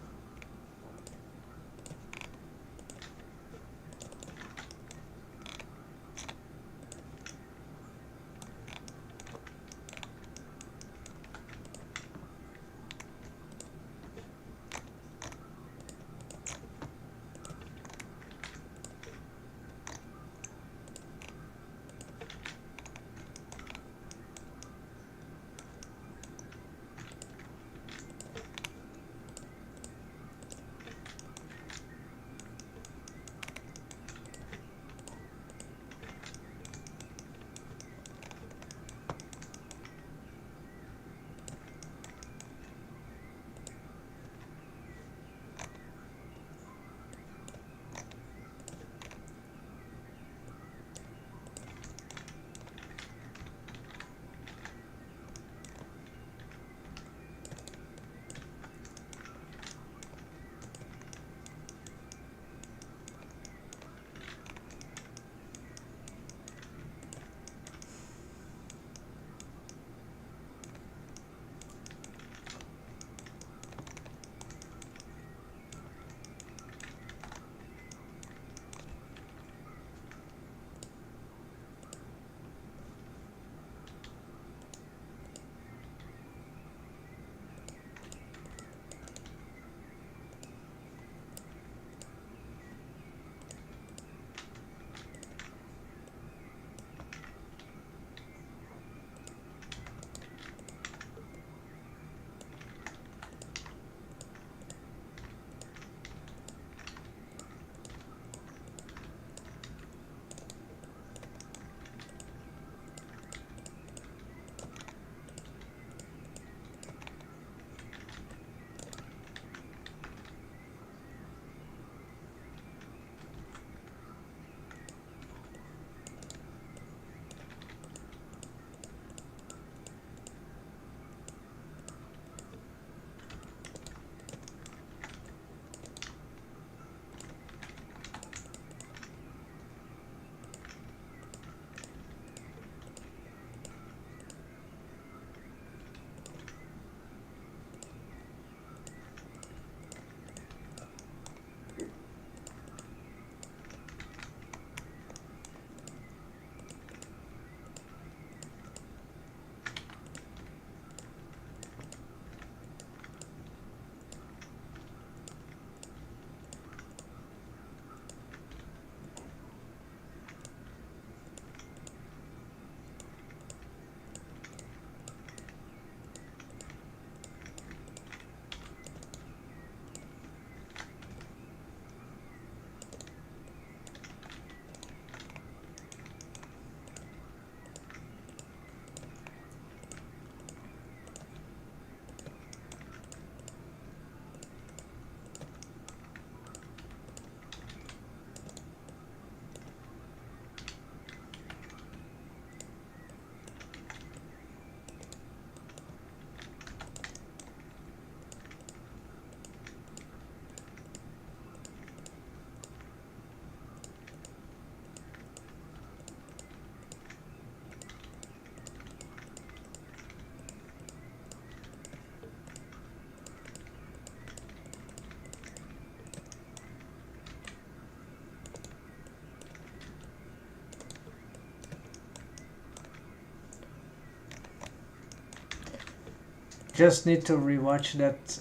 just need to rewatch that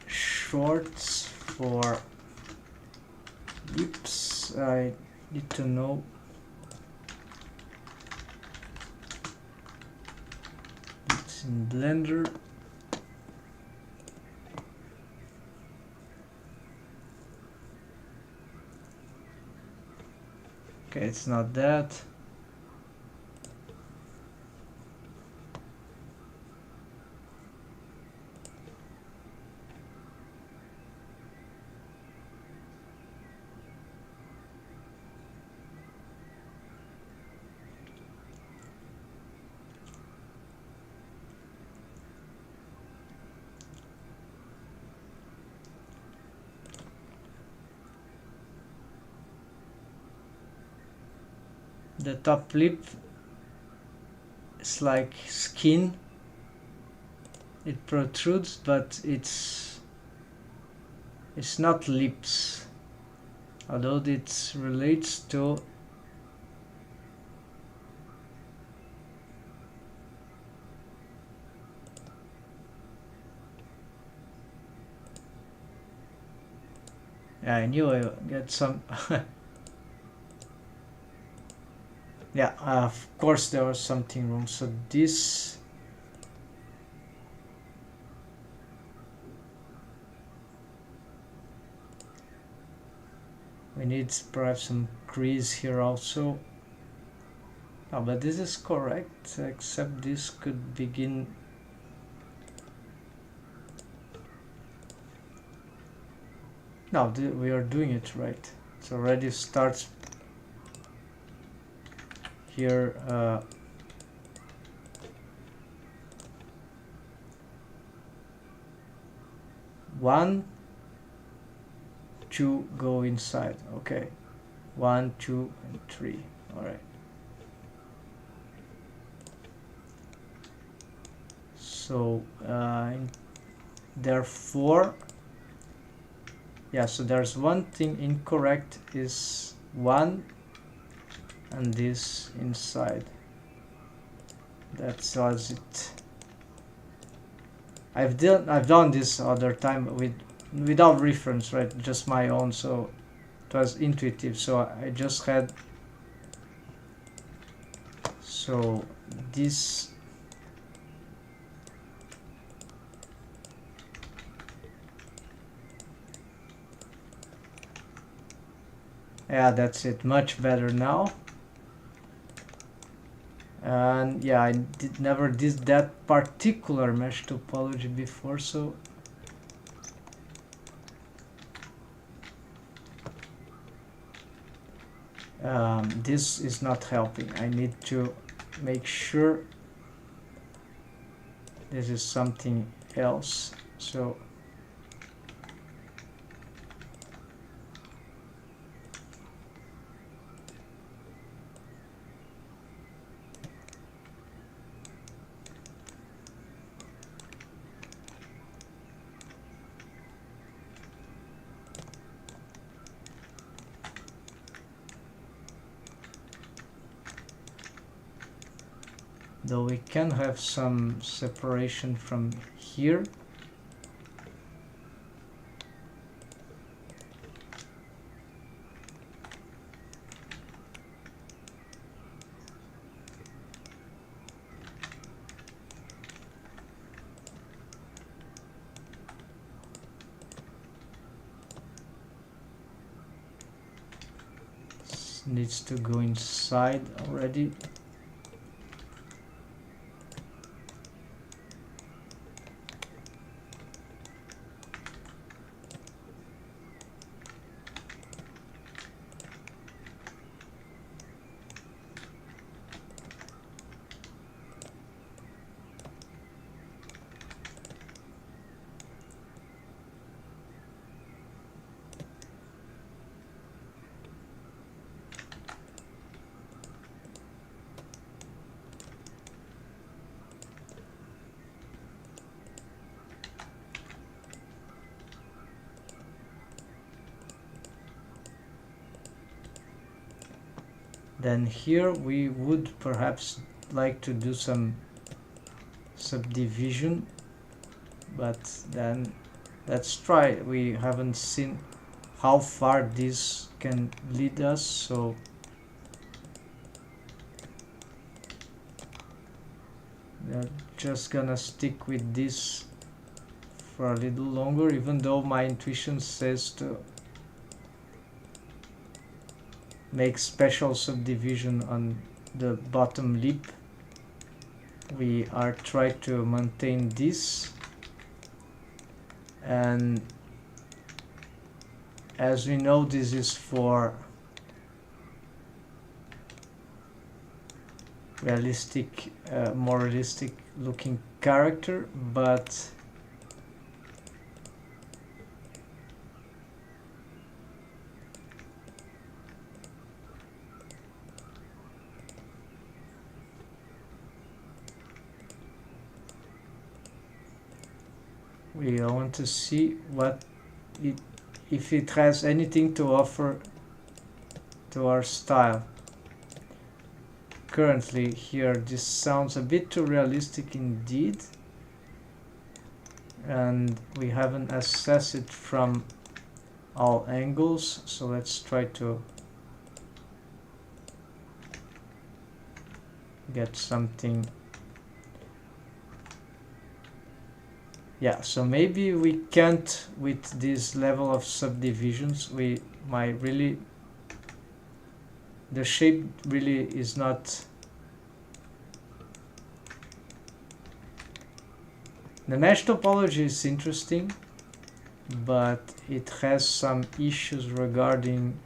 shorts for oops, I need to know it's in Blender. Okay, it's not that. The top lip is like skin. It protrudes, but it's not lips, although it relates to yeah, I knew I would get some yeah, of course there was something wrong. So this we need perhaps some crease here also. Oh, but this is correct, except this could begin. No, we are doing it right. It already starts here. 1, 2 go inside. Okay, 1, 2, and 3. All right. So therefore, yeah. So there's one thing incorrect is 1 and this inside. That does it. I've done this other time without reference, right? Just my own, so it was intuitive. So I just had so this yeah, that's it, much better now. And yeah, I never did that particular mesh topology before, so this is not helping. I need to make sure this is something else. So though we can have some separation from here. This needs to go inside already. Then here we would perhaps like to do some subdivision, but then let's try. We haven't seen how far this can lead us, so we're just gonna stick with this for a little longer, even though my intuition says to make special subdivision on the bottom lip. We are trying to maintain this, and as we know, this is for realistic, more realistic looking character, but we want to see what it, if it has anything to offer to our style. Currently here this sounds a bit too realistic indeed, and we haven't assessed it from all angles, so let's try to get something. Yeah, so maybe we can't, with this level of subdivisions, we might really, the shape really is not, the mesh topology is interesting, but it has some issues regarding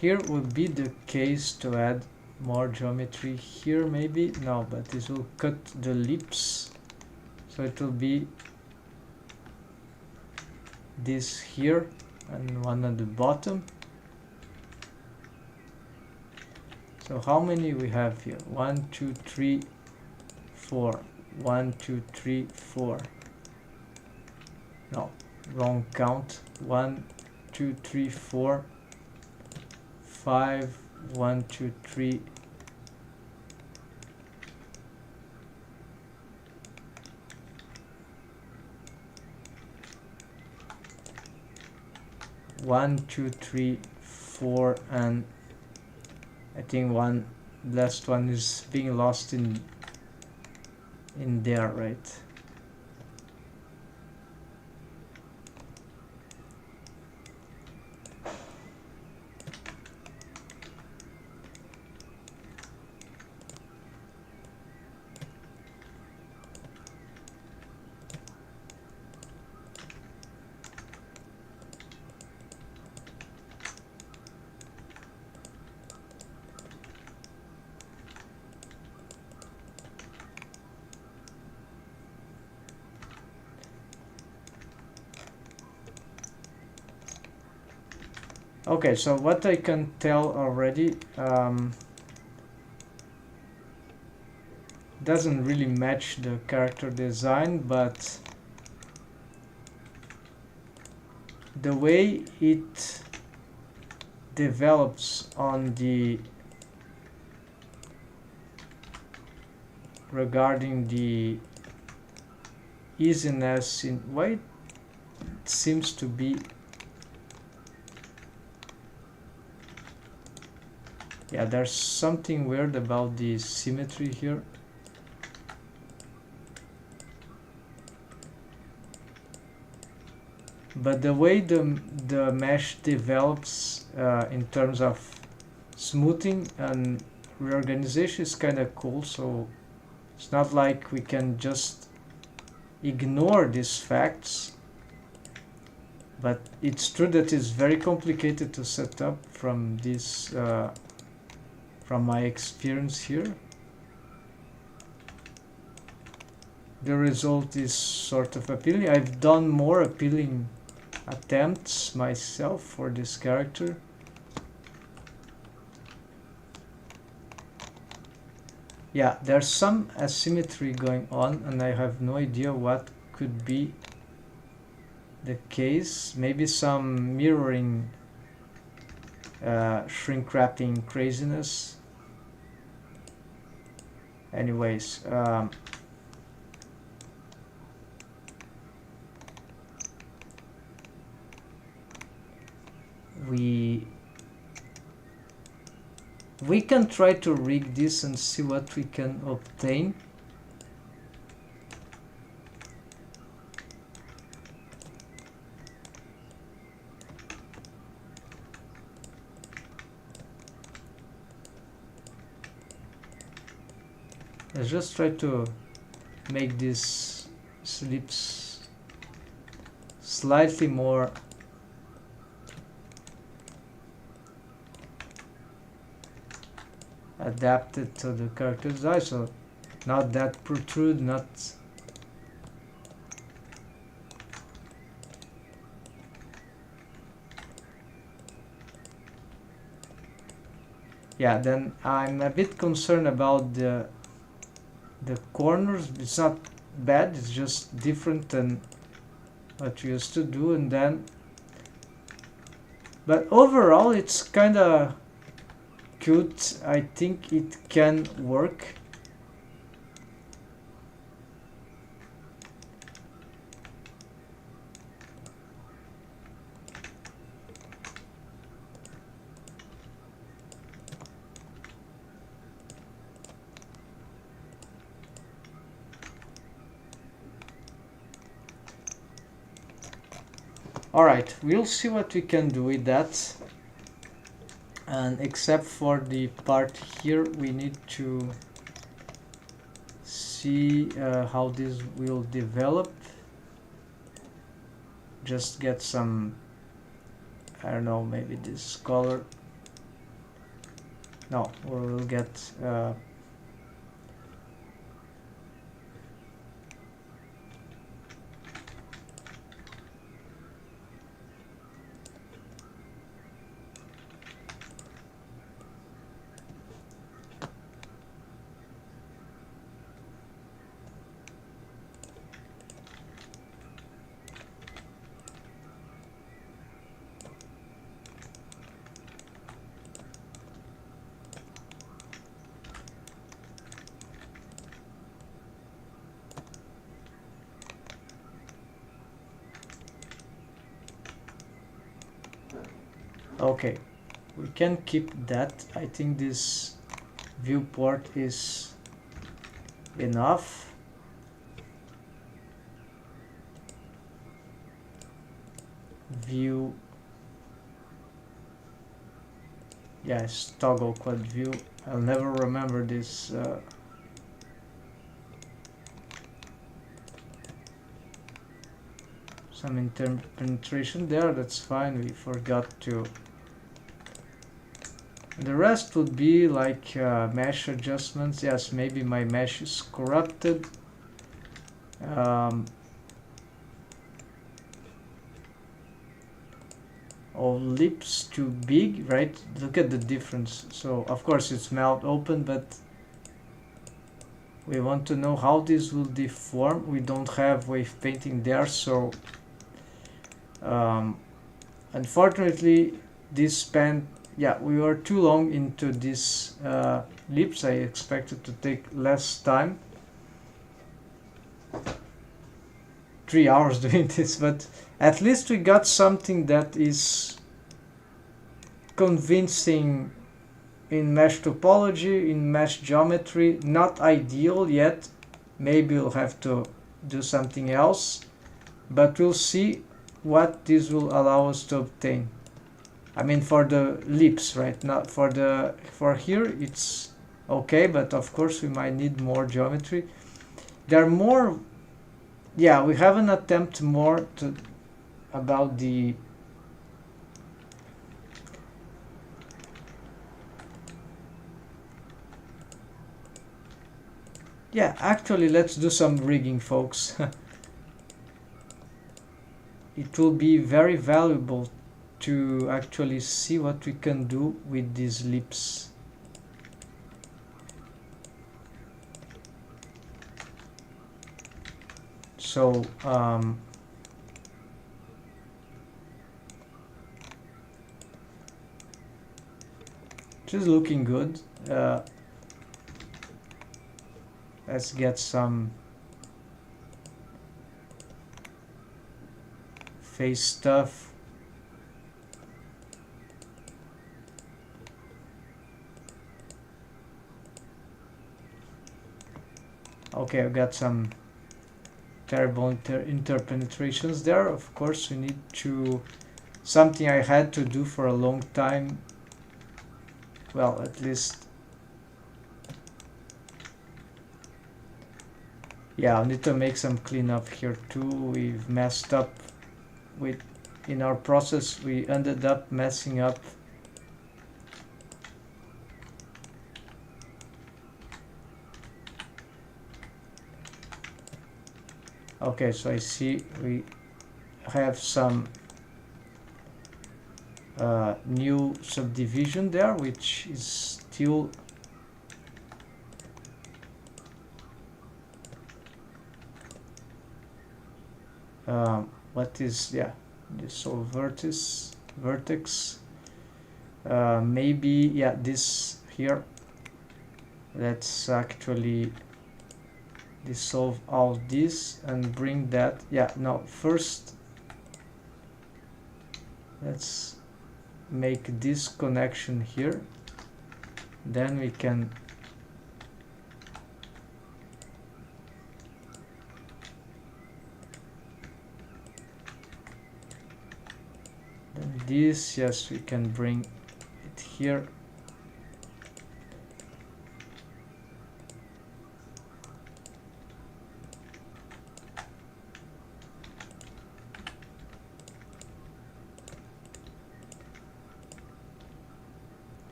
here would be the case to add more geometry here, maybe. No, but this will cut the lips, so it will be this here and one at the bottom. So how many we have here? 1, 2, 3, 4. 1, 2, 3, 4. No, wrong count. 1, 2, 3, 4. 5, 1, 2, 3. One, two, three, 4, and I think one last one is being lost in there, right? Okay, so what I can tell already, doesn't really match the character design, but the way it develops on the regarding the easiness in why it seems to be, yeah, there's something weird about the symmetry here. but the way the mesh develops in terms of smoothing and reorganization is kind of cool. So it's not like we can just ignore these facts, but it's true that it's very complicated to set up from this from my experience here. The result is sort of appealing. I've done more appealing attempts myself for this character. Yeah, there's some asymmetry going on, and I have no idea what could be the case. Maybe some mirroring, shrink wrapping craziness. Anyways, we can try to rig this and see what we can obtain. Let's just try to make these slips slightly more adapted to the character's eye, so not that protrude, not yeah. Then I'm a bit concerned about the corners. It's not bad, it's just different than what we used to do, and then but overall it's kind of cute. I think it can work. Alright, we'll see what we can do with that. And except for the part here, we need to see how this will develop. Just get some, I don't know, maybe this color. No, or we'll get okay, we can keep that. I think this viewport is enough. View, yes, toggle quad view. I'll never remember this. Some interpenetration there, that's fine. We forgot to. The rest would be like mesh adjustments. Yes, maybe my mesh is corrupted. Or lips too big, right? Look at the difference. So of course it's mouth open, but we want to know how this will deform. We don't have wave painting there, so unfortunately this span, yeah, we were too long into this lips. I expected to take less time, 3 hours doing this, but at least we got something that is convincing in mesh topology, in mesh geometry. Not ideal yet, maybe we'll have to do something else, but we'll see. what this will allow us to obtain. I mean, for the lips, right? Not for here it's okay, but of course we might need more geometry. There are more. Yeah, we have an attempt more to about the yeah, actually let's do some rigging, folks. It will be very valuable to actually see what we can do with these lips. So it is looking good. Let's get some face stuff. Okay, I've got some terrible interpenetrations there. Of course, we need to something I had to do for a long time. Well, at least yeah, I need to make some cleanup here too. We've messed up with in our process. We ended up messing up okay, so I see we have some new subdivision there, which is still what is, yeah, this whole vertex, maybe, yeah, this here, let's actually dissolve all this and bring that, yeah, no, first let's make this connection here, then we can this, yes, we can bring it here.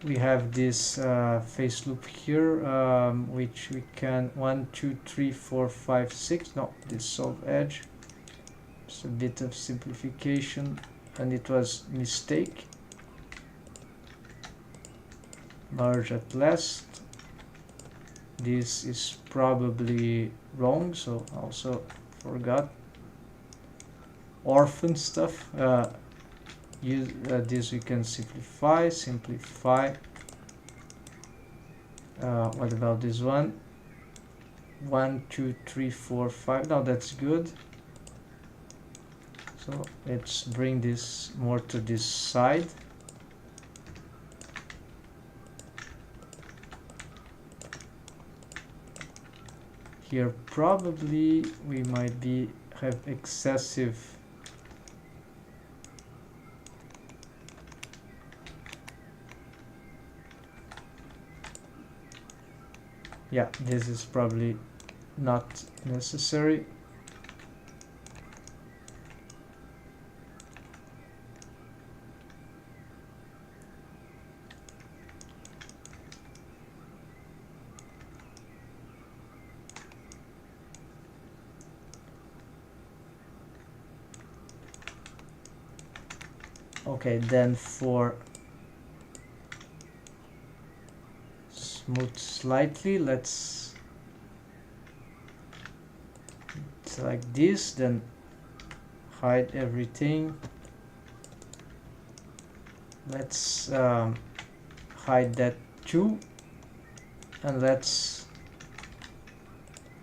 We have this face loop here, which we can 1 2 3 4 5 6, no, dissolve edge, just a bit of simplification, and it was mistake. Merge at last. This is probably wrong, so also forgot orphan stuff. Use this, we can simplify. What about this one? 1 2 3 4 5, now that's good. So let's bring this more to this side. Here probably we might have excessive yeah, this is probably not necessary. Okay, then for smooth slightly, let's like this, then hide everything. Let's hide that too, and let's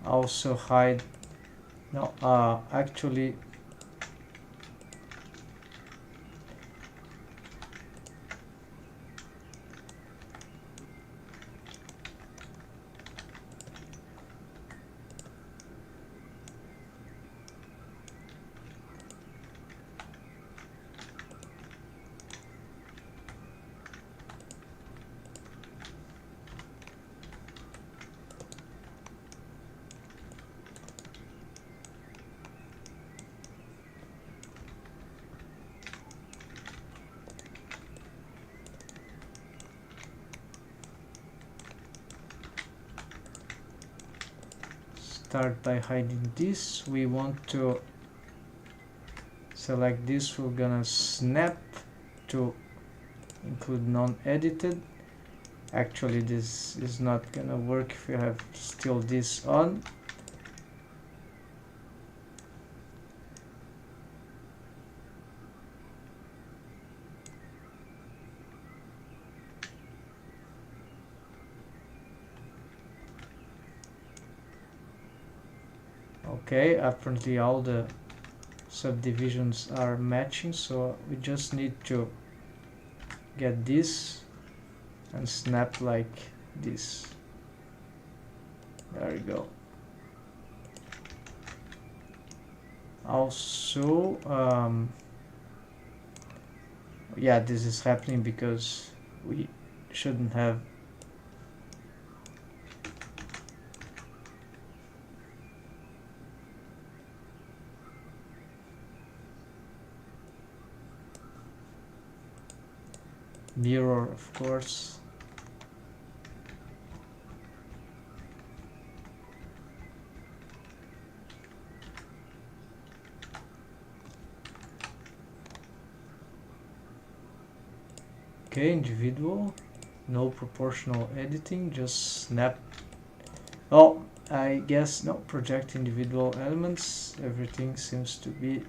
also hide, no, actually start by hiding this. We want to select this. We're gonna snap to include non-edited. Actually, this is not gonna work if you have still this on. Okay, apparently all the subdivisions are matching, so we just need to get this and snap like this. There we go. Also, yeah, this is happening because we shouldn't have mirror, of course. Okay, individual, no proportional editing, just snap. Oh, I guess no, project individual elements. Everything seems to be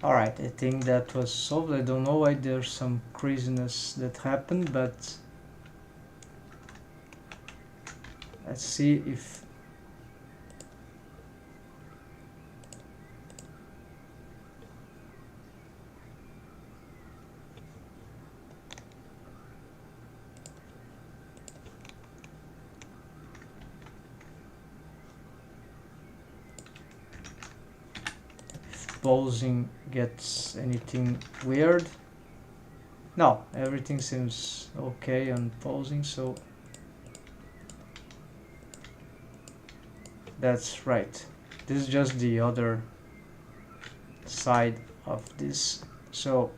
alright. I think that was solved. I don't know why there's some craziness that happened, but let's see if posing gets anything weird. No, everything seems okay on posing, so that's right. This is just the other side of this. So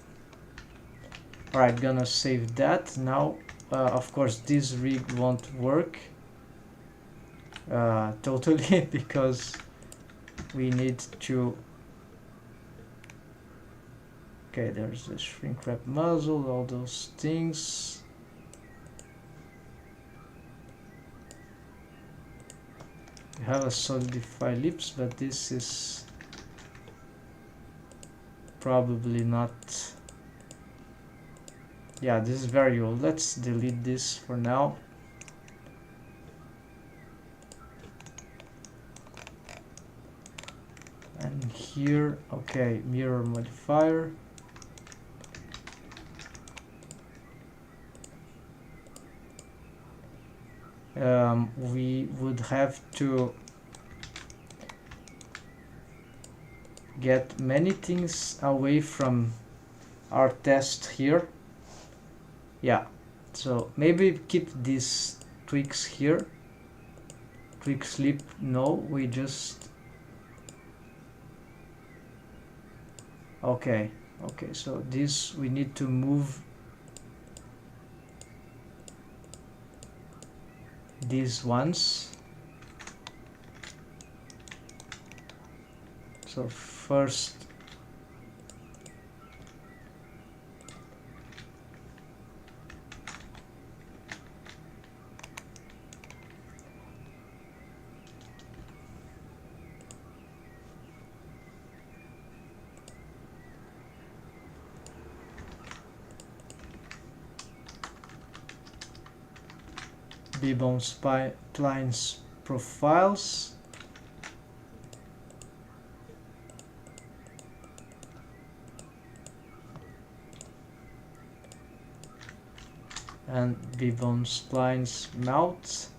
alright, gonna save that now. Of course this rig won't work totally because we need to. Okay, there's the shrink wrap muzzle, all those things. We have a solidify lips, but this is probably not. Yeah, this is very old. Let's delete this for now. And here, okay, mirror modifier. We would have to get many things away from our test here. Yeah, so maybe keep these tweaks here. Tweak sleep, no, we just. Okay, so this we need to move these ones. So first B-bone splines profiles, and B-bone splines mouth.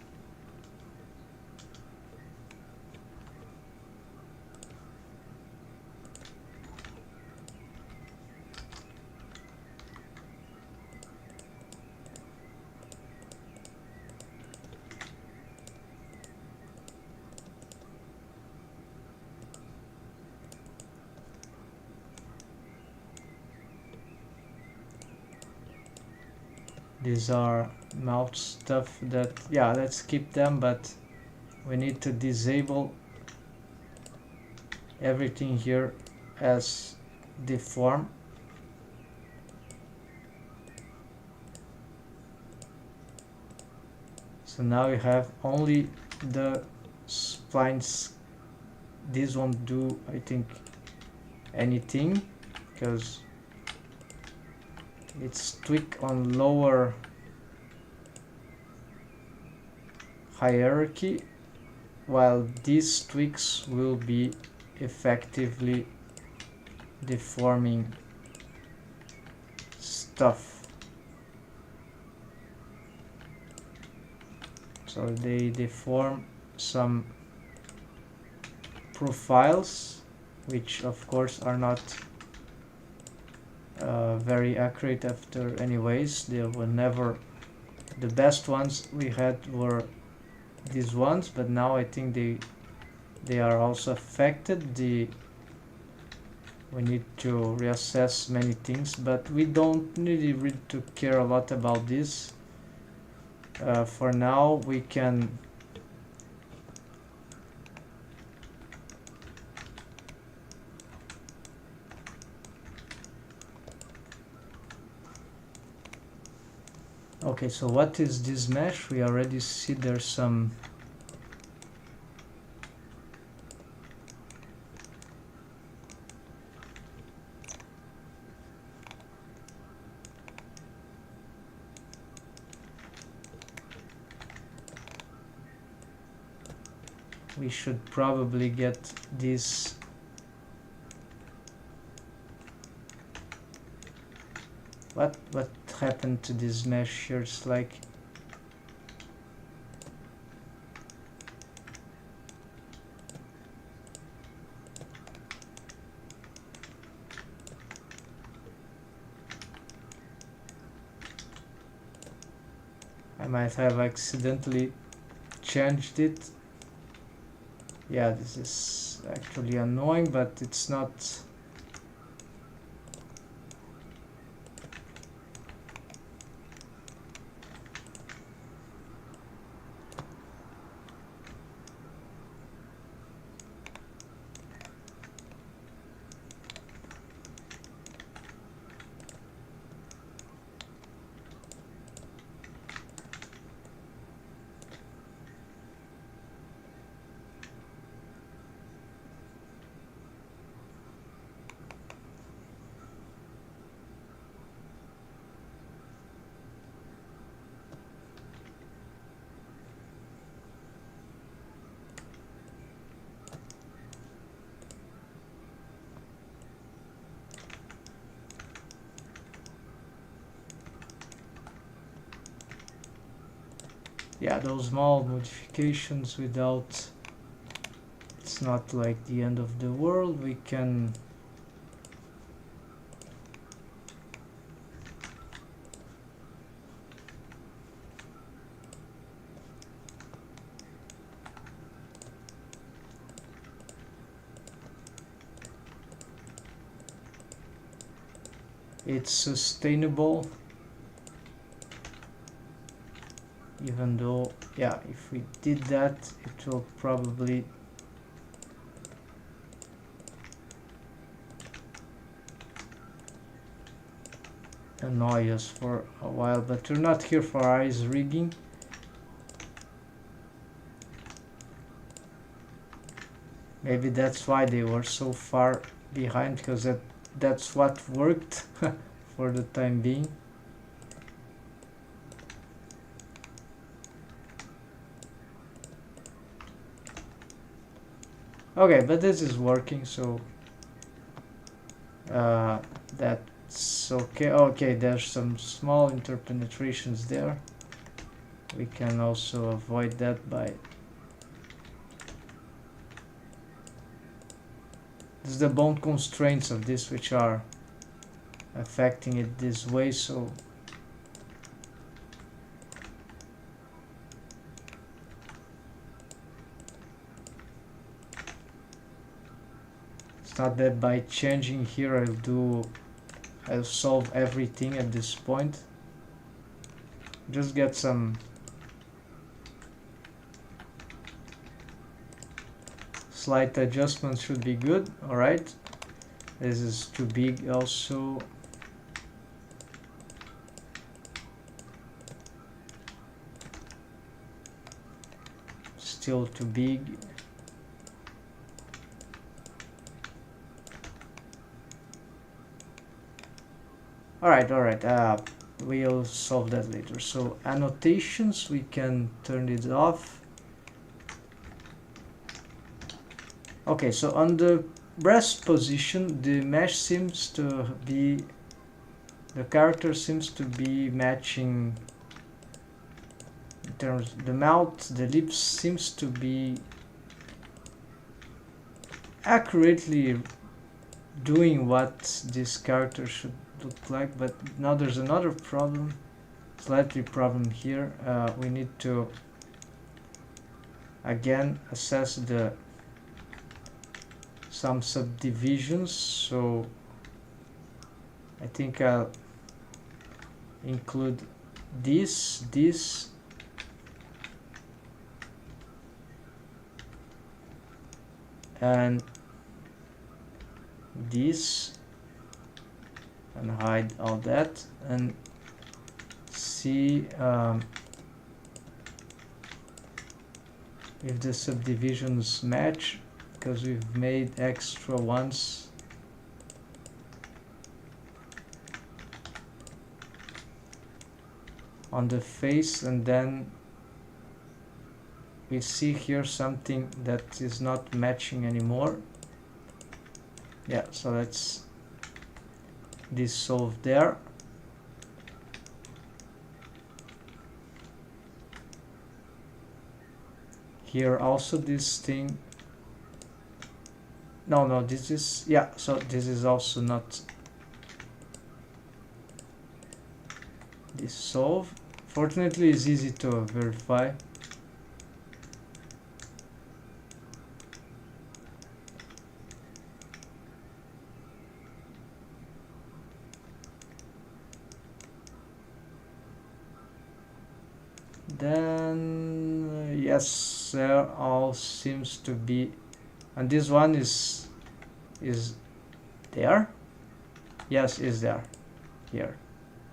These are mouth stuff that, yeah, let's keep them, but we need to disable everything here as deform. So now we have only the splines. These won't do, I think, anything because it's tweak on lower hierarchy, while these tweaks will be effectively deforming stuff. So they deform some profiles, which of course are not very accurate after anyways. They were never, the best ones we had were these ones, but now I think they are also affected. We need to reassess many things, but we don't really to care a lot about this. For now we can okay, so what is this mesh? We already see there's some we should probably get this what happened to this mesh here? It's like I might have accidentally changed it. Yeah, this is actually annoying, but it's not. Yeah, those small modifications without, it's not like the end of the world. We can it's sustainable. even though, yeah, if we did that, it will probably annoy us for a while, but we're not here for eyes rigging. Maybe that's why they were so far behind, because that's what worked for the time being. Okay, but this is working, so that's okay. Okay, there's some small interpenetrations there. We can also avoid that by... This is the bone constraints of this which are affecting it this way, so it's not that by changing here I'll solve everything at this point. Just get some slight adjustments should be good. Alright, this is too big also. Still too big. Alright, we'll solve that later. So annotations, we can turn it off. Okay, so on the breast position, the mesh seems to be, the character seems to be matching in terms, the mouth, the lips seems to be accurately doing what this character should look like. But now there's another problem, slightly problem here. We need to again assess some subdivisions, so I think I'll include this, and this, and hide all that, and see if the subdivisions match, because we've made extra ones. On the face, and then we see here something that is not matching anymore. Yeah, so let's dissolve there. Here also this thing, no, this is, yeah, so this is also not dissolve. Fortunately, it's easy to verify. Then yes, there all seems to be, and this one is there. Yes, is there. Here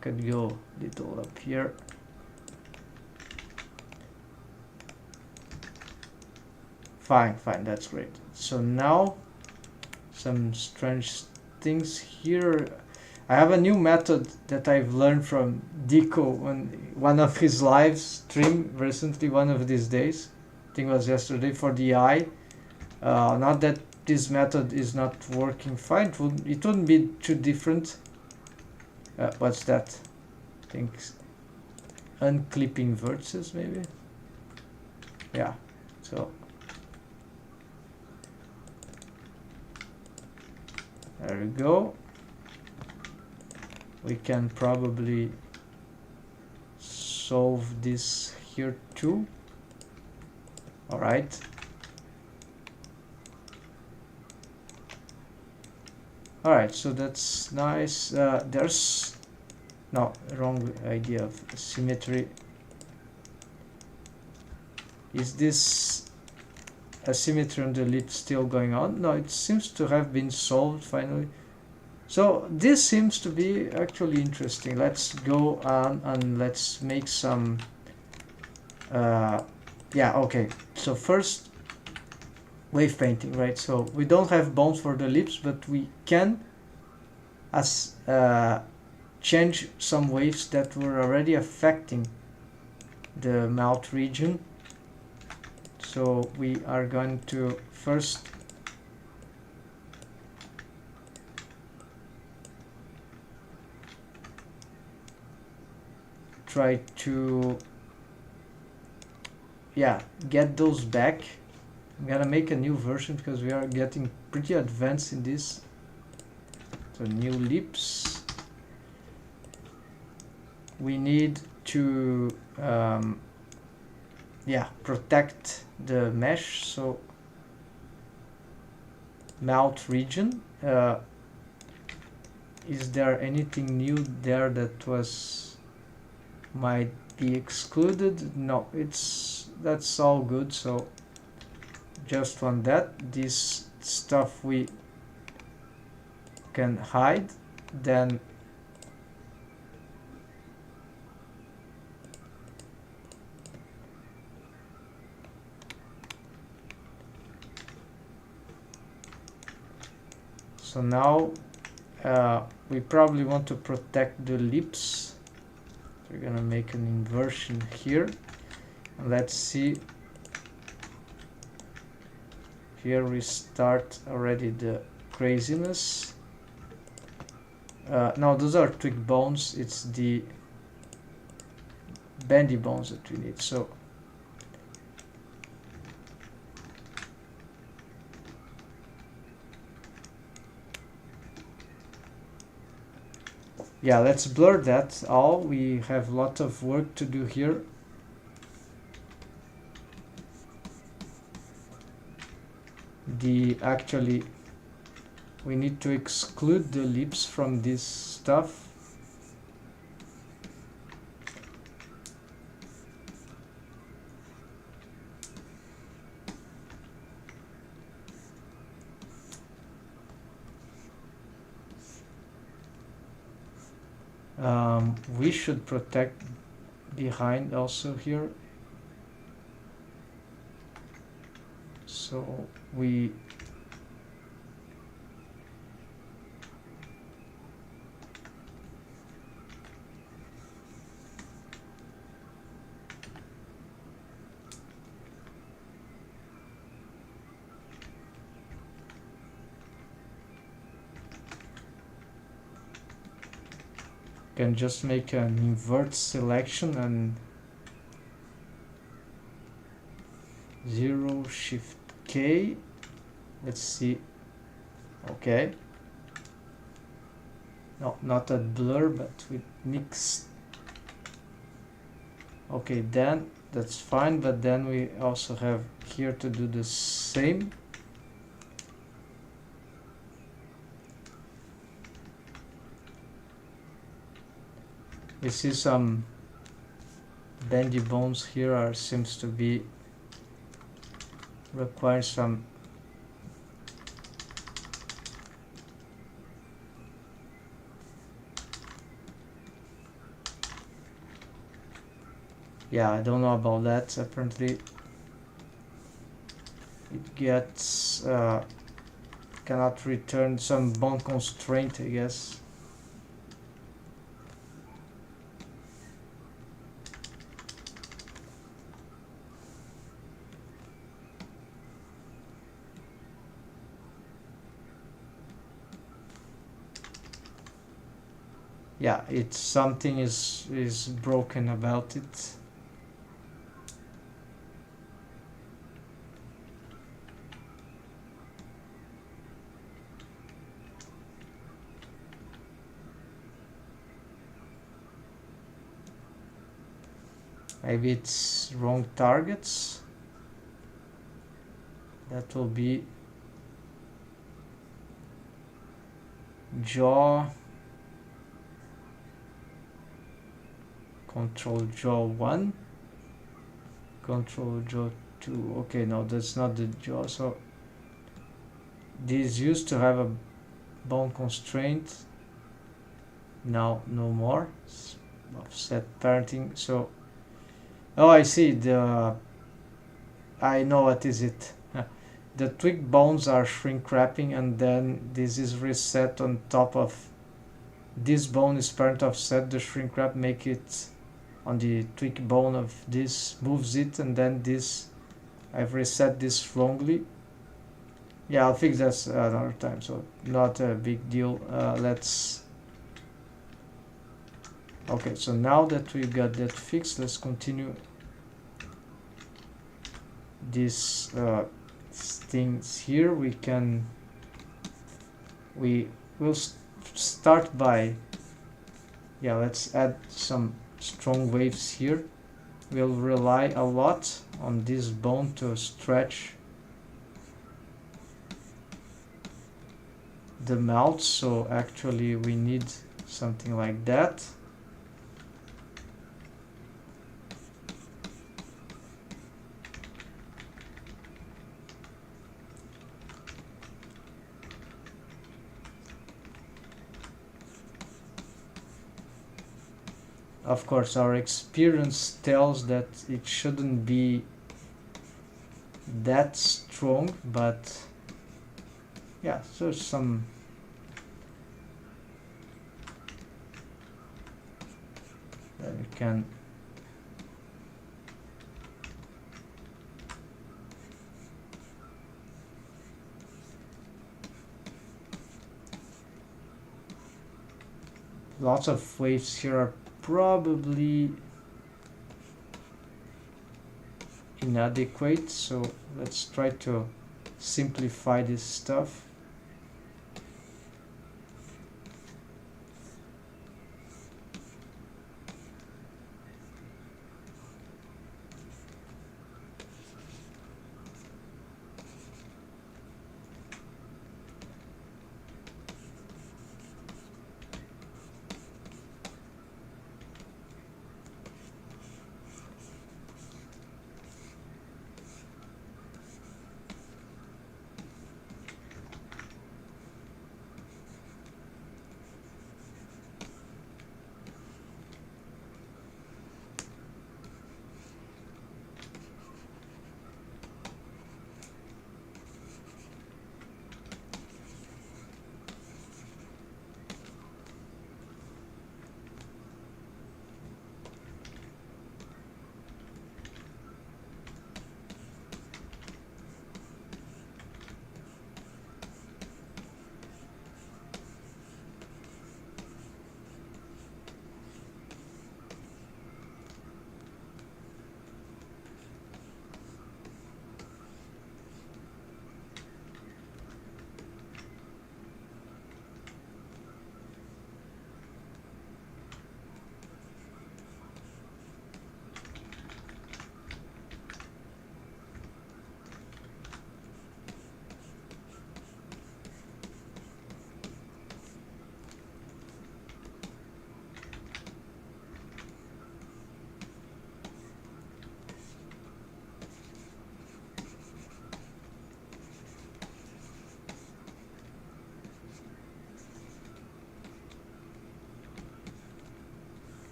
could go little up here. Fine, that's great. So now some strange things here. I have a new method that I've learned from Dico on one of his live stream recently, one of these days. I think it was yesterday, for the eye. Not that this method is not working fine, it wouldn't be too different. What's that? I think unclipping vertices maybe. Yeah, so there we go. We can probably solve this here too. All right. All right, so that's nice. There's no wrong idea of symmetry. Is this asymmetry on the lip still going on? No, it seems to have been solved finally. So this seems to be actually interesting. Let's go on and let's make some yeah, okay. So first, wave painting, right? So we don't have bones for the lips, but we can change some waves that were already affecting the mouth region. So we are going to first try to get those back. I'm gonna make a new version because we are getting pretty advanced in this. So new lips. We need to protect the mesh. So mouth region. Is there anything new there that might be excluded? No, that's all good. So just on that, this stuff we can hide. Then so now we probably want to protect the lips. We're gonna make an inversion here. And let's see. Here we start already the craziness. No, those are twig bones. It's the bendy bones that we need. So yeah, let's blur that all. We have a lot of work to do here. Actually, we need to exclude the lips from this stuff. We should protect behind also here. So we can just make an invert selection and 0 shift K. Let's see. Okay. No, not a blur, but with mixed. Okay, then that's fine, but then we also have here to do the same. We see some bendy bones here seems to be require some I don't know about that. Apparently it gets cannot return some bone constraint, I guess. Yeah, it's something is broken about it. Maybe it's wrong targets. That will be jaw, control jaw 1. control jaw 2. Okay, no, that's not the jaw. So this used to have a bone constraint. Now no more. Offset parenting. So oh, I see. I know what is it. The tweak bones are shrink wrapping, and then this is reset on top of this bone is parent offset. The shrink wrap make it on the tweak bone of this, moves it, and then this I've reset this wrongly. Yeah, I'll fix this another time, so not a big deal. Let's okay, so now that we got that fixed, let's continue these things here. We will start by, yeah, let's add some strong waves here. We'll rely a lot on this bone to stretch the mouth, so actually we need something like that. Of course, our experience tells that it shouldn't be that strong, but yeah, so some that we can lots of waves here are probably inadequate, so let's try to simplify this stuff.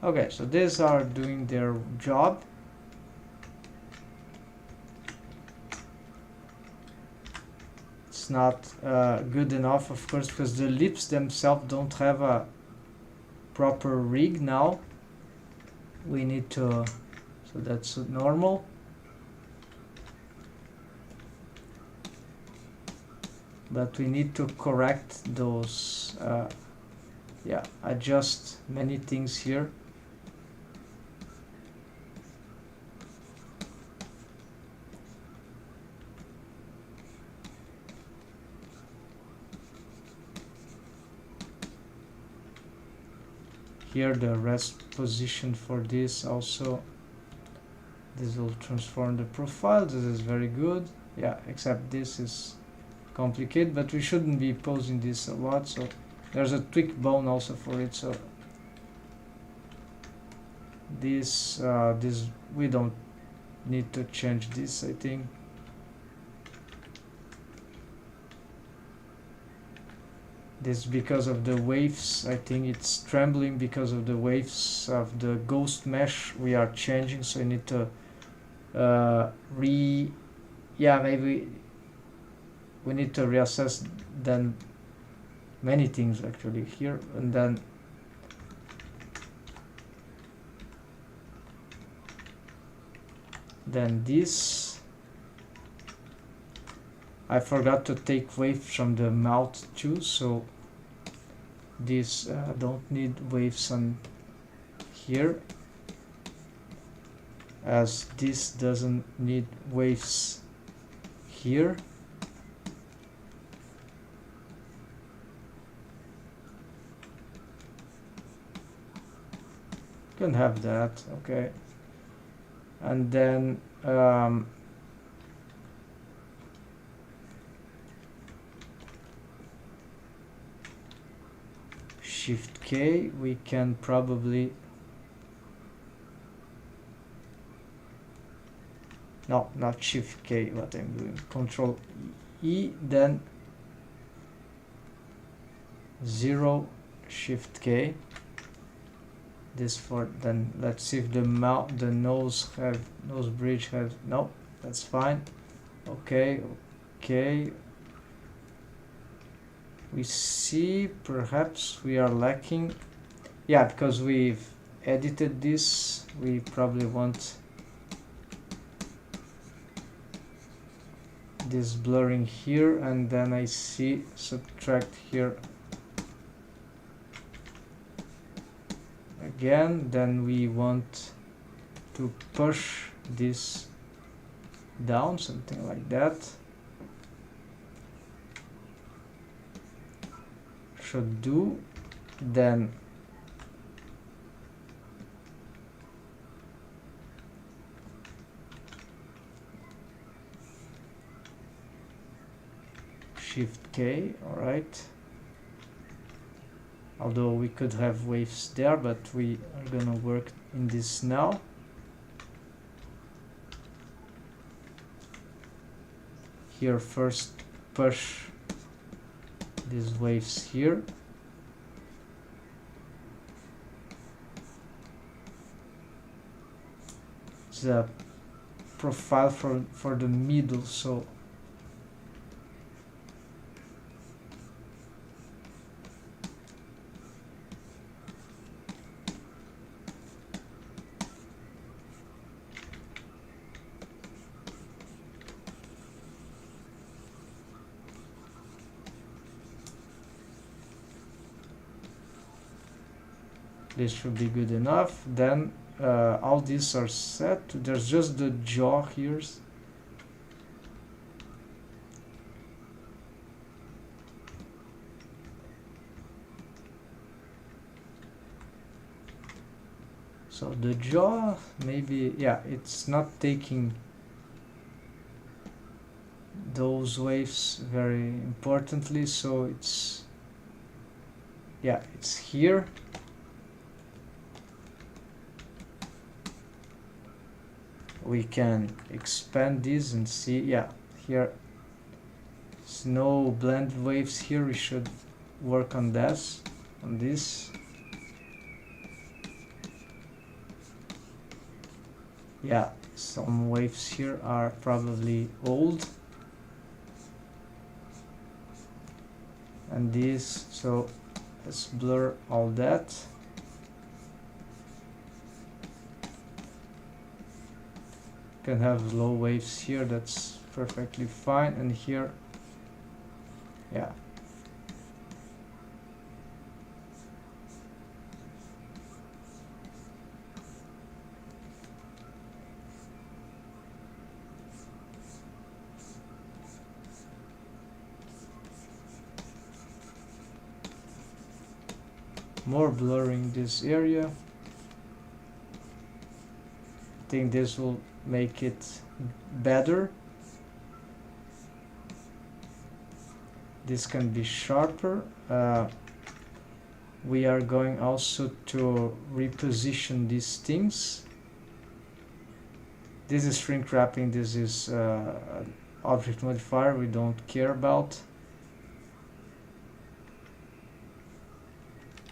Okay, so these are doing their job. It's not good enough, of course, because the lips themselves don't have a proper rig now. We need to, so that's normal. But we need to correct those, yeah, adjust many things here. Here the rest position for this also, this will transform the profile. This is very good. Yeah, except this is complicated, but we shouldn't be posing this a lot, so there's a tweak bone also for it. So this this we don't need to change this, I think. This because of the waves. I think it's trembling because of the waves of the ghost mesh we are changing, so I need to yeah, maybe we need to reassess then many things actually here, and then this. I forgot to take waves from the mouth too, so this don't need waves on here, as this doesn't need waves here. Can have that, okay. And then Shift K, we can probably, no, not Shift K, what I'm doing, Control E, then 0 Shift K. This for, then let's see if the nose bridge has, no, that's fine. Okay, okay. We see perhaps we are lacking, yeah, because we've edited this, we probably want this blurring here, and then I see subtract here again. Then we want to push this down, something like that. Should do. Then Shift K, alright. Although we could have waves there, but we are gonna work in this now. Here first push these waves here. It's a profile for the middle, so this should be good enough. Then all these are set. There's just the jaw here. So the jaw, maybe, yeah, it's not taking those waves very importantly, so it's, yeah, it's here. We can expand this and see, yeah, here there's no blend waves here. We should work on this, Yeah, some waves here are probably old, and this, so let's blur all that. Can have low waves here, that's perfectly fine, and here, yeah. More blurring this area. I think this will make it better. This can be sharper. We are going also to reposition these things. This is shrink wrapping, this is object modifier we don't care about.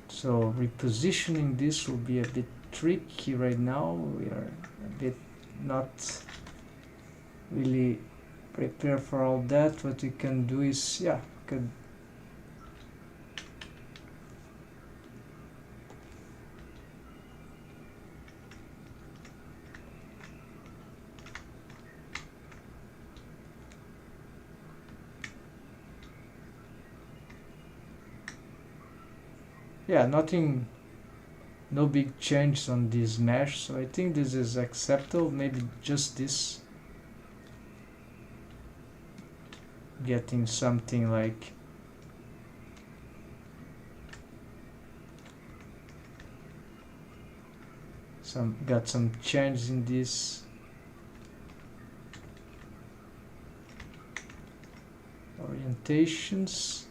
So repositioning this will be a bit tricky right now. We are a bit not really prepared for all that. What we can do is, yeah, could yeah, nothing, no big change on this mesh, so I think this is acceptable. Maybe just this, getting something like got some change in this orientations.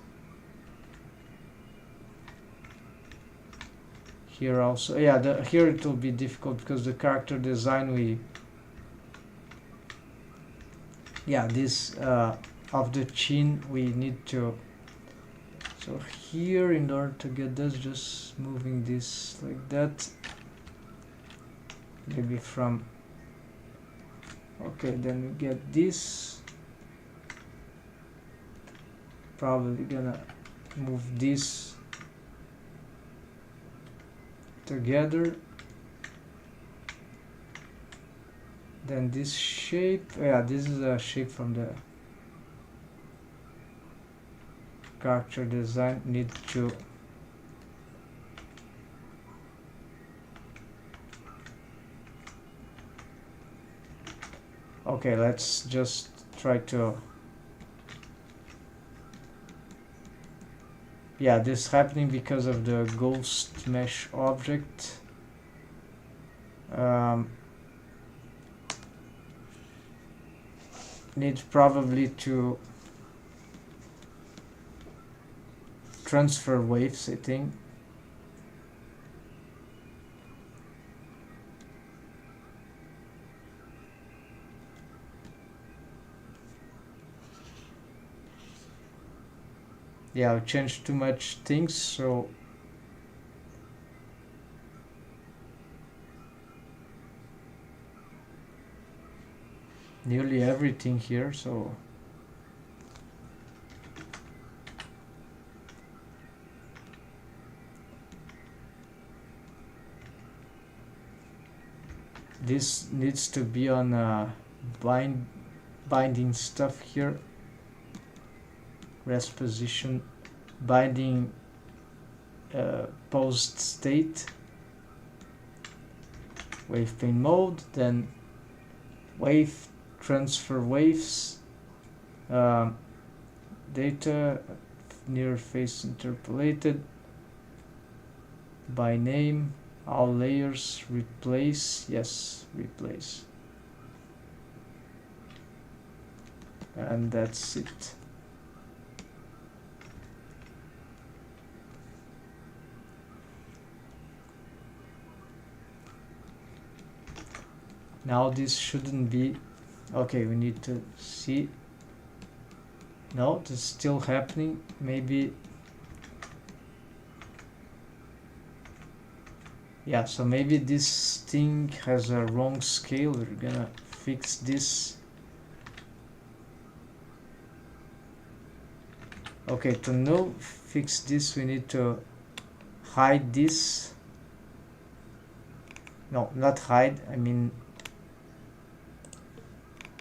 Here also, yeah, here it will be difficult because the character design this of the chin we need to, so here in order to get this, just moving this like that, maybe from, okay, then we get this, probably gonna move this together, then this shape, yeah, this is a shape from the character design, need to okay, let's just try to, yeah, this is happening because of the ghost mesh object. Need probably to transfer waves, I think. Yeah, I've changed too much things, so nearly everything here, so this needs to be on binding stuff here, rest position, binding post state, wave plane mode, then wave transfer waves, data near face interpolated, by name, all layers, replace, yes, replace, and that's it. Now this shouldn't be, okay, we need to see, no, this is still happening, maybe Yeah, so maybe this thing has a wrong scale. We're gonna fix this. Okay, to know fix this we need to hide this. No, not hide, I mean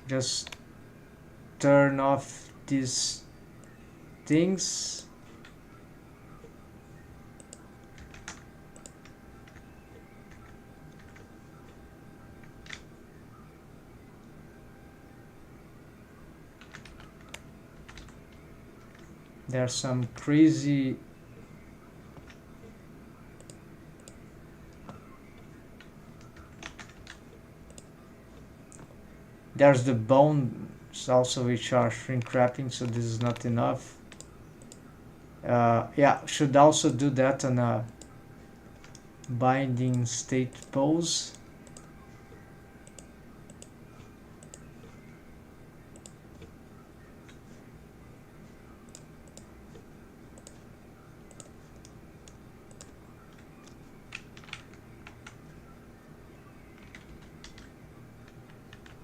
just turn off these things. There's some crazy there's the bones also which are shrink wrapping, so this is not enough. Yeah, should also do that on a binding state pose.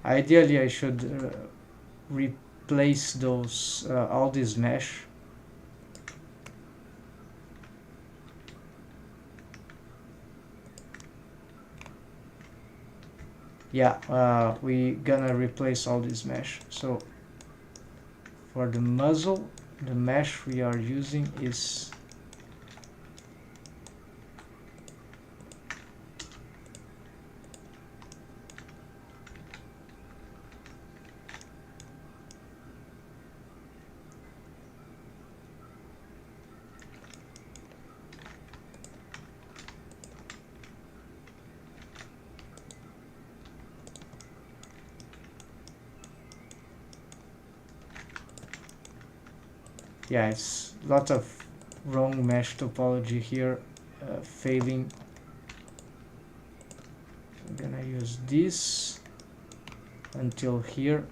Ideally I should replace those all these mesh. Yeah, we gonna replace all this mesh. So for the muzzle, the mesh we are using is yeah, it's a lot of wrong mesh topology here, failing. I'm gonna use this until here.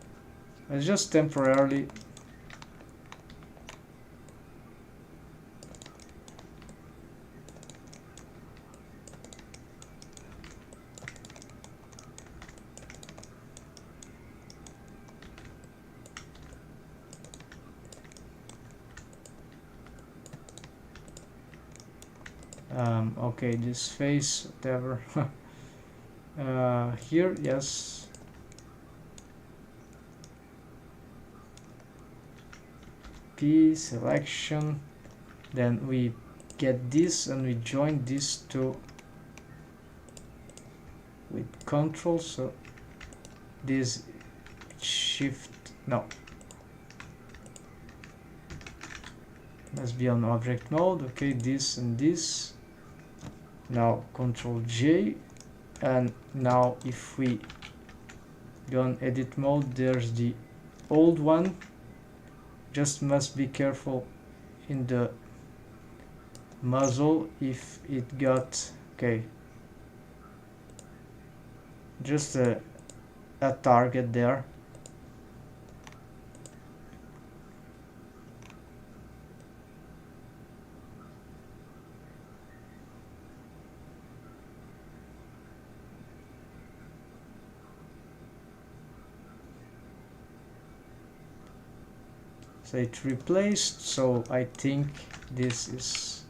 It's just temporarily. Okay, this face, whatever. Here, yes. P selection. Then we get this and we join this to with control. So this shift, no, must be on object mode. Okay, this and this. Now Control J, and now if we go on edit mode, there's the old one. Just must be careful in the muzzle if it got, okay, just a target there. So it replaced, so I think this is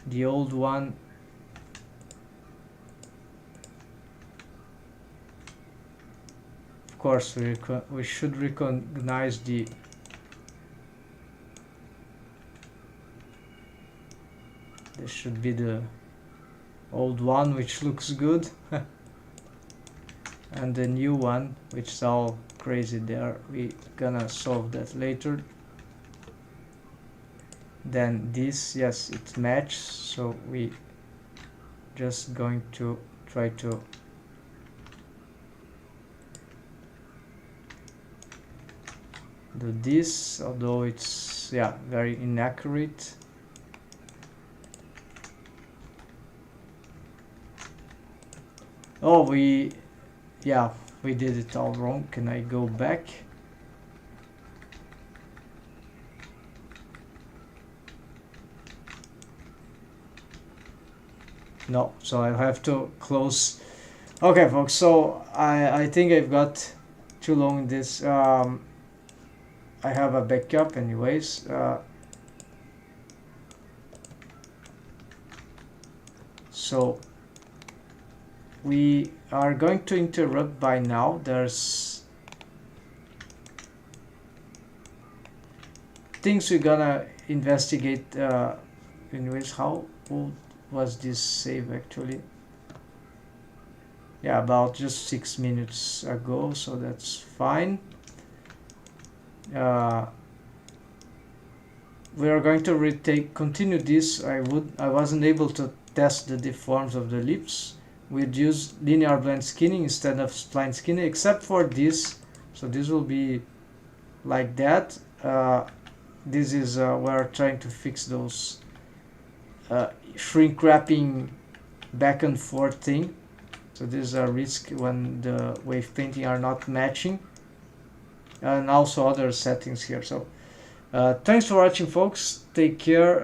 the old one. Of course we should recognize the this should be the old one, which looks good. And the new one, which is all crazy there. We gonna solve that later. Then this, yes, it matches, so we just going to try to do this, although it's, yeah, very inaccurate. Oh, yeah, we did it all wrong. Can I go back? No, so I have to close. Okay, folks, so I think I've got too long this. I have a backup anyways. So we are going to interrupt by now. There's things we're gonna investigate. Anyways, how old was this save actually? Yeah, about just 6 minutes ago, so that's fine. We are going to continue this. I wasn't able to test the deforms of the lips. We'd use linear blend skinning instead of spline skinning, except for this. So this will be like that. This is we're trying to fix those shrink wrapping back and forth thing. So this is a risk when the wave painting are not matching, and also other settings here. So thanks for watching, folks. Take care.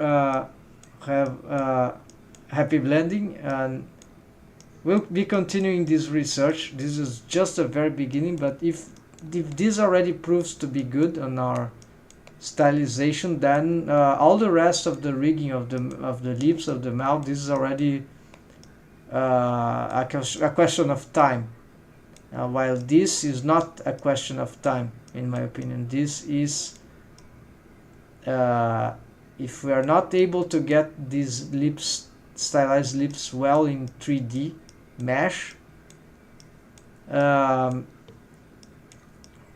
Have happy blending, and we'll be continuing this research. This is just a very beginning, but if this already proves to be good on our stylization, then all the rest of the rigging of the lips, of the mouth, this is already a question of time. While this is not a question of time, in my opinion. This is if we are not able to get these lips, stylized lips, well in 3D mesh,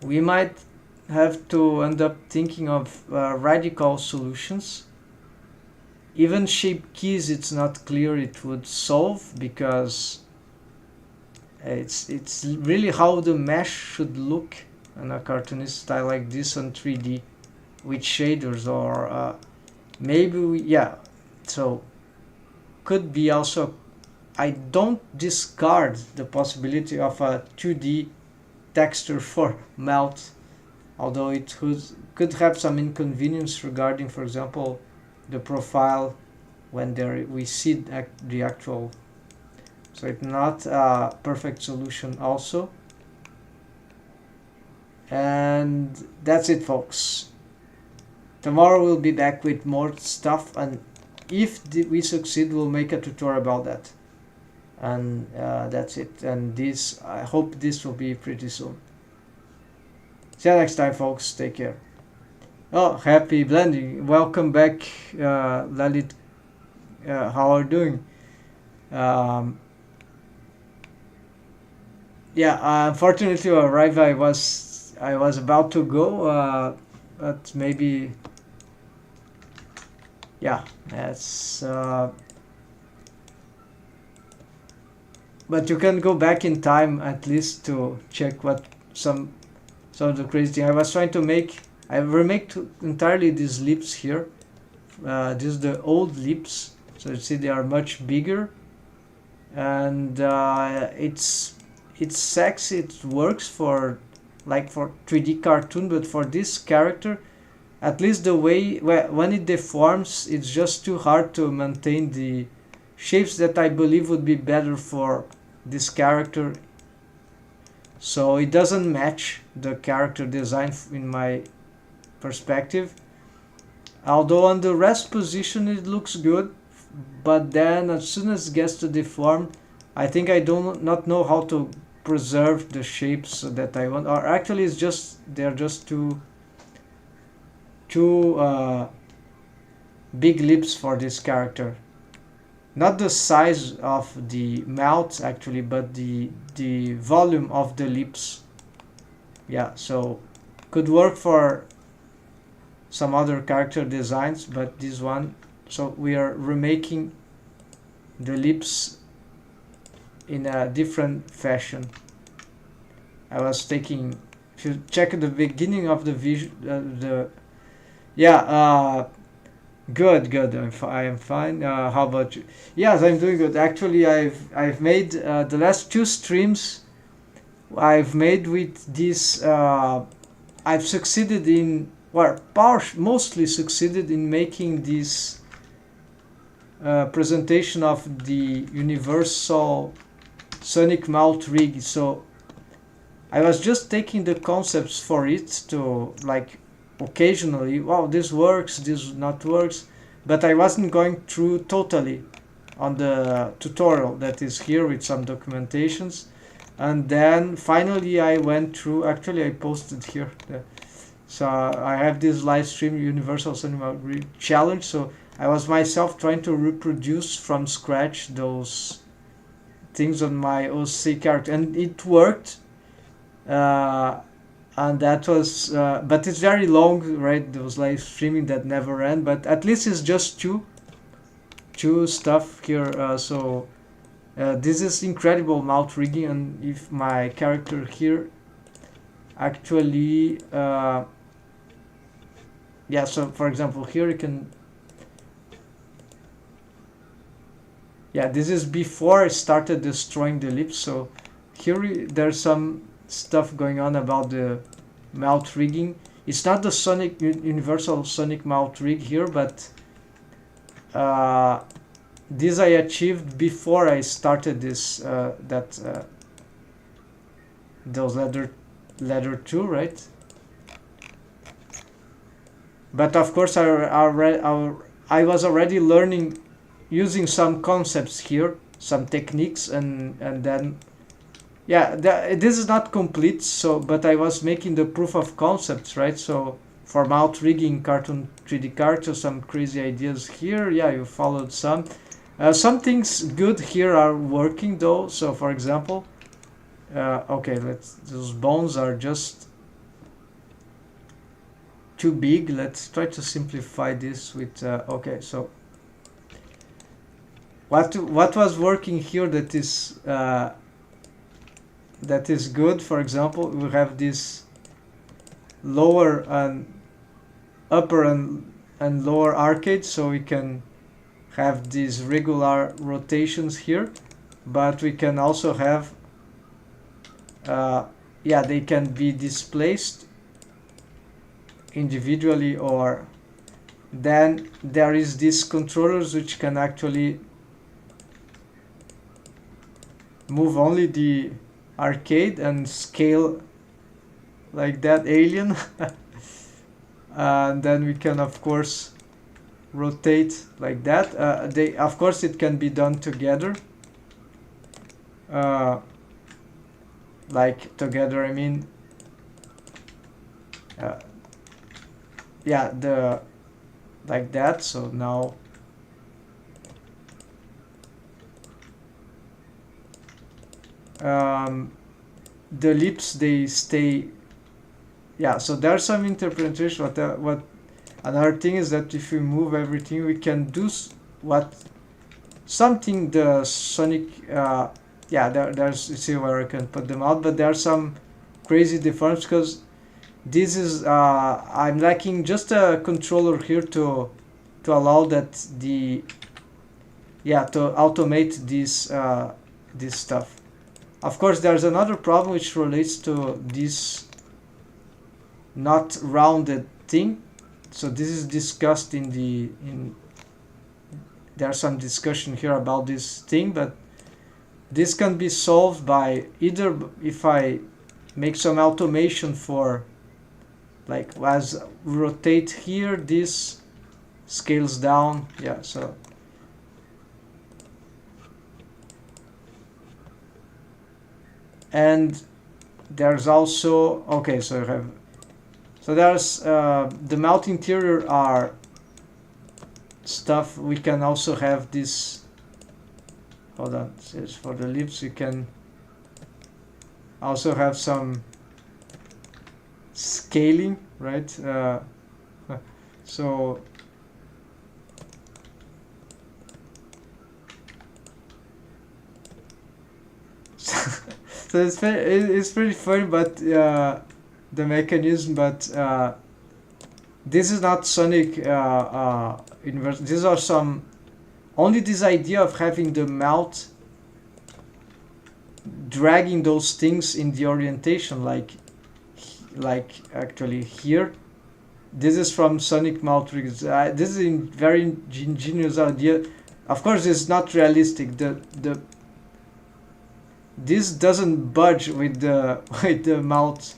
we might have to end up thinking of radical solutions. Even shape keys, it's not clear it would solve, because it's really how the mesh should look in a cartoonist style like this on 3D with shaders, or maybe yeah. So could be also, I don't discard the possibility of a 2D texture for mouth, although it could have some inconvenience regarding, for example, the profile when we see the actual. So it's not a perfect solution also. And that's it, folks. Tomorrow we'll be back with more stuff, and if we succeed, we'll make a tutorial about that. And that's it. And this, I hope this will be pretty soon. See you next time, folks. Take care. Oh, happy blending. Welcome back, Lalit. How are you doing? Yeah, unfortunately, arrived. I was about to go, but maybe, yeah, that's. But you can go back in time at least to check what some of the crazy thing. I was trying to make. I remake entirely these lips here. This is the old lips, so you see they are much bigger, and it's sexy. It works for 3D cartoon, but for this character, at least the way when it deforms, it's just too hard to maintain the shapes that I believe would be better for this character. So it doesn't match the character design in my perspective. Although on the rest position it looks good, but then as soon as it gets to deform, I think I do not know how to preserve the shapes that I want. Or actually, it's just they're just too big lips for this character. Not the size of the mouth actually, but the volume of the lips. Yeah, so could work for some other character designs, but this one, so we are remaking the lips in a different fashion. I was taking, if you check the beginning of the vision, good. I am fine. How about you? Yes, I'm doing good. Actually, I've made the last 2 streams I've made with this. I've succeeded in, well, mostly succeeded in making this presentation of the universal sonic mouth rig. So I was just taking the concepts for it to, like, occasionally, wow, this works, this not works, but I wasn't going through totally on the tutorial that is here with some documentations. And then finally I went through, actually I posted here so I have this live stream universal cinema challenge. So I was myself trying to reproduce from scratch those things on my OC character, and it worked. And that was but it's very long, right? Those live streaming that never end, but at least it's just two stuff here. So this is incredible mouth rigging, and if my character here actually yeah, so for example here you can, yeah, this is before I started destroying the lips. So here there's some stuff going on about the mouth rigging. It's not the sonic universal sonic mouth rig here, but this I achieved before I started this those ladder 2, right? But of course I was already learning, using some concepts here, some techniques, and then yeah, this is not complete. So but I was making the proof of concepts, right? So for mouth rigging cartoon 3D characters, some crazy ideas here. Yeah, you followed some. Some things good here are working though. So for example, okay, those bones are just too big. Let's try to simplify this with okay. So what was working here that is good? For example, we have this lower and upper and lower arcade, so we can have these regular rotations here, but we can also have yeah, they can be displaced individually, or then there is these controllers which can actually move only the arcade and scale like that alien. And then we can of course rotate like that. They, of course, it can be done together, like together I mean yeah, the like that. So now the lips, they stay, yeah. So there's some interpretation. What another thing is that if we move everything, we can do what something the sonic yeah, there's, you see where I can put them out, but there are some crazy differences because this is I'm lacking just a controller here to allow that the, yeah, to automate this stuff. Of course, there's another problem which relates to this not rounded thing. So this is discussed there's some discussion here about this thing, but this can be solved by either if I make some automation for, like, as rotate here, this scales down. Yeah, so and there's also, okay, so I have, so there's the mouth interior are stuff. We can also have this, hold on, says for the lips you can also have some scaling, right? So so it's pretty funny, but the mechanism, but this is not sonic inverse. These are some, only this idea of having the mouth dragging those things in the orientation, like actually here. This is from Sonic Mouth Rigs. This is a very ingenious idea. of course it's not realistic. This doesn't budge with the with the mouth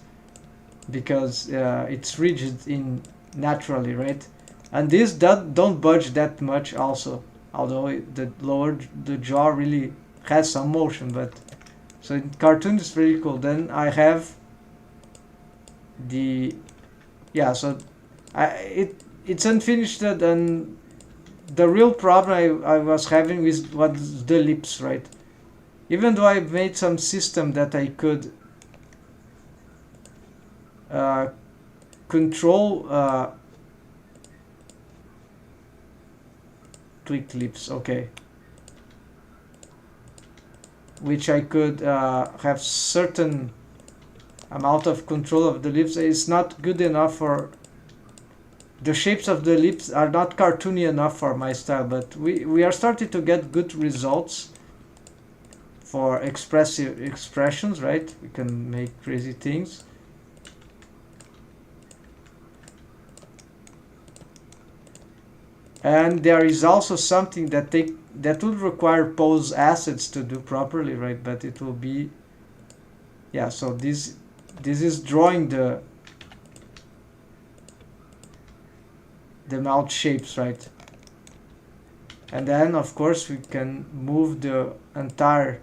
because it's rigid in naturally, right? And this don't budge that much also, although the lower the jaw really has some motion. But so in cartoon it's pretty cool. Then I have the so it's unfinished, and the real problem I was having was the lips, right? Even though I made some system that I could control tweak lips, okay, which I could have certain amount of control of the lips. It's not good enough for the shapes of the lips are not cartoony enough for my style, but we are starting to get good results for expressive expressions, right? We can make crazy things. And there is also something that will require pose assets to do properly, right? But it will be so this is drawing the mouth shapes, right? And then of course we can move the entire,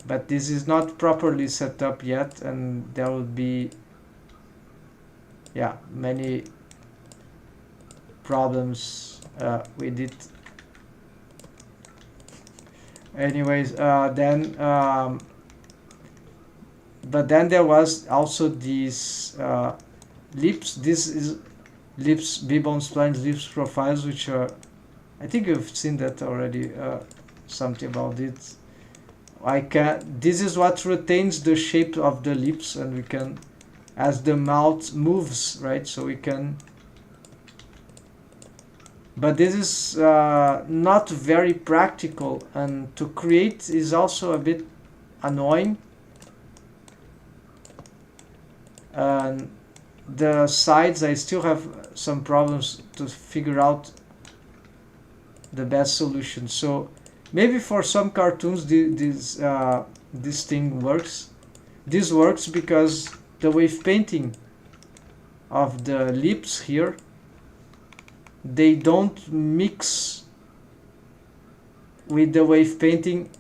but this is not properly set up yet, and there will be many problems with it. Anyways, but then there was also these lips. This is lips, B-bone splines, lips profiles, which are, I think you've seen that already, something about it. This is what retains the shape of the lips, and we can, as the mouth moves, right? So we can, but this is not very practical, and to create is also a bit annoying. And the sides, I still have some problems to figure out the best solution. So maybe for some cartoons this thing works. This works because the wave painting of the lips here, they don't mix with the wave painting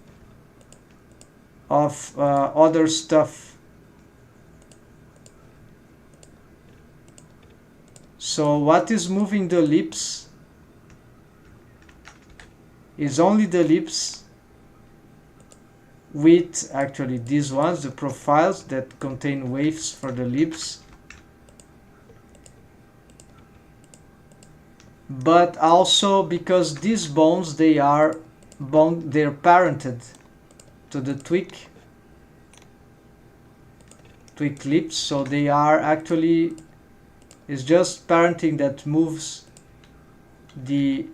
of other stuff. So what is moving the lips is only the lips with actually these ones, the profiles that contain waves for the lips, but also because these bones, they're parented to the tweak lips, so they are actually, it's just parenting that moves the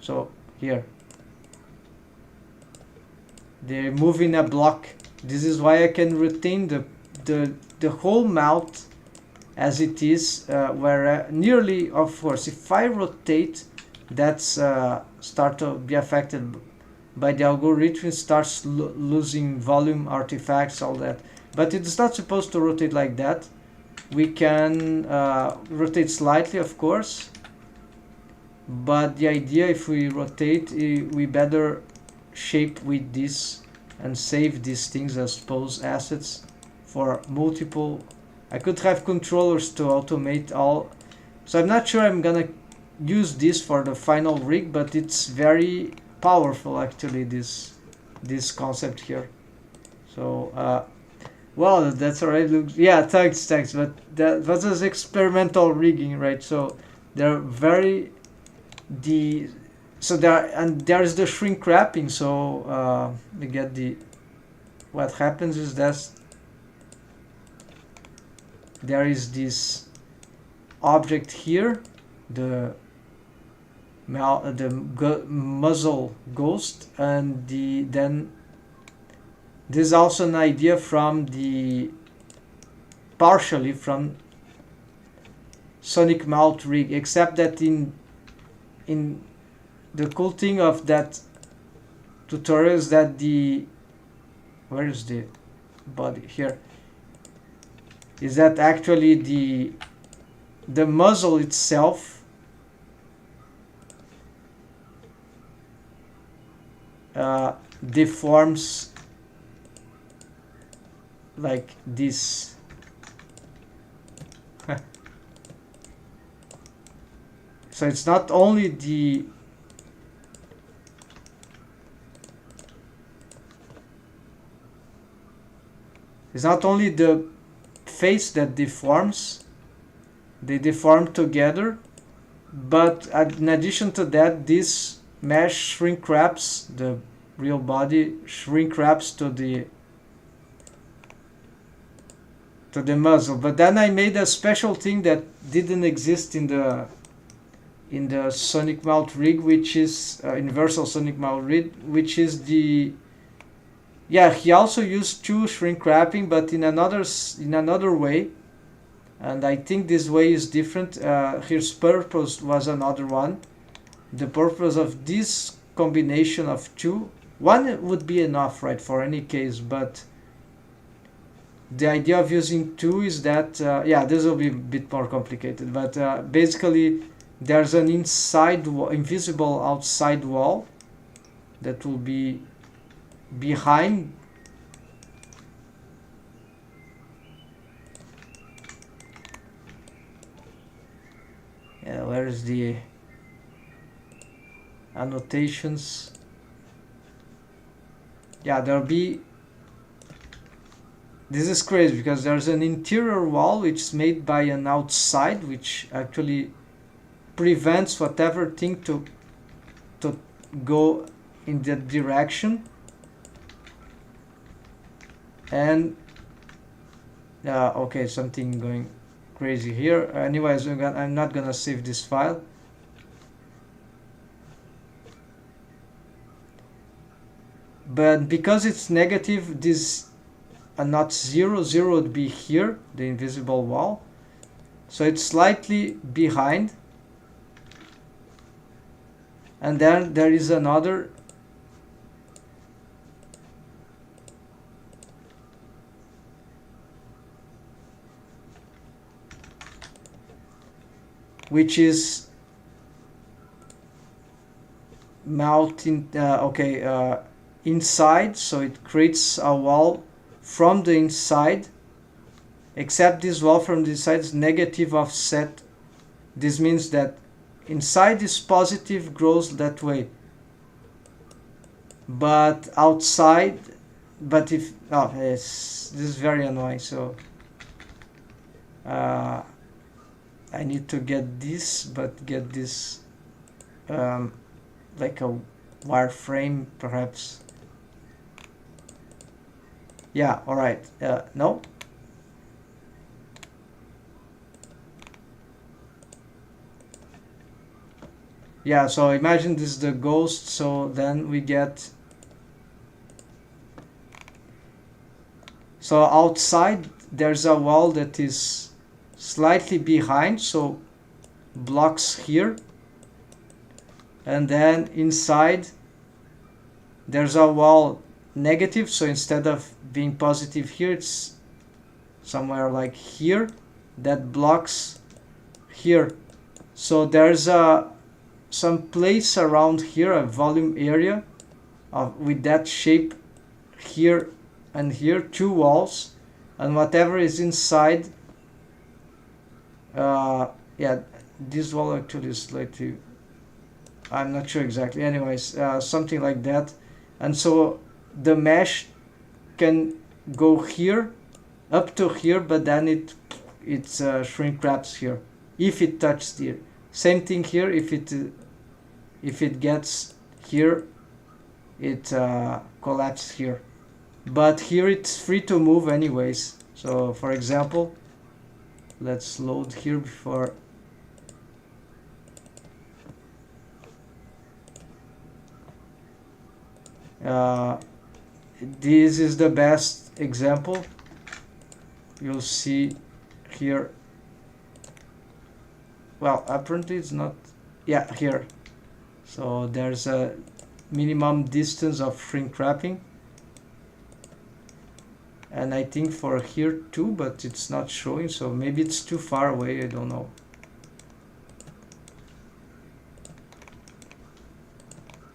so here they're moving a block. This is why I can retain the whole mouth as it is, where nearly, of course, if I rotate, that's start to be affected by the algorithm. It starts losing volume, artifacts, all that. But it's not supposed to rotate like that. We can rotate slightly, of course, but the idea, if we rotate, we better shape with this and save these things as pose assets for multiple. I could have controllers to automate all, so I'm not sure I'm gonna use this for the final rig, but it's very powerful actually, this concept here. So well, that's already looks, thanks, but that was experimental rigging, right? So they're very there's the shrink wrapping. So we get what happens is that there is this object here, the muzzle ghost, and then this is also an idea from partially from sonic mouth rig, except that in the cool thing of that tutorial is that where is the body here, is that actually the muzzle itself deforms like this. So it's not only the face that deforms, they deform together, but in addition to that, this mesh shrink wraps, the real body shrink wraps to the muzzle. But then I made a special thing that didn't exist in the sonic mouth rig, which is universal sonic mouth rig, which is the, yeah, he also used two shrink wrapping, but in another way, and I think this way is different. His purpose was another one. The purpose of this combination of two, one would be enough, right, for any case, but the idea of using two is that, yeah, this will be a bit more complicated, but basically there's an invisible outside wall that will be behind where is the annotations? Yeah, there'll be, this is crazy because there's an interior wall which is made by an outside, which actually prevents whatever thing to go in that direction. And okay, something going crazy here. Anyways, I'm not gonna save this file. But because it's negative, this not zero would be here, the invisible wall. So it's slightly behind. And then there is another which is mounting inside, so it creates a wall from the inside, except this wall from the inside is negative offset. This means that inside is positive, grows that way, but outside, but if this is very annoying, so I need to get this, but get this like a wireframe perhaps. Yeah, all right. No. Yeah, so imagine this is the ghost, so then we get, so outside there's a wall that is slightly behind, so blocks here, and then inside there's a wall negative, so instead of being positive here, it's somewhere like here that blocks here. So there's some place around here, a volume area with that shape here and here, two walls, and whatever is inside, yeah, this wall actually is slightly, I'm not sure exactly, anyways, something like that. And so the mesh can go here up to here, but then it shrink wraps here if it touches here. Same thing here, if it gets here, it collapses here, but here it's free to move anyways. So for example, let's load here before this is the best example. You'll see here well, apparently it's not, yeah, here. So there's a minimum distance of shrink wrapping, and I think for here too, but it's not showing, so maybe it's too far away, I don't know.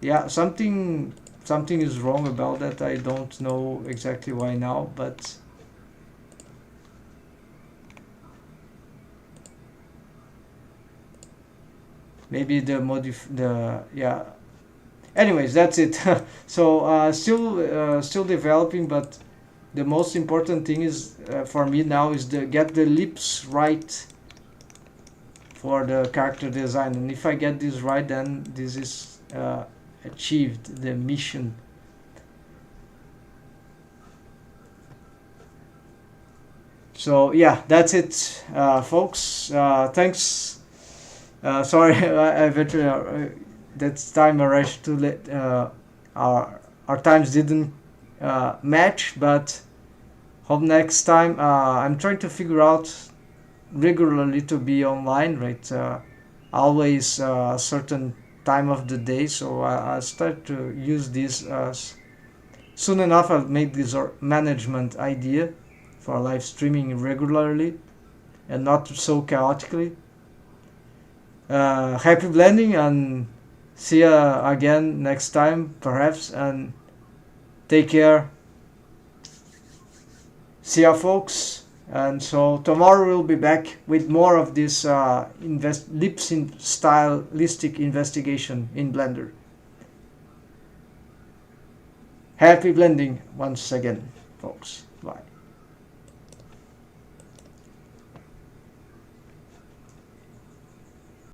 Yeah, something is wrong about that. I don't know exactly why now, but maybe the yeah. Anyways, that's it. So still developing, but the most important thing is for me now is to get the lips right for the character design, and if I get this right, then this is achieved the mission. So yeah, that's it, folks. Thanks. Sorry, I eventually that time I rushed to let our times didn't match, but hope next time. I'm trying to figure out regularly to be online, right? Always a certain time of the day, so I start to use this. Soon enough, I'll make this management idea for live streaming regularly and not so chaotically. Happy blending, and see you again next time, perhaps, and take care. See ya, folks. And so tomorrow we'll be back with more of this lips in stylistic investigation in Blender. Happy blending once again, folks. Bye.